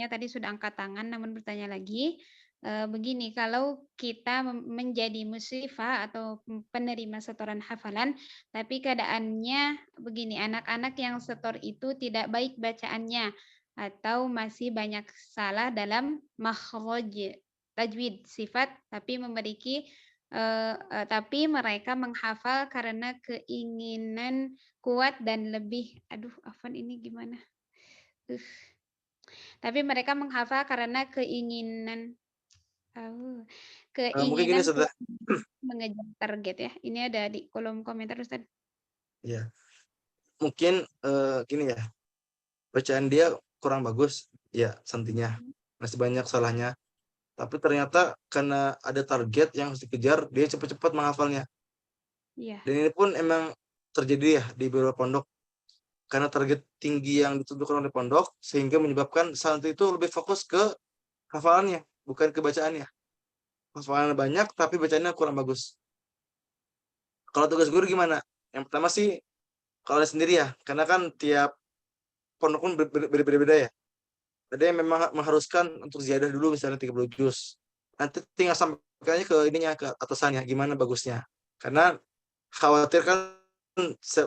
tadi sudah angkat tangan, namun bertanya lagi. Begini, kalau kita menjadi musyrifah atau penerima setoran hafalan, tapi keadaannya begini, anak-anak yang setor itu tidak baik bacaannya atau masih banyak salah dalam makhraj tajwid sifat, tapi tapi mereka menghafal karena keinginan kuat dan lebih, Afwan ini gimana? Tapi mereka menghafal karena keinginan Mungkin gini sudah mengejar target ya. Ini ada di kolom komentar Ustaz. ya. Mungkin gini ya. Bacaan dia kurang bagus ya, santinya. Masih banyak salahnya. Tapi ternyata karena ada target yang harus dikejar, dia cepat-cepat menghafalnya. Iya. Dan ini pun emang terjadi ya di beberapa pondok. Karena target tinggi yang ditentukan oleh pondok, sehingga menyebabkan santri itu lebih fokus ke hafalannya, bukan ke bacaannya. Hafalannya banyak, tapi bacaannya kurang bagus. Kalau tugas guru gimana? Yang pertama sih kalau sendiri ya, karena kan tiap pondok pun berbeda-beda ya. Ada yang memang mengharuskan untuk ziyadah dulu misalnya 30 juz. Nanti tinggal sampaikannya ke ininya, ke atasannya, gimana bagusnya. Karena khawatir kan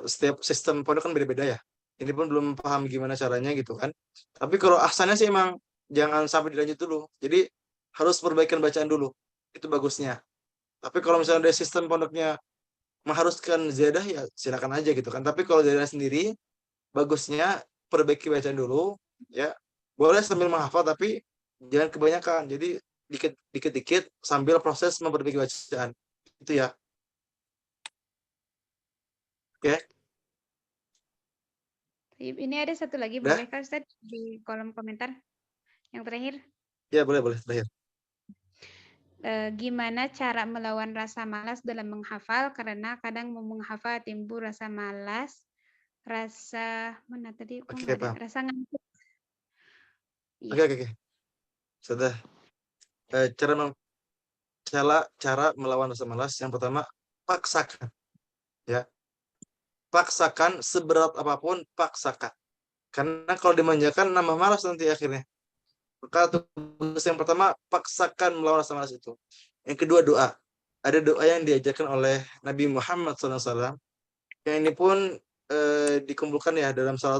setiap sistem pondok kan beda-beda ya. Ini pun belum paham gimana caranya gitu kan. Tapi kalau ahsannya sih emang jangan sampai dilanjut dulu. Jadi harus perbaikan bacaan dulu. Itu bagusnya. Tapi kalau misalnya dari sistem pondoknya mengharuskan ziyadah ya silakan aja gitu kan. Tapi kalau ziyadah sendiri bagusnya perbaiki bacaan dulu ya. Boleh sambil menghafal tapi jangan kebanyakan. Jadi dikit-dikit sambil proses memperbaiki bacaan. Itu ya. Oke. Ini ada satu lagi, Udah? bolehkah Ustaz di kolom komentar? Yang terakhir, Ya, boleh terakhir. gimana cara melawan rasa malas dalam menghafal? Karena kadang mau menghafal timbul rasa malas, rasa mana tadi? Kok Oke, nggak ada? paham. Rasa ngantuk. Iya. Oke. Sudah. Cara melawan rasa malas yang pertama paksakan ya. Paksakan seberat apapun, paksakan. Karena kalau dimanjakan nambah malas nanti akhirnya. Maka tugas yang pertama paksakan melawan rasa malas itu. Yang kedua doa. Ada doa yang diajarkan oleh Nabi Muhammad SAW. Yang ini pun dikumpulkan ya dalam salah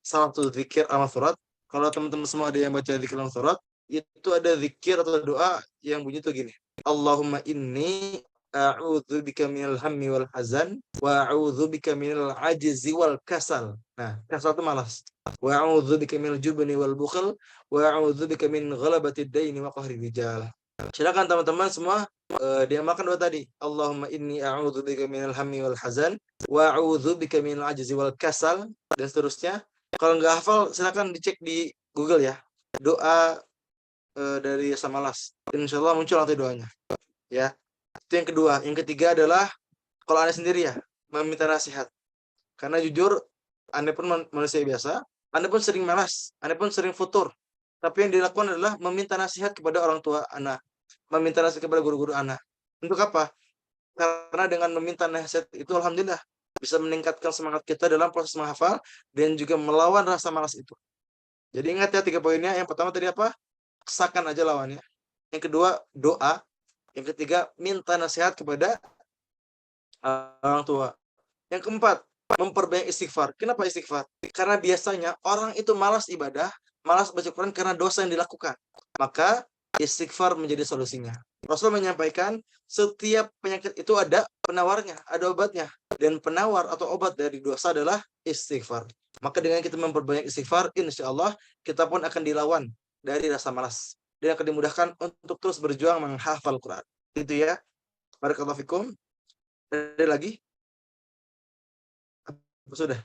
satu zikir al-surat. Kalau teman-teman semua ada yang baca zikir al-surat, itu ada zikir atau doa yang bunyi tuh gini. Allahumma inni a'udzubika minal hammi wal hazan wa a'udzubika minal ajzi wal kasal. Nah, kasal itu malas. Wa a'udzubika minal jubni wal bukhl wa a'udzubika min ghalabati daini wa qahri rijal. Silakan teman-teman semua diamalkan doa tadi. Allahumma inni a'udzubika minal hammi wal hazan wa a'udzubika minal ajzi wal kasal dan seterusnya. Kalau nggak hafal silakan dicek di Google ya. Doa dari rasa malas. Insya Allah muncul nanti doanya. Ya. Itu yang kedua. Yang ketiga adalah kalau Anda sendiri ya, meminta nasihat. Karena jujur, Anda pun manusia biasa, Anda pun sering malas, Anda pun sering futur. Tapi yang dilakukan adalah meminta nasihat kepada orang tua Anda, meminta nasihat kepada guru-guru Anda. Untuk apa? Karena dengan meminta nasihat itu alhamdulillah bisa meningkatkan semangat kita dalam proses menghafal dan juga melawan rasa malas itu. Jadi ingat ya 3 poinnya. Yang pertama tadi apa? Paksakan aja lawannya. Yang kedua, doa. Yang ketiga, minta nasihat kepada orang tua. Yang keempat, memperbanyak istighfar. Kenapa istighfar? Karena biasanya orang itu malas ibadah, malas baca Quran karena dosa yang dilakukan. Maka istighfar menjadi solusinya. Rasul menyampaikan setiap penyakit itu ada penawarnya, ada obatnya. Dan penawar atau obat dari dosa adalah istighfar. Maka dengan kita memperbanyak istighfar, insya Allah kita pun akan dilawan dari rasa malas. Dan akan dimudahkan untuk terus berjuang menghafal Quran. Itu ya. Barakallahu fikum. Ada lagi? Sudah.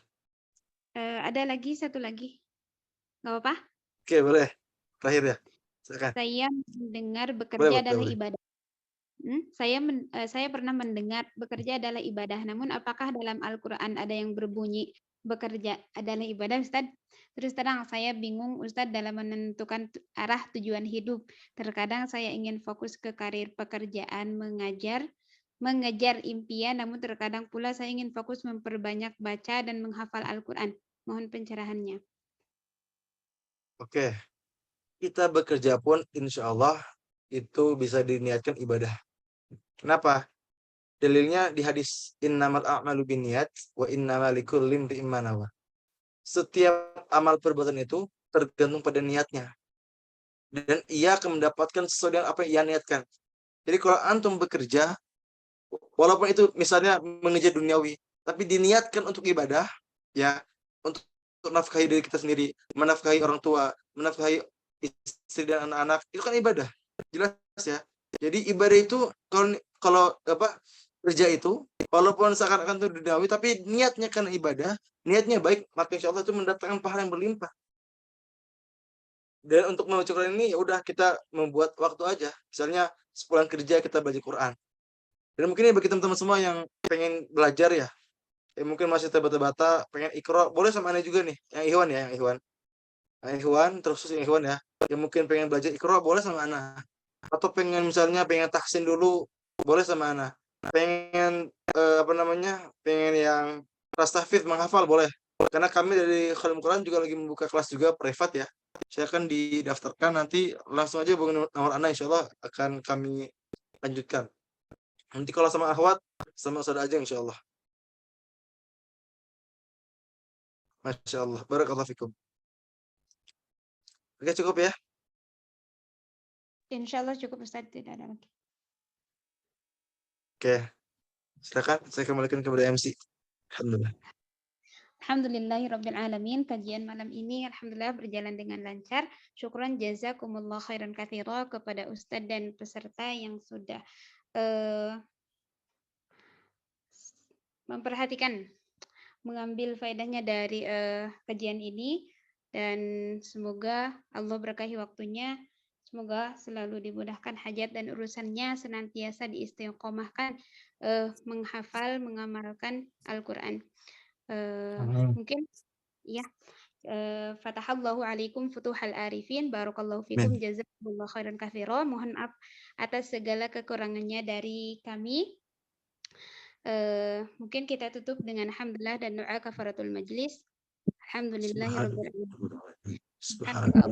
Ada lagi, satu lagi. Nggak apa-apa? Oke, boleh. Terakhir ya. Silakan. Saya mendengar bekerja adalah Boleh. ibadah. Saya pernah mendengar bekerja adalah ibadah. Namun apakah dalam Al-Quran ada yang berbunyi bekerja adalah ibadah, Ustaz? Terus terang saya bingung, Ustaz, dalam menentukan arah tujuan hidup. Terkadang saya ingin fokus ke karir pekerjaan, mengejar impian, namun terkadang pula saya ingin fokus memperbanyak baca dan menghafal Al-Quran. Mohon pencerahannya. Oke. Kita bekerja pun insya Allah itu bisa diniatkan ibadah. Kenapa? Dalilnya di hadis innamal a'malu binniyat wa innamal likulli imri'in ma nawa. Setiap amal perbuatan itu tergantung pada niatnya. Dan ia akan mendapatkan sesuai dengan apa yang ia niatkan. Jadi kalau antum bekerja, walaupun itu misalnya mengejar duniawi, tapi diniatkan untuk ibadah, ya, untuk menafkahi diri kita sendiri, menafkahi orang tua, menafkahi istri dan anak-anak, itu kan ibadah. Jelas ya. Jadi ibadah itu kalau kerja itu walaupun seakan-akan itu duniawi tapi niatnya kan ibadah, niatnya baik, maka insya Allah itu mendatangkan pahala yang berlimpah. Dan untuk membaca Quran ini ya udah kita membuat waktu aja. Misalnya sepulang kerja kita baca Quran. Dan mungkin bagi teman-teman semua yang pengen belajar ya, mungkin masih terbata-bata pengen Iqra, boleh sama Anda juga nih, yang Ikhwan ya, yang Ikhwan terus yang Ikhwan ya, yang mungkin pengen belajar Iqra boleh sama Ana. Atau pengen misalnya pengen tahsin dulu boleh sama Ana. Pengen pengen yang ras tahfidz menghafal boleh. Karena kami dari Khadim Quran juga lagi membuka kelas juga privat ya. Saya akan didaftarkan, nanti langsung aja hubungi nomor Anda, insya Allah akan kami lanjutkan. Nanti kalau sama akhwat, sama saudara aja insya Allah. Masya Allah. Barakallahu fikum. Oke, cukup ya. Insya Allah cukup Ustaz, tidak ada lagi. Oke. Silakan, saya kembalikan kepada MC. Alhamdulillah. Alhamdulillahirrabbilalamin. Kajian malam ini alhamdulillah berjalan dengan lancar. Syukran jazakumullah khairan katsira kepada Ustadz dan peserta yang sudah memperhatikan, mengambil faedahnya dari kajian ini, dan semoga Allah berkahi waktunya. Semoga selalu dimudahkan hajat dan urusannya, senantiasa diistiqomahkan menghafal, mengamalkan Al-Quran. Mungkin ya, fatahallahu alaikum futuhal arifin, barakallahu fikum, jazakumullah khairan katsira. Mohon maaf atas segala kekurangannya dari kami. Mungkin kita tutup dengan alhamdulillah dan doa kafaratul majlis. Alhamdulillahirabbil alamin. Subhanallah.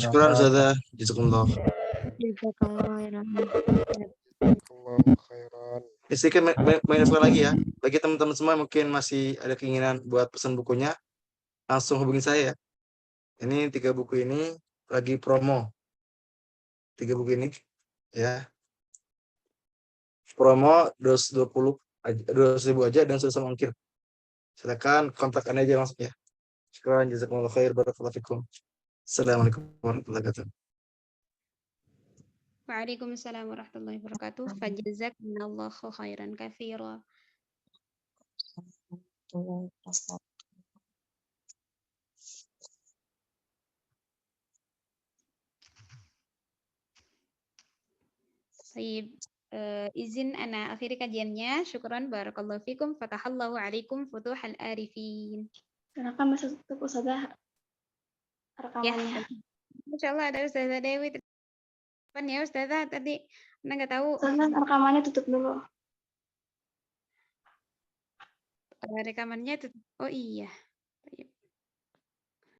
Syukran Ustazah. Jazakumullah. Sedikit info lagi ya. Bagi teman-teman semua mungkin masih ada keinginan buat pesan bukunya, langsung hubungi saya. Ini 3 buku ini lagi promo. 3 buku ini ya. Promo 200.000 aja dan sudah sama ongkir. Silakan kontak Anda aja langsung ya. Syukran jazakumullah khair, barakallahu fikum. Assalamualaikum warahmatullahi wabarakatuh. Waalaikumsalam warahmatullahi wabarakatuh. Fajazakumullahu khairan katsira. Baik, izin ana akhiri kajiannya. Syukran barakallahu fikum. Fatahallahu alaikum futuhal arifin. Silakan masuk tutup Ustazah rekamannya. Insyaallah ada Ustazah Dewi. Depan ya Ustazah, tadi Anda nggak tahu. Ustazah rekamannya tutup dulu. Rekamannya tutup. Oh iya.